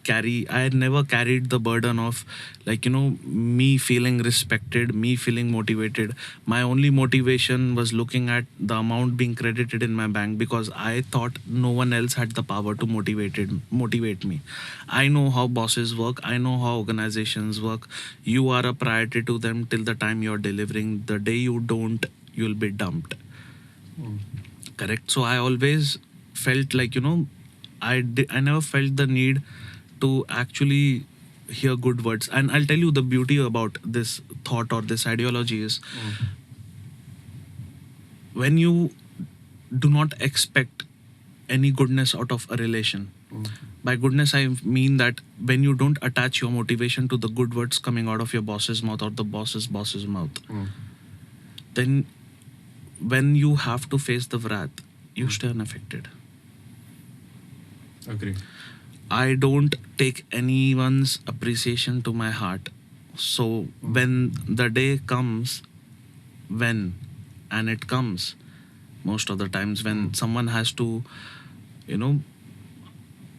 Speaker 2: I had never carried the burden of, like, me feeling respected, me feeling motivated. My only motivation was looking at the amount being credited in my bank, because I thought no one else had the power to motivate me. I know how bosses work. I know how organizations work. You are a priority to them till the time you're delivering. The day you don't, you'll be dumped. Correct. So I always felt like, I never felt the need to actually hear good words. And I'll tell you the beauty about this thought or this ideology is when you do not expect any goodness out of a relation. By goodness, I mean that when you don't attach your motivation to the good words coming out of your boss's mouth or the boss's mouth, then when you have to face the wrath, you stay unaffected.
Speaker 1: Agree.
Speaker 2: I don't take anyone's appreciation to my heart. So when the day comes, and it comes most of the times when someone has to,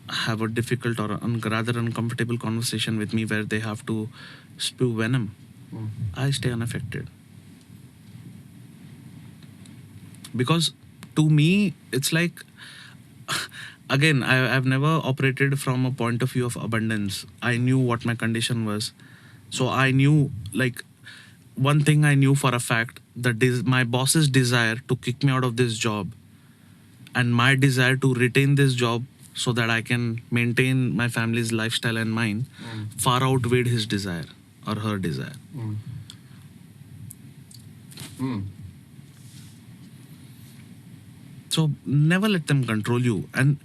Speaker 2: have a difficult or rather uncomfortable conversation with me where they have to spew venom, I stay unaffected. Because to me, it's like, again, I've never operated from a point of view of abundance. I knew what my condition was. So I knew, like, one thing I knew for a fact, that my boss's desire to kick me out of this job and my desire to retain this job so that I can maintain my family's lifestyle and mine far outweighed his desire or her desire. So never let them control you, and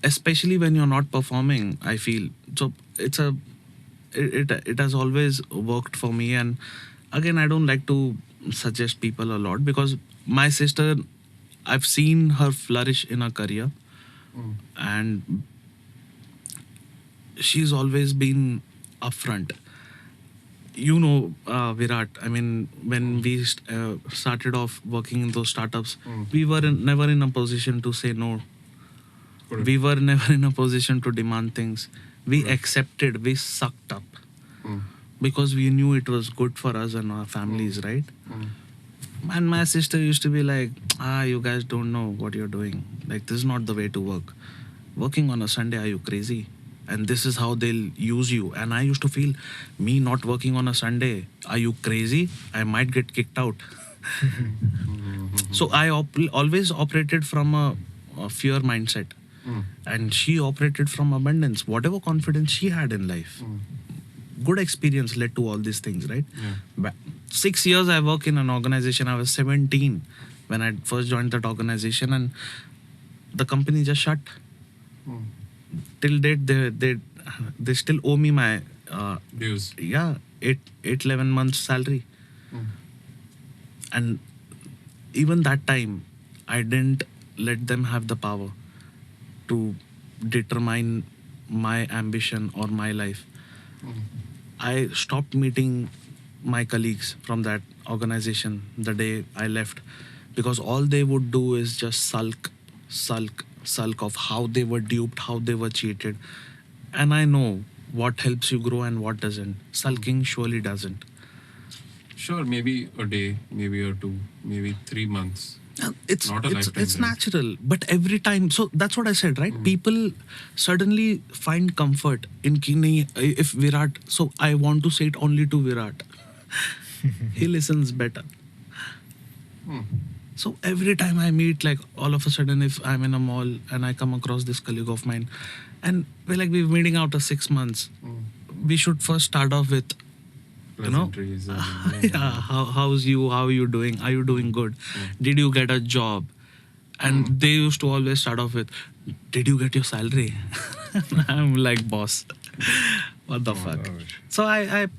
Speaker 2: especially when you're not performing, I feel. So it has always worked for me. And again, I don't like to suggest people a lot, because my sister, I've seen her flourish in her career, and she's always been upfront. Virat, I mean, when we started off working in those startups, we were never in a position to say no.
Speaker 1: Correct.
Speaker 2: We were never in a position to demand things. We accepted, we sucked up, because we knew it was good for us and our families, right? And my sister used to be like, you guys don't know what you're doing. Like, this is not the way to work. Working on a Sunday, are you crazy? And this is how they'll use you. And I used to feel, me not working on a Sunday, are you crazy? I might get kicked out. So I always operated from a fear mindset. And she operated from abundance, whatever confidence she had in life. Good experience led to all these things, right? But 6 years I work in an organization. I was 17 when I first joined that organization, and the company just shut. Till date, they still owe me my
Speaker 1: Dues.
Speaker 2: 11 months salary. And even that time, I didn't let them have the power to determine my ambition or my life. I stopped meeting my colleagues from that organization the day I left, because all they would do is just sulk sulk of how they were duped, how they were cheated. And I know what helps you grow and what doesn't. Sulking surely doesn't.
Speaker 1: Sure, maybe a day, maybe or two, maybe 3 months.
Speaker 2: It's
Speaker 1: Not a lifetime,
Speaker 2: it's
Speaker 1: right?
Speaker 2: natural, but every time, so that's what I said, right? People suddenly find comfort in Kini. If Virat, so I want to say it only to Virat. He listens better.
Speaker 1: Hmm.
Speaker 2: So every time I meet, like all of a sudden, if I'm in a mall and I come across this colleague of mine, and we're meeting out for 6 months, we should first start off with, you know,
Speaker 1: Pleasantries and,
Speaker 2: yeah, how's you? How are you doing? Are you doing good? Did you get a job? And they used to always start off with, did you get your salary? I'm like, boss, what the fuck?
Speaker 3: gosh.
Speaker 2: So I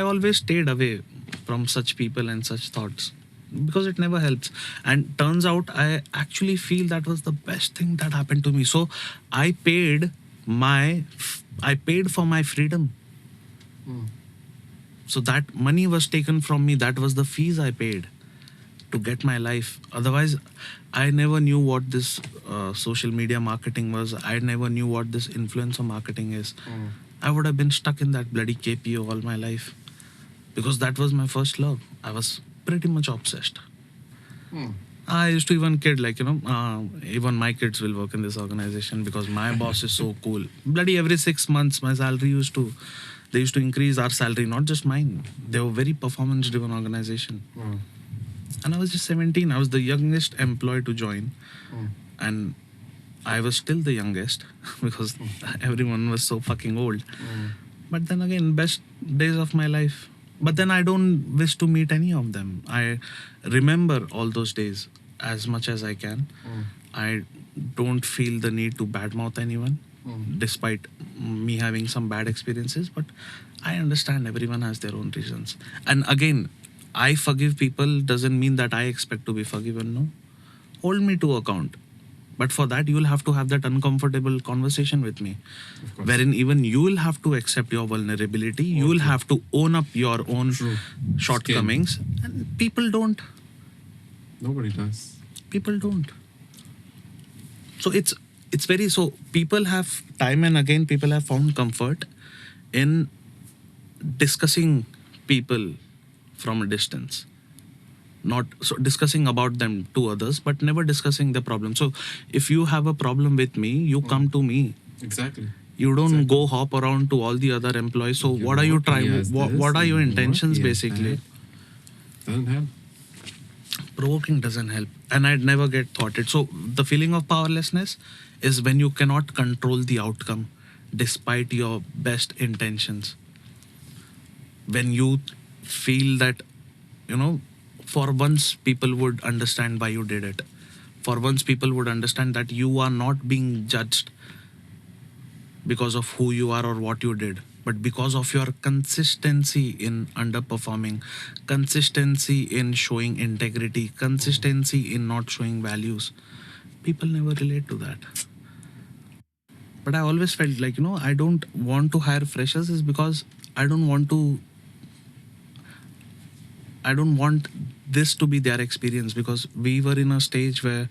Speaker 2: always stayed away from such people and such thoughts because it never helps. And turns out I actually feel that was the best thing that happened to me. So I paid for my freedom. So that money was taken from me. That was the fees I paid to get my life. Otherwise, I never knew what this social media marketing was. I never knew what this influencer marketing is. I would have been stuck in that bloody KPO all my life because that was my first love. I was pretty much obsessed. I used to even kid, like, even my kids will work in this organization because my boss is so cool. Bloody every 6 months, my salary they used to increase our salary, not just mine. They were very performance driven organization. And I was just 17. I was the youngest employee to join. And I was still the youngest because everyone was so fucking old. But then again, best days of my life. But then I don't wish to meet any of them. I remember all those days as much as I can. I don't feel the need to badmouth anyone, despite me having some bad experiences. But I understand everyone has their own reasons. And again, I forgive people doesn't mean that I expect to be forgiven. No, hold me to account. But for that, you will have to have that uncomfortable conversation with me,
Speaker 1: Of course.
Speaker 2: wherein even you will have to accept your vulnerability. You will have to own up your own
Speaker 1: True.
Speaker 2: shortcomings. And people don't.
Speaker 1: Nobody does.
Speaker 2: People don't. So it's very, so people have time and again people have found comfort in discussing people from a distance. Not so discussing about them to others, but never discussing the problem. So if you have a problem with me, you come to me.
Speaker 1: Exactly.
Speaker 2: You don't go hop around to all the other employees. So what are you trying? What are your intentions basically?
Speaker 1: Doesn't help.
Speaker 2: Provoking doesn't help, and I'd never get thoughted. So the feeling of powerlessness is when you cannot control the outcome despite your best intentions. When you feel that, for once people would understand why you did it. For once people would understand that you are not being judged because of who you are or what you did, but because of your consistency in underperforming, consistency in showing integrity, consistency in not showing values. People never relate to that. But I always felt like, I don't want to hire freshers is because I don't want this to be their experience, because we were in a stage where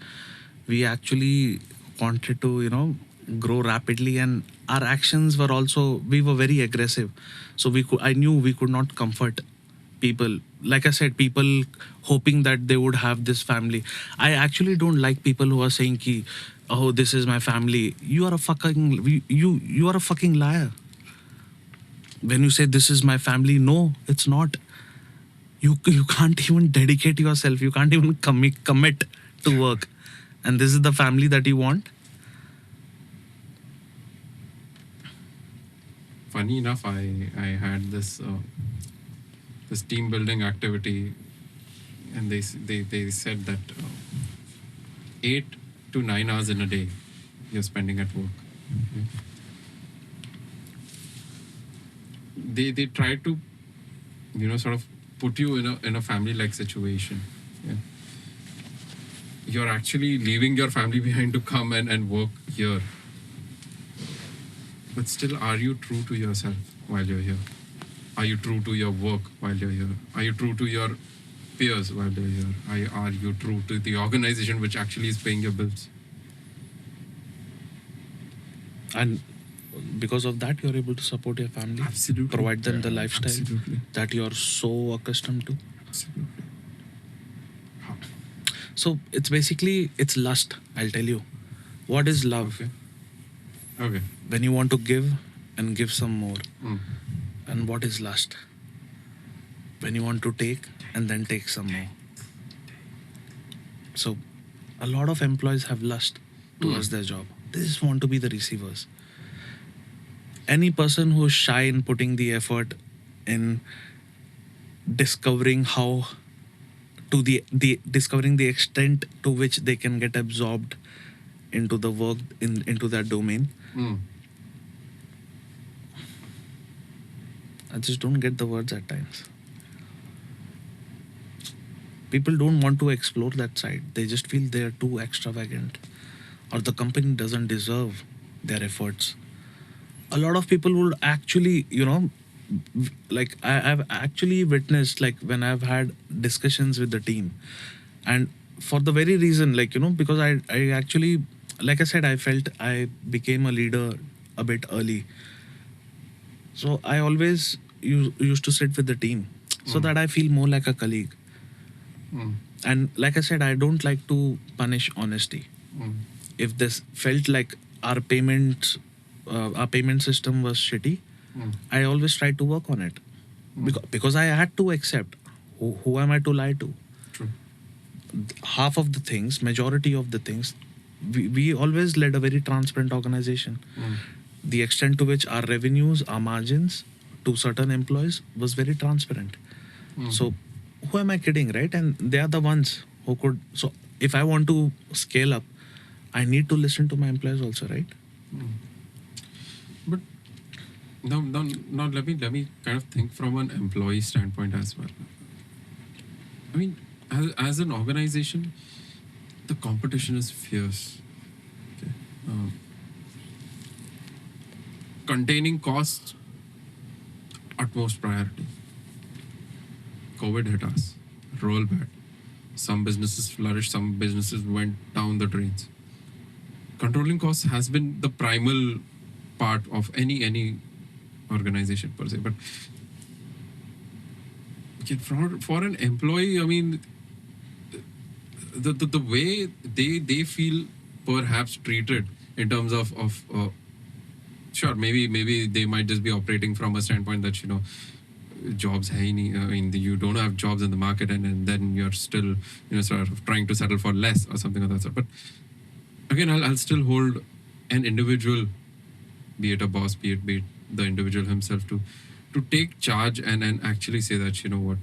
Speaker 2: we actually wanted to, grow rapidly, and our actions were also, we were very aggressive. So I knew we could not comfort people. Like I said, people hoping that they would have this family. I actually don't like people who are saying ki, oh, this is my family. You are a fucking liar. When you say this is my family, no, it's not. You can't even dedicate yourself. You can't even commit to work. And this is the family that you want?
Speaker 1: Funny enough, I had this team building activity, and they said that 8 to 9 hours in a day you're spending at work. They try to sort of put you in a family like situation. Yeah. You're actually leaving your family behind to come and work here. But still, are you true to yourself while you're here? Are you true to your work while you're here? Are you true to your peers while they're here? Are you true to the organization which actually is paying your bills?
Speaker 2: And because of that, you're able to support your family,
Speaker 1: Absolutely.
Speaker 2: provide them the
Speaker 3: Yeah,
Speaker 2: lifestyle
Speaker 1: Absolutely.
Speaker 2: that you're so accustomed to.
Speaker 1: Absolutely.
Speaker 2: So it's basically, it's lust. I'll tell you. What is love?
Speaker 1: Okay. Okay.
Speaker 2: When you want to give and give some more.
Speaker 1: Mm.
Speaker 2: And what is lust? When you want to take and then take some more. So a lot of employees have lust towards their job. They just want to be the receivers. Any person who's shy in putting the effort in discovering how to the discovering the extent to which they can get absorbed into the work into that domain.
Speaker 1: Mm.
Speaker 2: I just don't get the words at times. People don't want to explore that side. They just feel they're too extravagant, or the company doesn't deserve their efforts. A lot of people would actually, like I've actually witnessed, like when I've had discussions with the team, and for the very reason, because I actually, like I said, I felt I became a leader a bit early. So I always used to sit with the team so that I feel more like a colleague.
Speaker 1: Mm.
Speaker 2: And like I said, I don't like to punish honesty.
Speaker 1: Mm.
Speaker 2: If this felt like our payment system was shitty,
Speaker 1: Mm.
Speaker 2: I always tried to work on it. Because I had to accept, who am I to lie to?
Speaker 1: True.
Speaker 2: Half of the things, majority of the things, we always led a very transparent organization.
Speaker 1: Mm.
Speaker 2: The extent to which our revenues, our margins to certain employees was very transparent.
Speaker 1: Mm.
Speaker 2: So who am I kidding, right? And they are the ones who could. So if I want to scale up, I need to listen to my employees also, right?
Speaker 1: But now let me kind of think from an employee standpoint as well. I mean, as an organization, the competition is fierce. Okay. Containing costs, utmost priority. COVID hit us, roll back. Some businesses flourished, some businesses went down the drains. Controlling costs has been the primal part of any organization per se. But okay, for an employee, I mean, the way they feel perhaps treated in terms of sure, maybe they might just be operating from a standpoint that jobs hai nahi. I mean, you don't have jobs in the market, and then you're still sort of trying to settle for less or something of that sort. But again, I'll still hold an individual, be it a boss, be it the individual himself, to take charge and actually say that, what,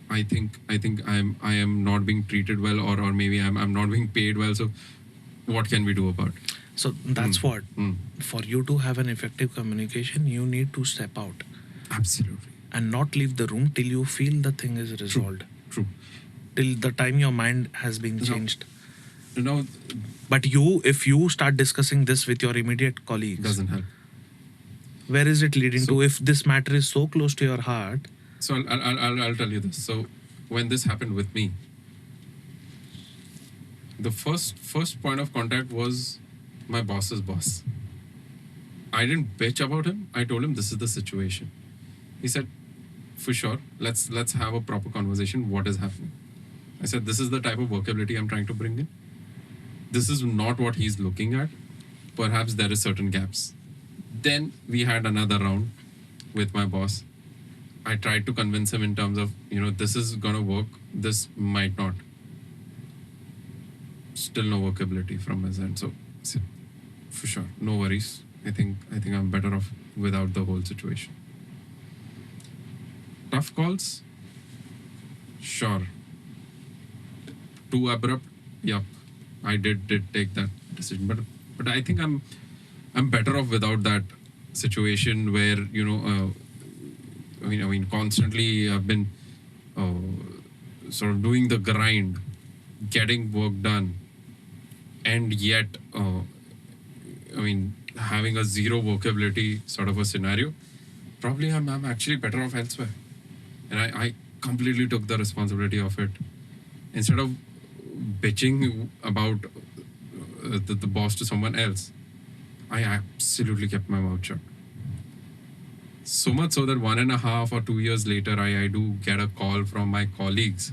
Speaker 1: I think I am not being treated well, or maybe I'm not being paid well. So what can we do about it?
Speaker 2: So that's what.
Speaker 1: Mm.
Speaker 2: For you to have an effective communication, you need to step out
Speaker 1: Absolutely.
Speaker 2: and not leave the room till you feel the thing is resolved.
Speaker 1: True.
Speaker 2: Till the time your mind has been
Speaker 1: No.
Speaker 2: changed.
Speaker 1: Now,
Speaker 2: But if you start discussing this with your immediate colleagues,
Speaker 1: doesn't help.
Speaker 2: where is it leading
Speaker 1: So-
Speaker 2: to? If this matter is so close to your heart,
Speaker 1: So I'll tell you this. So when this happened with me, the first point of contact was my boss's boss. I didn't bitch about him. I told him this is the situation. He said, for sure, let's have a proper conversation. What is happening? I said, this is the type of workability I'm trying to bring in. This is not what he's looking at. Perhaps there is certain gaps. Then we had another round with my boss. I tried to convince him in terms of, this is gonna work, this might not. Still no workability from his end. So I said, for sure, no worries. I think I'm better off without the whole situation. Tough calls? Sure. Too abrupt? Yup. I did take that decision. But I think I'm better off without that situation where, I mean, constantly I've been sort of doing the grind, getting work done, and yet, having a zero workability sort of a scenario. Probably I'm actually better off elsewhere. And I completely took the responsibility of it. Instead of bitching about the boss to someone else, I absolutely kept my mouth shut. So much so that 1.5 or 2 years later, I do get a call from my colleagues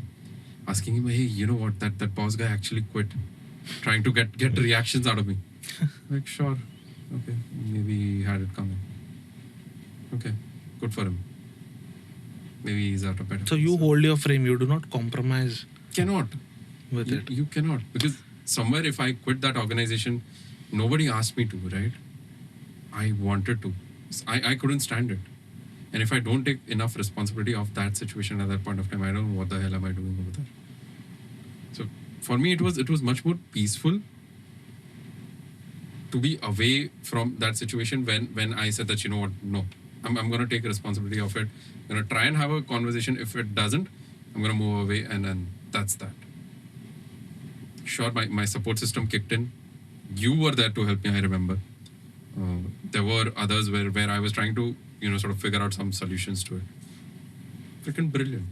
Speaker 1: asking him, hey, you know what, that boss guy actually quit, trying to get reactions out of me. Like, sure, okay, maybe he had it coming. Okay, good for him. Maybe he's out of better.
Speaker 2: So you hold your frame. You do not compromise
Speaker 1: Cannot.
Speaker 2: with it.
Speaker 1: You cannot, because somewhere if I quit that organization, nobody asked me to, right? I wanted to. I couldn't stand it. And if I don't take enough responsibility of that situation at that point of time, I don't know what the hell am I doing over there. So for me, it was much more peaceful to be away from that situation when I said that, you know what, no, I'm going to take responsibility of it. I'm going to try and have a conversation. If it doesn't, I'm going to move away, and then that's that. Sure, my support system kicked in. You were there to help me, I remember. There were others where I was trying to, sort of figure out some solutions to it. Freaking brilliant.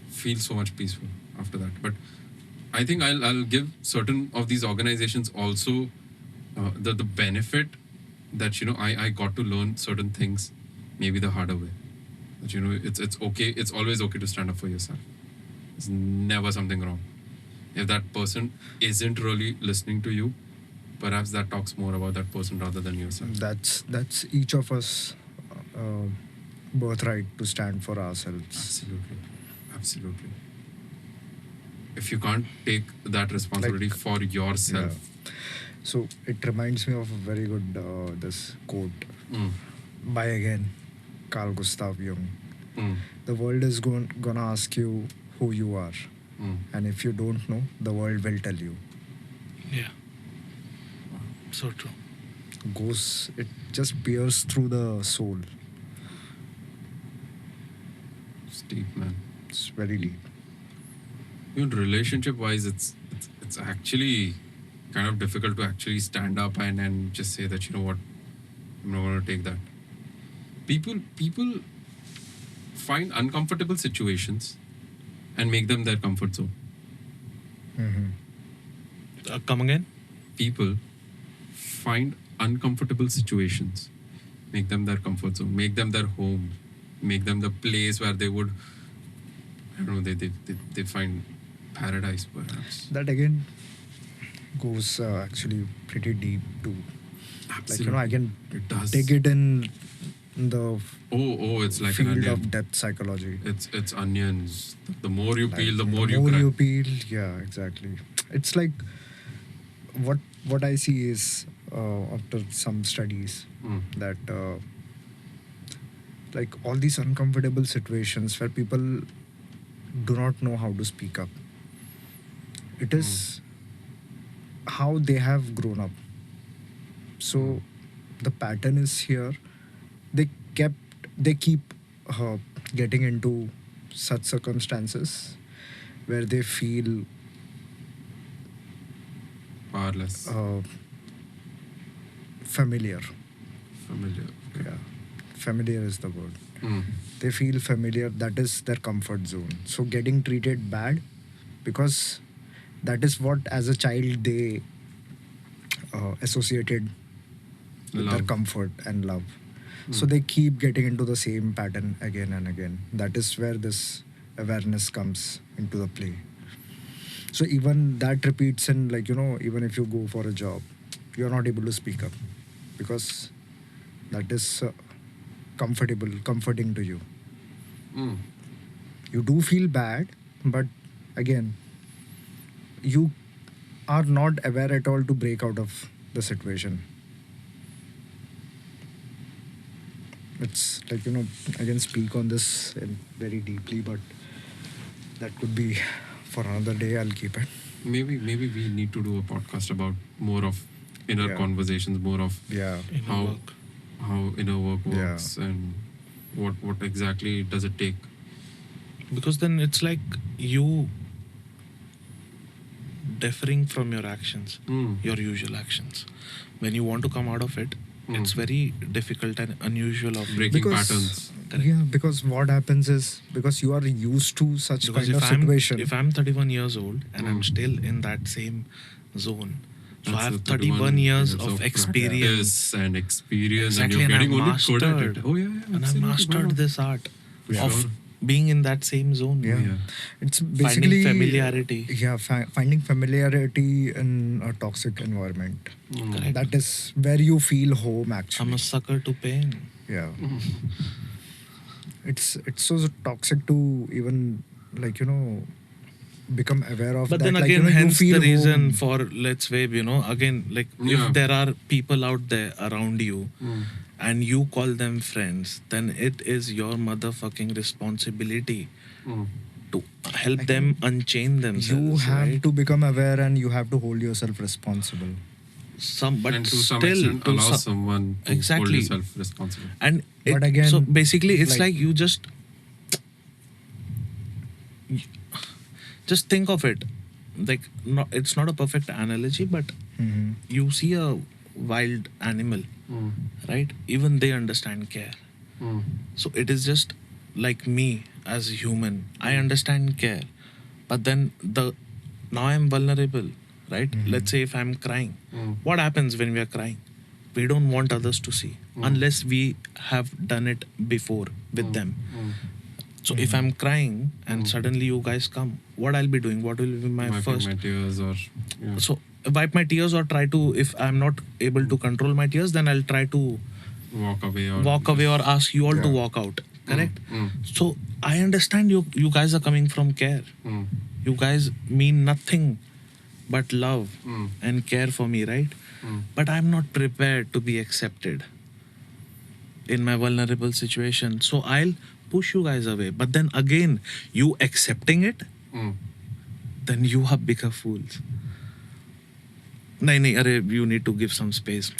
Speaker 1: Feel so much peaceful after that. But I think I'll give certain of these organizations also the benefit that, I got to learn certain things maybe the harder way. That, it's okay. It's always okay to stand up for yourself. There's never something wrong. If that person isn't really listening to you, perhaps that talks more about that person rather than yourself.
Speaker 3: That's each of us birthright to stand for ourselves.
Speaker 1: Absolutely. If you can't take that responsibility for yourself.
Speaker 3: Yeah. So it reminds me of a very good this quote by again Carl Gustav Jung. The world is gonna ask you who you are, and if you don't know, the world will tell you.
Speaker 2: Yeah. So true.
Speaker 3: It just pierces through the soul.
Speaker 1: It's deep, man.
Speaker 3: It's very deep.
Speaker 1: Relationship wise, it's actually kind of difficult to actually stand up and just say that, you know what, I'm not going to take that. People find uncomfortable situations and make them their comfort zone.
Speaker 2: Come again?
Speaker 1: People find uncomfortable situations, make them their comfort zone, make them their home, make them the place where they would, I don't know, they find paradise perhaps.
Speaker 3: That again goes actually pretty deep too.
Speaker 1: Absolutely.
Speaker 3: I can
Speaker 1: It does.
Speaker 3: take it in the
Speaker 1: it's like an
Speaker 3: field
Speaker 1: onion.
Speaker 3: of depth psychology.
Speaker 1: It's onions. The more you peel, the
Speaker 3: Like,
Speaker 1: more
Speaker 3: the
Speaker 1: you
Speaker 3: more
Speaker 1: crack.
Speaker 3: you peel, yeah, exactly. It's like what I see is after some studies that like all these uncomfortable situations where people do not know how to speak up. It is how they have grown up. So the pattern is here. They keep getting into such circumstances where they feel
Speaker 1: Powerless.
Speaker 3: familiar.
Speaker 1: Familiar. Okay.
Speaker 3: Yeah, familiar is the word.
Speaker 1: Mm.
Speaker 3: They feel familiar. That is their comfort zone. So getting treated bad because that is what as a child they associated with their
Speaker 1: Love.
Speaker 3: comfort and love. So they keep getting into the same pattern again and again. That is where this awareness comes into the play. So even that repeats in even if you go for a job, you're not able to speak up because that is comforting to you.
Speaker 1: Mm.
Speaker 3: You do feel bad, but again, you are not aware at all to break out of the situation. It's I can speak on this very deeply, but that could be for another day. I'll keep it.
Speaker 1: Maybe we need to do a podcast about more of inner
Speaker 3: Yeah.
Speaker 1: conversations, more of
Speaker 3: Yeah.
Speaker 1: how
Speaker 2: Work.
Speaker 1: how inner work
Speaker 3: Yeah.
Speaker 1: works and what exactly does it take.
Speaker 2: Because then it's like you differing from your actions, your usual actions. When you want to come out of it, it's very difficult and unusual of
Speaker 1: Breaking patterns.
Speaker 2: Correct.
Speaker 3: Yeah, because what happens is because you are used to such
Speaker 2: Because
Speaker 3: kind of situation.
Speaker 2: if I'm 31 years old and I'm still in that same zone, So I have
Speaker 1: 31
Speaker 2: 31 years of experience.
Speaker 1: practice and experience,
Speaker 2: Exactly,
Speaker 1: and you're
Speaker 2: and
Speaker 1: getting
Speaker 2: I've
Speaker 1: only good at
Speaker 2: mastered.
Speaker 1: it. Oh yeah,
Speaker 2: And I
Speaker 1: absolutely. Why
Speaker 2: mastered
Speaker 1: not?
Speaker 2: this art
Speaker 1: For
Speaker 2: of
Speaker 1: sure.
Speaker 2: being in that same zone.
Speaker 3: Yeah.
Speaker 1: Yeah.
Speaker 3: It's
Speaker 2: Finding
Speaker 3: basically
Speaker 2: familiarity.
Speaker 3: Yeah, finding familiarity in a toxic environment.
Speaker 2: Correct.
Speaker 3: That is where you feel home.
Speaker 2: I'm
Speaker 3: Actually,
Speaker 2: a sucker to pain.
Speaker 3: yeah. It's so toxic to even become aware of
Speaker 2: But
Speaker 3: that.
Speaker 2: then
Speaker 3: Like,
Speaker 2: again,
Speaker 3: you
Speaker 2: hence
Speaker 3: feel
Speaker 2: the reason
Speaker 3: home.
Speaker 2: for Let's VAbE, again, like
Speaker 1: Yeah.
Speaker 2: if there are people out there around you
Speaker 1: Mm.
Speaker 2: and you call them friends, then it is your motherfucking responsibility
Speaker 1: Mm.
Speaker 2: to help them unchain themselves.
Speaker 3: You have
Speaker 2: right?
Speaker 3: to become aware and you have to hold yourself responsible.
Speaker 2: But
Speaker 1: And to some
Speaker 2: still,
Speaker 1: extent,
Speaker 2: to
Speaker 1: allow
Speaker 2: some-
Speaker 1: someone to hold
Speaker 2: Exactly.
Speaker 1: yourself responsible.
Speaker 2: And
Speaker 3: But again,
Speaker 2: so basically, it's
Speaker 3: like-
Speaker 2: like you just think of it like, it's not a perfect analogy, but
Speaker 3: Mhm.
Speaker 2: you see a wild animal,
Speaker 1: Mm.
Speaker 2: right? Even they understand care.
Speaker 1: Mm.
Speaker 2: So it is just like me as a human. I understand care, but then now I'm vulnerable, right? Let's say if I'm crying,
Speaker 1: Mm.
Speaker 2: what happens when we are crying? We don't want others to see unless we have done it before with them.
Speaker 1: Mm.
Speaker 2: So if I'm crying and suddenly you guys come, what I'll be doing? What will be my
Speaker 1: Wiping
Speaker 2: first?
Speaker 1: my tears or yeah.
Speaker 2: So wipe my tears, or try to, if I'm not able to control my tears, then I'll try to
Speaker 1: walk away or
Speaker 2: walk away or ask you all to
Speaker 3: Yeah.
Speaker 2: walk out. Correct?
Speaker 1: Mm.
Speaker 2: So I understand you guys are coming from care.
Speaker 1: Mm.
Speaker 2: You guys mean nothing but love
Speaker 1: Mm.
Speaker 2: and care for me, right?
Speaker 1: Mm.
Speaker 2: But I'm not prepared to be accepted in my vulnerable situation. So I'll push you guys away. But then again, you accepting it,
Speaker 1: Mm.
Speaker 2: then you are bigger fools. Nahi, arey, you need to give some space.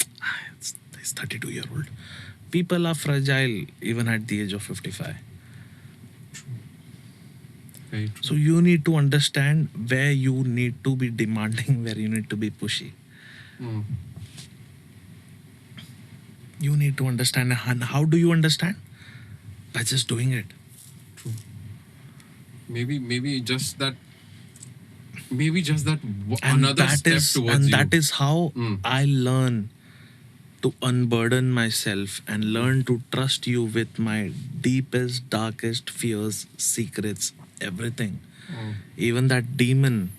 Speaker 2: It's 32-year-old. People are fragile even at the age of 55.
Speaker 1: Very true.
Speaker 2: So you need to understand where you need to be demanding, where you need to be pushy.
Speaker 1: Mm.
Speaker 2: You need to understand. And how do you understand? By just doing it.
Speaker 1: True. Maybe just that. Maybe just that
Speaker 2: And
Speaker 1: another
Speaker 2: that
Speaker 1: step
Speaker 2: is
Speaker 1: towards
Speaker 2: and
Speaker 1: you.
Speaker 2: that is how
Speaker 1: Mm.
Speaker 2: I learn to unburden myself and learn to trust you with my deepest, darkest fears, secrets, everything.
Speaker 1: Mm.
Speaker 2: Even that demon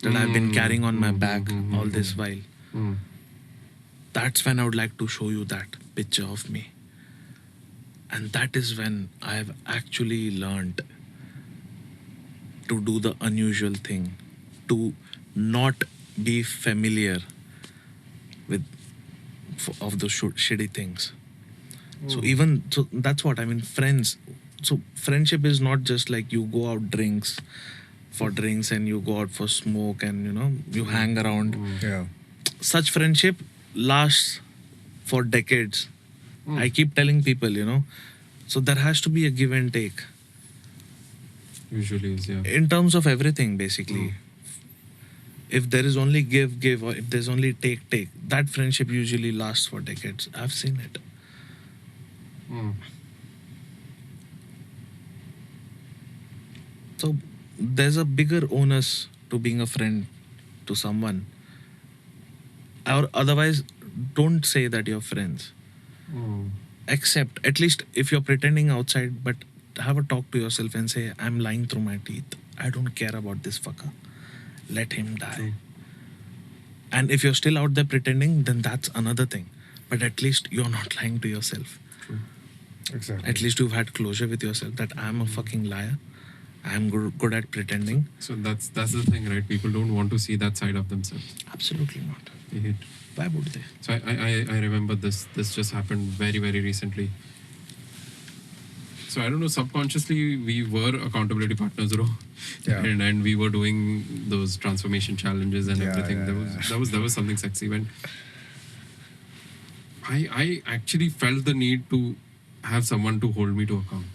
Speaker 2: that I've been carrying on my
Speaker 1: Mm,
Speaker 2: back
Speaker 1: mm,
Speaker 2: all
Speaker 1: mm,
Speaker 2: this
Speaker 1: mm.
Speaker 2: while.
Speaker 1: Mm.
Speaker 2: That's when I would like to show you that picture of me. And that is when I've actually learned to do the unusual thing, to not be familiar with of the shitty things. So that's what I mean. Friends. So friendship is not just like you go out for drinks and you go out for smoke and you hang around.
Speaker 3: Yeah.
Speaker 2: Such friendship lasts for decades. I keep telling people, So there has to be a give and take
Speaker 1: Usually is, yeah.
Speaker 2: in terms of everything, basically. If there is only give, or if there's only take, that friendship usually lasts for decades. I've seen it.
Speaker 1: Mm.
Speaker 2: So there's a bigger onus to being a friend to someone. Or otherwise, don't say that you're friends.
Speaker 1: Mm.
Speaker 2: Accept, at least if you're pretending outside, but have a talk to yourself and say, I'm lying through my teeth. I don't care about this fucker. Let him die.
Speaker 1: True.
Speaker 2: And if you're still out there pretending, then that's another thing. But at least you're not lying to yourself.
Speaker 1: True.
Speaker 3: Exactly.
Speaker 2: At least you've had closure with yourself that I'm a fucking liar. I'm good at pretending.
Speaker 1: So that's the thing, right? People don't want to see that side of themselves.
Speaker 2: Absolutely not.
Speaker 1: They hate.
Speaker 2: Why would they?
Speaker 1: So I remember this just happened very, very recently. So I don't know, subconsciously we were accountability partners, bro.
Speaker 3: Yeah.
Speaker 1: And we were doing those transformation challenges and
Speaker 3: Yeah,
Speaker 1: everything.
Speaker 3: yeah,
Speaker 1: There was something sexy when I actually felt the need to have someone to hold me to account.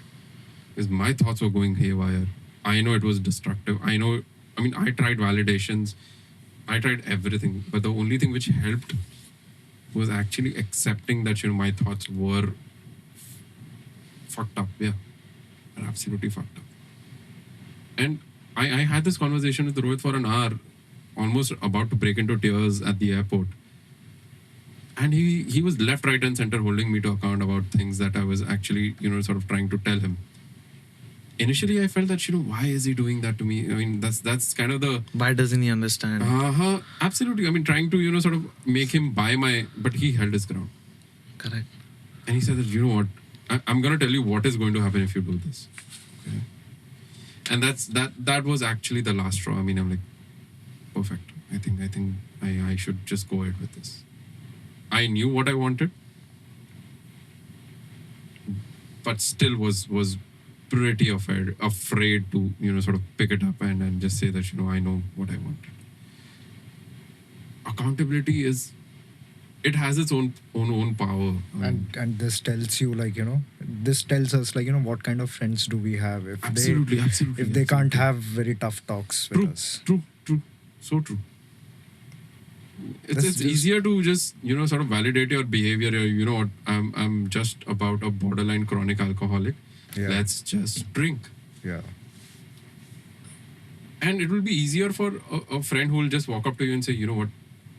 Speaker 1: Because my thoughts were going haywire. I know it was destructive. I tried validations. I tried everything. But the only thing which helped was actually accepting that, my thoughts were fucked up. Yeah. They're absolutely fucked up. And I had this conversation with Rohit for an hour almost about to break into tears at the airport. And he was left, right, and center holding me to account about things that I was actually, sort of trying to tell him. Initially, I felt that, why is he doing that to me? I mean, that's kind of the...
Speaker 2: Why doesn't he understand?
Speaker 1: Absolutely. I mean, trying to, sort of make him buy my... But he held his ground.
Speaker 2: Correct.
Speaker 1: And he said that, you know what? I'm going to tell you what is going to happen if you do this. Okay? And that was actually the last straw. I mean, I'm like, perfect. I think I should just go ahead with this. I knew what I wanted, but still was pretty afraid to, sort of pick it up and just say that, I know what I wanted. Accountability it has its own power.
Speaker 3: And this tells you, like, this tells us, like, what kind of friends do we have if
Speaker 1: Absolutely.
Speaker 3: if they can't have very tough talks with us.
Speaker 1: True. So true. It's
Speaker 3: Just-
Speaker 1: easier to just, sort of validate your behavior. You know what? I'm just about a borderline chronic alcoholic.
Speaker 3: Yeah.
Speaker 1: Let's just drink.
Speaker 3: Yeah.
Speaker 1: And it will be easier for a friend who will just walk up to you and say, you know what?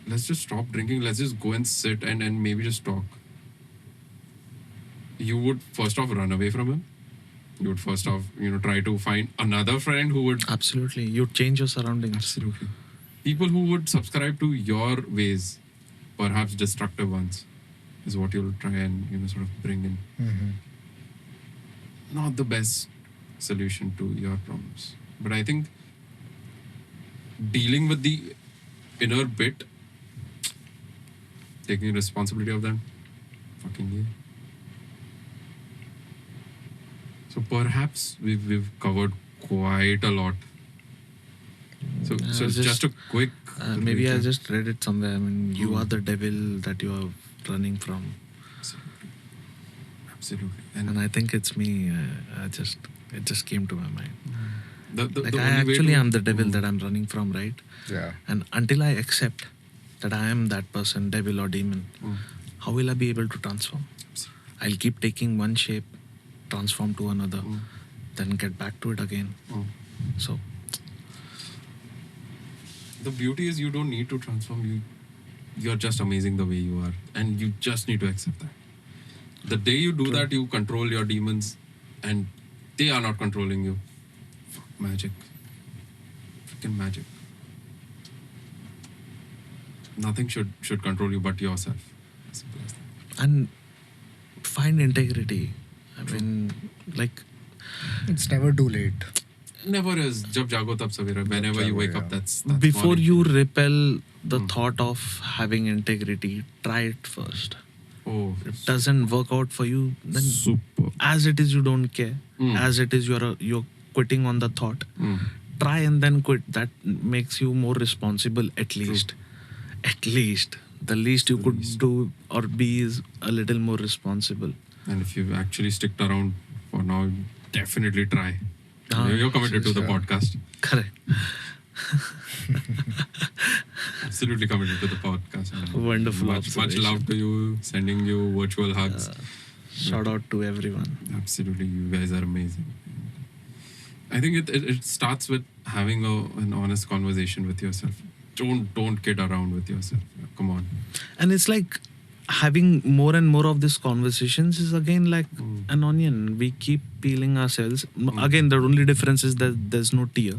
Speaker 1: Let's just stop drinking. Let's just go and sit and maybe just talk. You would first off run away from him. You would first off, try to find another friend who would...
Speaker 2: Absolutely. You change your surroundings.
Speaker 1: Absolutely. People who would subscribe to your ways, perhaps destructive ones, is what you'll try and, sort of bring in.
Speaker 3: Mm-hmm.
Speaker 1: Not the best solution to your problems. But I think dealing with the inner bit, taking responsibility of them, fucking yeah. So perhaps we've covered quite a lot. So just a quick...
Speaker 2: Maybe I
Speaker 1: recap.
Speaker 2: just read it somewhere. I mean, you are the devil that you are running from.
Speaker 1: Absolutely.
Speaker 2: And I think it's me. It just came to my mind.
Speaker 1: The
Speaker 2: Like,
Speaker 1: only
Speaker 2: I
Speaker 1: way
Speaker 2: actually
Speaker 1: to-
Speaker 2: am the devil that I'm running from, right?
Speaker 3: Yeah.
Speaker 2: And until I accept that I am that person, devil or demon,
Speaker 1: Mm.
Speaker 2: how will I be able to transform? I'll keep taking one shape, transform to another,
Speaker 1: Mm.
Speaker 2: then get back to it again.
Speaker 1: Mm.
Speaker 2: So,
Speaker 1: The beauty is you don't need to transform. You're just amazing the way you are, and you just need to accept that. The day you do that, you control your demons, and they are not controlling you. Fuck, magic. Freaking magic. Nothing should control you but yourself. Simple as that.
Speaker 2: and find integrity. I mean, like,
Speaker 3: It's never too late.
Speaker 1: Never is. Jab jago tab savera. Whenever you
Speaker 3: jago,
Speaker 1: wake up,
Speaker 3: yeah.
Speaker 1: that's
Speaker 2: before
Speaker 1: morning.
Speaker 2: you repel the
Speaker 1: Mm.
Speaker 2: thought of having integrity, try it first.
Speaker 1: Oh,
Speaker 2: If it doesn't work out for you, then
Speaker 1: super.
Speaker 2: as it is, you don't care.
Speaker 1: Mm.
Speaker 2: As it is, you're quitting on the thought.
Speaker 1: Mm.
Speaker 2: Try and then quit. That makes you more responsible, at least. At least. The least you could
Speaker 1: Least.
Speaker 2: do or be is a little more responsible.
Speaker 1: And if you've actually sticked around for now, definitely try.
Speaker 2: Ah,
Speaker 1: You're committed to the
Speaker 3: sure.
Speaker 1: podcast.
Speaker 2: Correct.
Speaker 1: Absolutely committed to the podcast. And
Speaker 2: Wonderful
Speaker 1: Much
Speaker 2: observation.
Speaker 1: love to you. Sending you virtual hugs.
Speaker 2: Shout out to everyone.
Speaker 1: Absolutely, you guys are amazing. I think it starts with having an honest conversation with yourself. Don't kid around with yourself. Come on.
Speaker 2: And it's like having more and more of these conversations is again like an onion. We keep peeling ourselves. Again, the only difference is that there's no tear,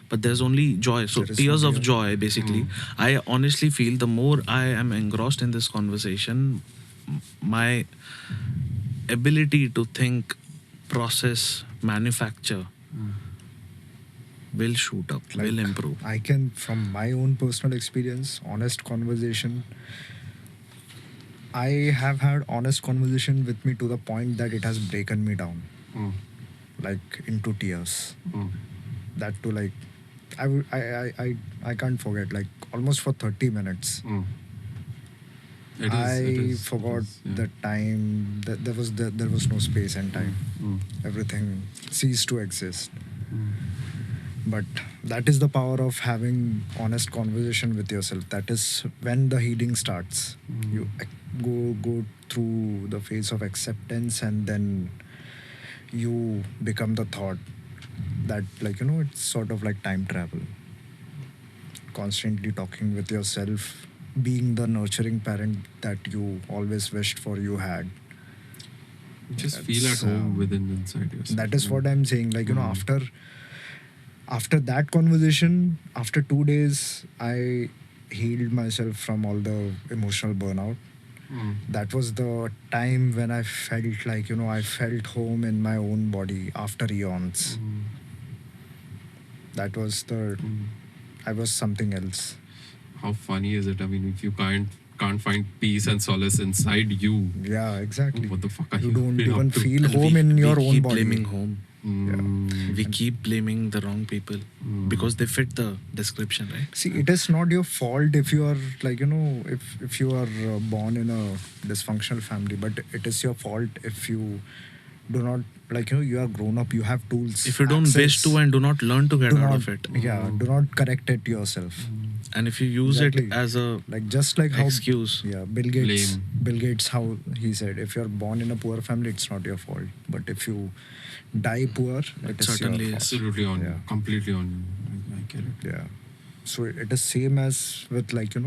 Speaker 2: but there's only joy. So
Speaker 3: There is no
Speaker 2: tears of
Speaker 3: tear.
Speaker 2: joy, basically. I honestly feel the more I am engrossed in this conversation, my ability to think, process, manufacture will shoot up, will improve.
Speaker 3: I can, from my own personal experience, honest conversation. I have had honest conversation with me to the point that it has broken me down,
Speaker 1: Mm.
Speaker 3: like into tears.
Speaker 1: Mm.
Speaker 3: That too, like, I can't forget, like almost for 30 minutes.
Speaker 1: Mm. It
Speaker 3: I
Speaker 1: is,
Speaker 3: forgot
Speaker 1: yeah.
Speaker 3: the time. That there was no space and time.
Speaker 1: Mm.
Speaker 3: Everything ceased to exist.
Speaker 1: Mm.
Speaker 3: But that is the power of having honest conversation with yourself. That is when the healing starts.
Speaker 1: Mm.
Speaker 3: You go through the phase of acceptance, and then you become the thought that, like, it's sort of like time travel. constantly talking with yourself, being the nurturing parent that you always wished for you had.
Speaker 1: You just feel at
Speaker 3: That's,
Speaker 1: home within inside yourself.
Speaker 3: That is what I'm saying. Like,
Speaker 1: Mm.
Speaker 3: after that conversation, after 2 days, I healed myself from all the emotional burnout.
Speaker 1: Mm.
Speaker 3: That was the time when I felt like, I felt home in my own body after eons.
Speaker 1: Mm.
Speaker 3: That was
Speaker 1: Mm.
Speaker 3: I was something else.
Speaker 1: How funny is it? I mean, if you can't find peace and solace inside you,
Speaker 3: Yeah, exactly.
Speaker 1: what the fuck are
Speaker 3: You
Speaker 1: you
Speaker 3: don't
Speaker 1: been
Speaker 3: even
Speaker 1: up to?
Speaker 3: feel
Speaker 2: And
Speaker 3: home in your
Speaker 2: we
Speaker 3: own
Speaker 2: keep
Speaker 3: body.
Speaker 2: blaming home.
Speaker 1: Mm.
Speaker 2: We keep blaming the wrong people because they fit the description, right?
Speaker 3: See, it is not your fault if you are like, if you are born in a dysfunctional family, but it is your fault if you do not, like, you are grown up, you have tools.
Speaker 2: If you don't wish
Speaker 3: access,
Speaker 2: to and do not learn to get
Speaker 3: do
Speaker 2: out
Speaker 3: not,
Speaker 2: of it,
Speaker 3: yeah, do not correct it yourself.
Speaker 2: and if you use
Speaker 3: Exactly.
Speaker 2: it as a
Speaker 3: Like just like how
Speaker 2: excuse,
Speaker 3: yeah, Bill
Speaker 1: Blame.
Speaker 3: Gates, how he said, if you're born in a poor family, it's not your fault. But if you die poor, it is
Speaker 2: certainly
Speaker 3: your
Speaker 2: is.
Speaker 3: fault.
Speaker 1: Absolutely on
Speaker 3: Yeah.
Speaker 1: you. Completely on you. I get it.
Speaker 3: Yeah. So it is same as with, like,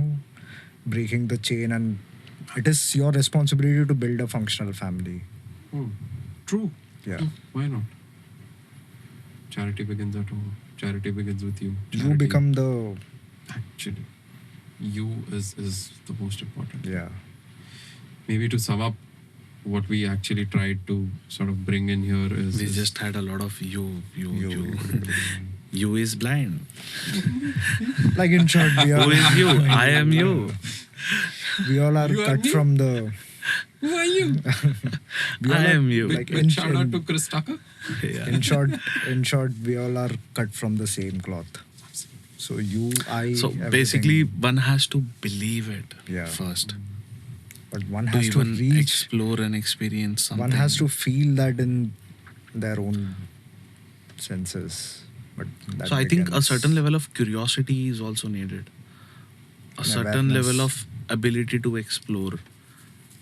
Speaker 3: breaking the chain, and it is your responsibility to build a functional family.
Speaker 1: Mm. True.
Speaker 3: Yeah.
Speaker 1: Why not? Charity begins at home. Charity begins with you.
Speaker 3: You
Speaker 1: Charity-
Speaker 3: become the
Speaker 1: actually, you is the most important.
Speaker 3: yeah.
Speaker 1: Maybe to sum up, what we actually tried to sort of bring in here is
Speaker 2: We just had a lot of you.
Speaker 3: You.
Speaker 2: You is blind.
Speaker 3: Like, in short, we
Speaker 2: Who
Speaker 3: all
Speaker 2: is you? I am you.
Speaker 3: we all are
Speaker 1: You are
Speaker 3: cut
Speaker 1: me?
Speaker 3: from the.
Speaker 1: who are you?
Speaker 3: We all
Speaker 2: I
Speaker 3: are,
Speaker 2: am you.
Speaker 3: Like,
Speaker 1: Big shout out to Chris Tucker.
Speaker 2: Yeah.
Speaker 3: in short, we all are cut from the same cloth. So you, I.
Speaker 2: So
Speaker 3: everything.
Speaker 2: basically, one has to believe it
Speaker 3: Yeah.
Speaker 2: first
Speaker 3: but one
Speaker 2: to
Speaker 3: has to
Speaker 2: even
Speaker 3: reach.
Speaker 2: explore and experience something.
Speaker 3: One has to feel that in their own senses. But that
Speaker 2: So I think a
Speaker 3: begins-
Speaker 2: certain level of curiosity is also needed. A
Speaker 3: And
Speaker 2: certain
Speaker 3: awareness.
Speaker 2: level of ability to explore,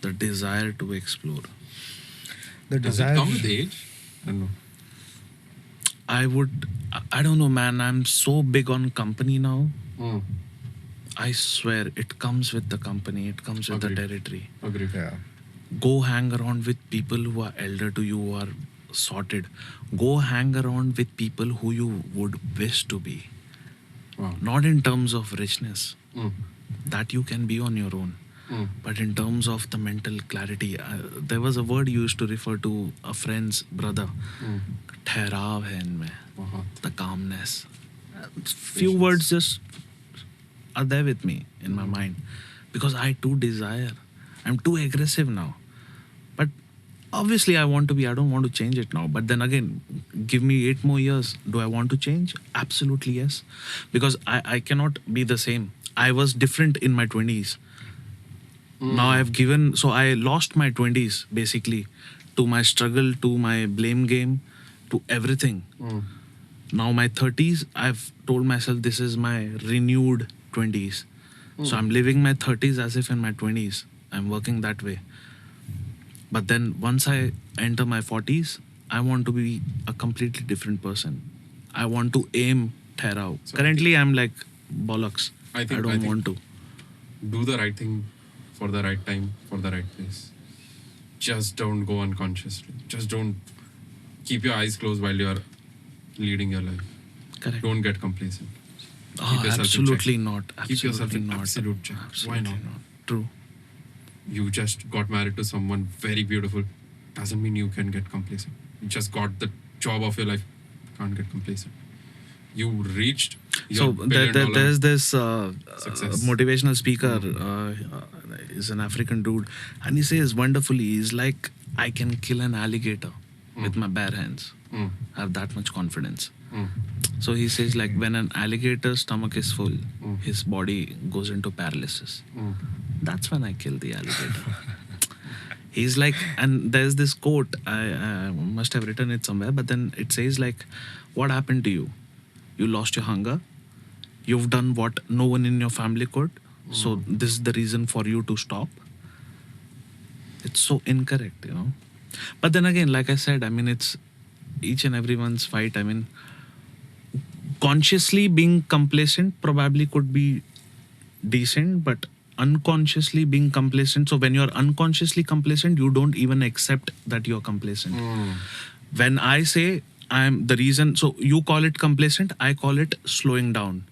Speaker 2: the desire to explore.
Speaker 3: the
Speaker 1: Does
Speaker 3: desire.
Speaker 1: it come with age? I don't know.
Speaker 2: I don't know, man. I'm so big on company now.
Speaker 1: Mm.
Speaker 2: I swear it comes with the company, it comes with
Speaker 1: Agreed.
Speaker 2: the territory.
Speaker 1: Agreed.
Speaker 3: Yeah.
Speaker 2: Go hang around with people who are elder to you, who are sorted. Go hang around with people who you would wish to be.
Speaker 1: Wow.
Speaker 2: Not in terms of richness,
Speaker 1: Mm.
Speaker 2: that you can be on your own.
Speaker 1: Mm.
Speaker 2: But in terms of the mental clarity, there was a word used to refer to a friend's brother.
Speaker 1: Mm.
Speaker 2: ठहराव है इनमें,
Speaker 1: Wow.
Speaker 2: the calmness. Few
Speaker 1: Patience.
Speaker 2: words just are there with me in my mind because I too desire. I'm too aggressive now. But obviously, I don't want to change it now. But then again, give me 8 more years. Do I want to change? Absolutely yes. Because I cannot be the same. I was different in my 20s. Now so I lost my 20s basically to my struggle, to my blame game, to everything.
Speaker 1: Mm.
Speaker 2: Now my 30s, I've told myself this is my renewed 20s. So I'm living my 30s as if in my 20s. I'm working that way. But then once I enter my 40s, I want to be a completely different person. I want to aim Therao.
Speaker 1: So
Speaker 2: Currently, I'm like bollocks.
Speaker 1: I
Speaker 2: I don't want to.
Speaker 1: Do the right thing for the right time, for the right place. Just don't go unconsciously. Just don't keep your eyes closed while you're leading your life.
Speaker 2: Correct.
Speaker 1: Don't get complacent.
Speaker 2: Oh,
Speaker 1: Keep yourself in
Speaker 2: absolutely
Speaker 1: check.
Speaker 2: not.
Speaker 1: Keep yourself
Speaker 2: Absolutely
Speaker 1: in
Speaker 2: not.
Speaker 1: absolute check. Why
Speaker 2: Absolutely
Speaker 1: not?
Speaker 2: True.
Speaker 1: You just got married to someone very beautiful. Doesn't mean you can get complacent. You just got the job of your life. Can't get complacent. You reached your
Speaker 2: So
Speaker 1: billion-dollar
Speaker 2: there's this
Speaker 1: success.
Speaker 2: motivational speaker, is an African dude, and he says wonderfully, he's like, I can kill an alligator with my bare hands.
Speaker 1: Mm.
Speaker 2: I have that much confidence.
Speaker 1: Mm.
Speaker 2: So he says, like, when an alligator's stomach is full,
Speaker 1: Mm.
Speaker 2: his body goes into paralysis.
Speaker 1: Mm.
Speaker 2: That's when I kill the alligator. He's like, and there's this quote, I must have written it somewhere, but then it says, like, what happened to you? You lost your hunger. You've done what no one in your family could. So this is the reason for you to stop. It's so incorrect, you know. But then again, like I said, I mean, it's each and everyone's fight. I mean, consciously being complacent probably could be decent, but unconsciously being complacent. So when you're unconsciously complacent, you don't even accept that you're complacent. When I say I'm the reason, so you call it complacent, I call it slowing down.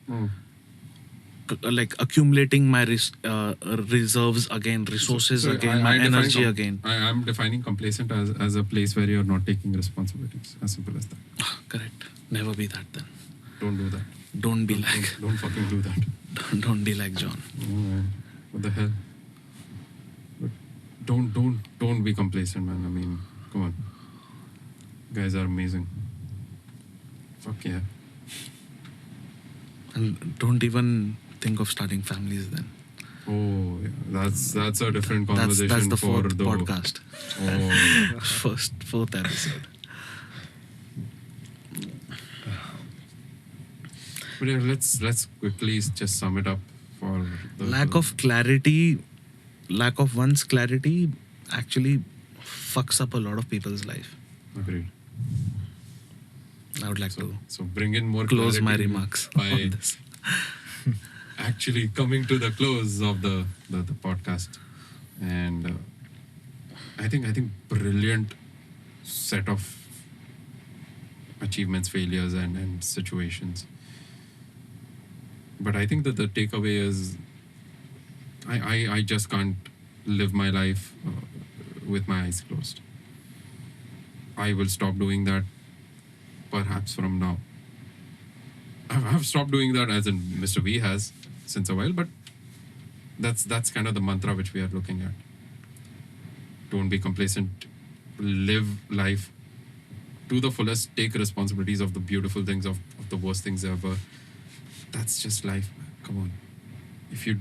Speaker 2: Like accumulating my reserves again, resources again, my energy again.
Speaker 1: I'm defining complacent as a place where you're not taking responsibilities. As simple as that.
Speaker 2: Correct. Never be that then.
Speaker 1: Don't do that.
Speaker 2: Don't be like.
Speaker 1: Don't fucking do that.
Speaker 2: Don't be like John.
Speaker 1: Oh, man. What the hell? But don't be complacent, man. I mean, come on. You guys are amazing. Fuck yeah.
Speaker 2: And don't even think of starting families then.
Speaker 1: Oh, yeah. That's a different conversation.
Speaker 2: That's the
Speaker 1: for
Speaker 2: fourth
Speaker 1: the
Speaker 2: podcast.
Speaker 1: Oh.
Speaker 2: Fourth episode.
Speaker 1: But yeah, let's quickly just sum it up for the
Speaker 2: Lack of clarity, lack of one's clarity actually fucks up a lot of people's life.
Speaker 1: Agreed.
Speaker 2: I would like to
Speaker 1: So bring in more
Speaker 2: close my
Speaker 1: clarity
Speaker 2: remarks
Speaker 1: by
Speaker 2: on this.
Speaker 1: actually coming to the close of the podcast, and I think brilliant set of achievements, failures, and situations. But I think that the takeaway is I just can't live my life with my eyes closed. I will stop doing that perhaps from now. I've stopped doing that, as in Mr. V has since a while, but that's kind of the mantra which we are looking at. Don't be complacent. Live life to the fullest. Take responsibilities of the beautiful things, of the worst things ever. That's just life, man. Come on. If you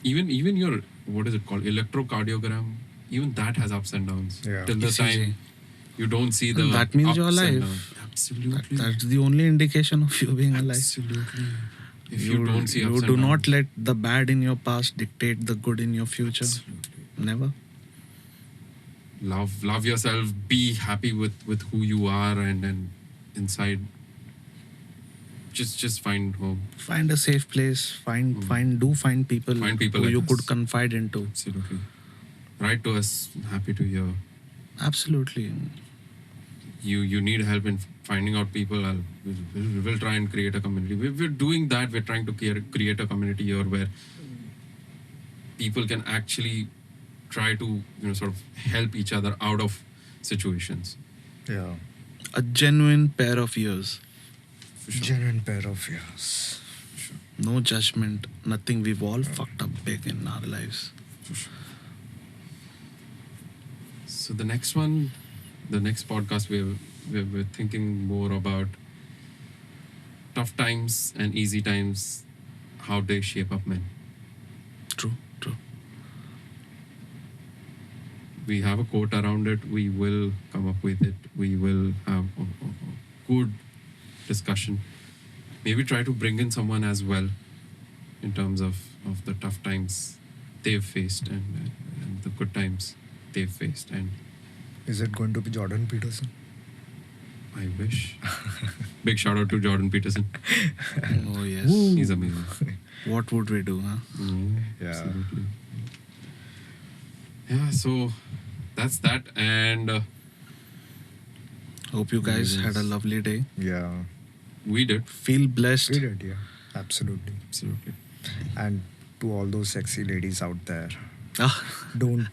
Speaker 1: even your, what is it called, electrocardiogram, even that has ups and downs.
Speaker 3: Yeah.
Speaker 1: Till the
Speaker 2: ECG.
Speaker 1: time you don't see the
Speaker 2: That means you're
Speaker 1: ups and
Speaker 2: alive.
Speaker 1: downs. Absolutely.
Speaker 2: That's the only indication of you being alive.
Speaker 1: Absolutely. If you don't see ups
Speaker 2: you
Speaker 1: and
Speaker 2: do
Speaker 1: downs.
Speaker 2: not let the bad in your past dictate the good in your future.
Speaker 1: Absolutely.
Speaker 2: Never.
Speaker 1: Love yourself. Be happy with who you are, and inside, just find home.
Speaker 2: Find a safe place. Find people.
Speaker 1: Find people
Speaker 2: who
Speaker 1: like
Speaker 2: you
Speaker 1: us.
Speaker 2: could confide into.
Speaker 1: Absolutely. Write to us. Happy to hear.
Speaker 2: Absolutely.
Speaker 1: You need help in finding out people. We'll try and create a community. We're doing that. We're trying to create a community here where people can actually try to sort of help each other out of situations.
Speaker 3: Yeah.
Speaker 2: A genuine pair of ears.
Speaker 1: For sure.
Speaker 3: Genuine pair of ears.
Speaker 1: For sure.
Speaker 2: No judgment. Nothing. We've all fucked up big in our lives.
Speaker 1: For sure. So the next podcast, we're thinking more about tough times and easy times, how they shape up men.
Speaker 2: True.
Speaker 1: We have a quote around it. We will come up with it. We will have a good discussion. Maybe try to bring in someone as well in terms of the tough times they've faced and the good times they've faced. And
Speaker 3: Is it going to be Jordan Peterson?
Speaker 1: I wish. Big shout out to Jordan Peterson.
Speaker 2: Oh yes.
Speaker 1: He's amazing.
Speaker 2: What would we do, huh?
Speaker 3: Yeah.
Speaker 1: Absolutely. Yeah, so that's that. And
Speaker 2: Hope you guys had a lovely day.
Speaker 3: Yeah.
Speaker 1: we did.
Speaker 2: Feel blessed.
Speaker 3: We did, yeah. Absolutely.
Speaker 1: Absolutely.
Speaker 3: And to all those sexy ladies out there,
Speaker 2: Ah,
Speaker 3: don't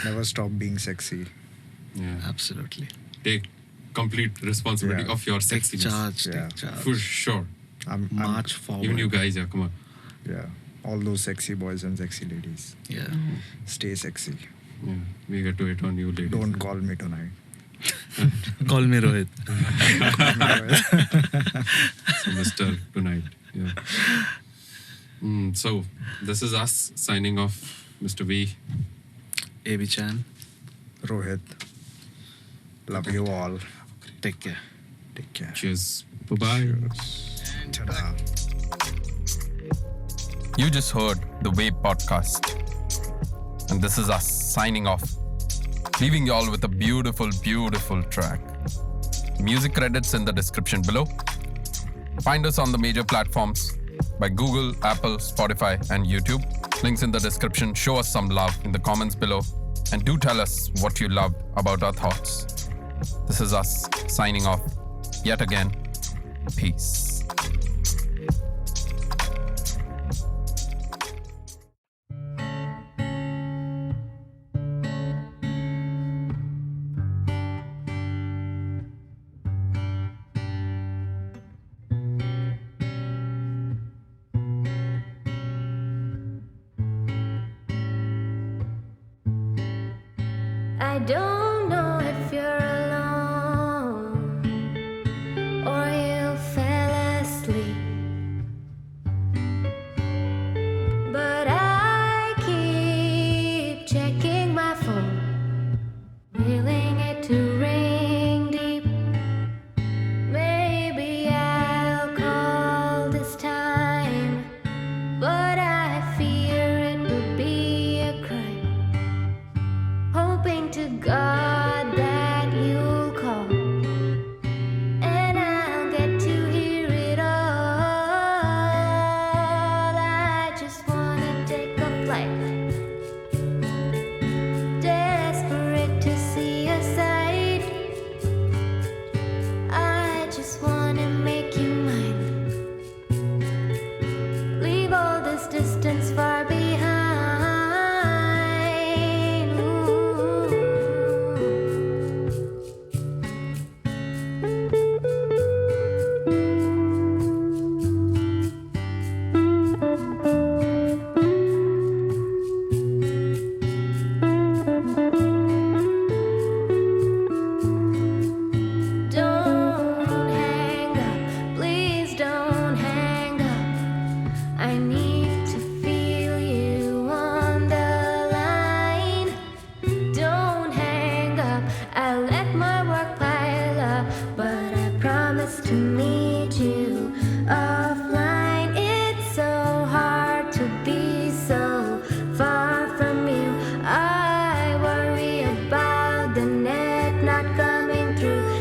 Speaker 3: never stop being sexy.
Speaker 1: Yeah.
Speaker 2: absolutely.
Speaker 1: Take complete responsibility
Speaker 3: Yeah.
Speaker 1: of your
Speaker 2: Take
Speaker 1: sexiness.
Speaker 2: charge.
Speaker 3: Yeah.
Speaker 2: Take charge.
Speaker 1: For sure.
Speaker 3: I'm
Speaker 2: March forward.
Speaker 1: Even you guys, yeah, come on.
Speaker 3: yeah. All those sexy boys and sexy ladies.
Speaker 2: Yeah.
Speaker 3: Stay sexy.
Speaker 1: Yeah, we get to it on you, ladies.
Speaker 3: Don't call me tonight.
Speaker 2: Call me Rohit.
Speaker 1: So, Mr. Tonight. Yeah. So, this is us signing off, Mr. V.
Speaker 2: AB Chan.
Speaker 3: Rohit. Love you all.
Speaker 2: Take care.
Speaker 3: Take care.
Speaker 1: Cheers. Bye-bye.
Speaker 3: Ta-da.
Speaker 4: You just heard the VAbE podcast. And this is us signing off, leaving you all with a beautiful, beautiful track. Music credits in the description below. Find us on the major platforms by Google, Apple, Spotify, and YouTube. Links in the description. Show us some love in the comments below. And do tell us what you loved about our thoughts. This is us signing off yet again. Peace.
Speaker 5: I don't know if you're alone or you fell asleep, but I keep checking my phone, willing it to ring deep. Maybe I'll call this time, but I fear it would be a crime. Hoping to God that you'll call, and I'll get to hear it all. I just wanna take a flight, desperate to see a sight. I just wanna make you mine, leave all this distance far behind. Don't hang up, please don't hang up. I need to feel you on the line. Don't hang up, I let my work pile up, but I promise to meet you offline. It's so hard to be so far from you. I worry about the net not coming through.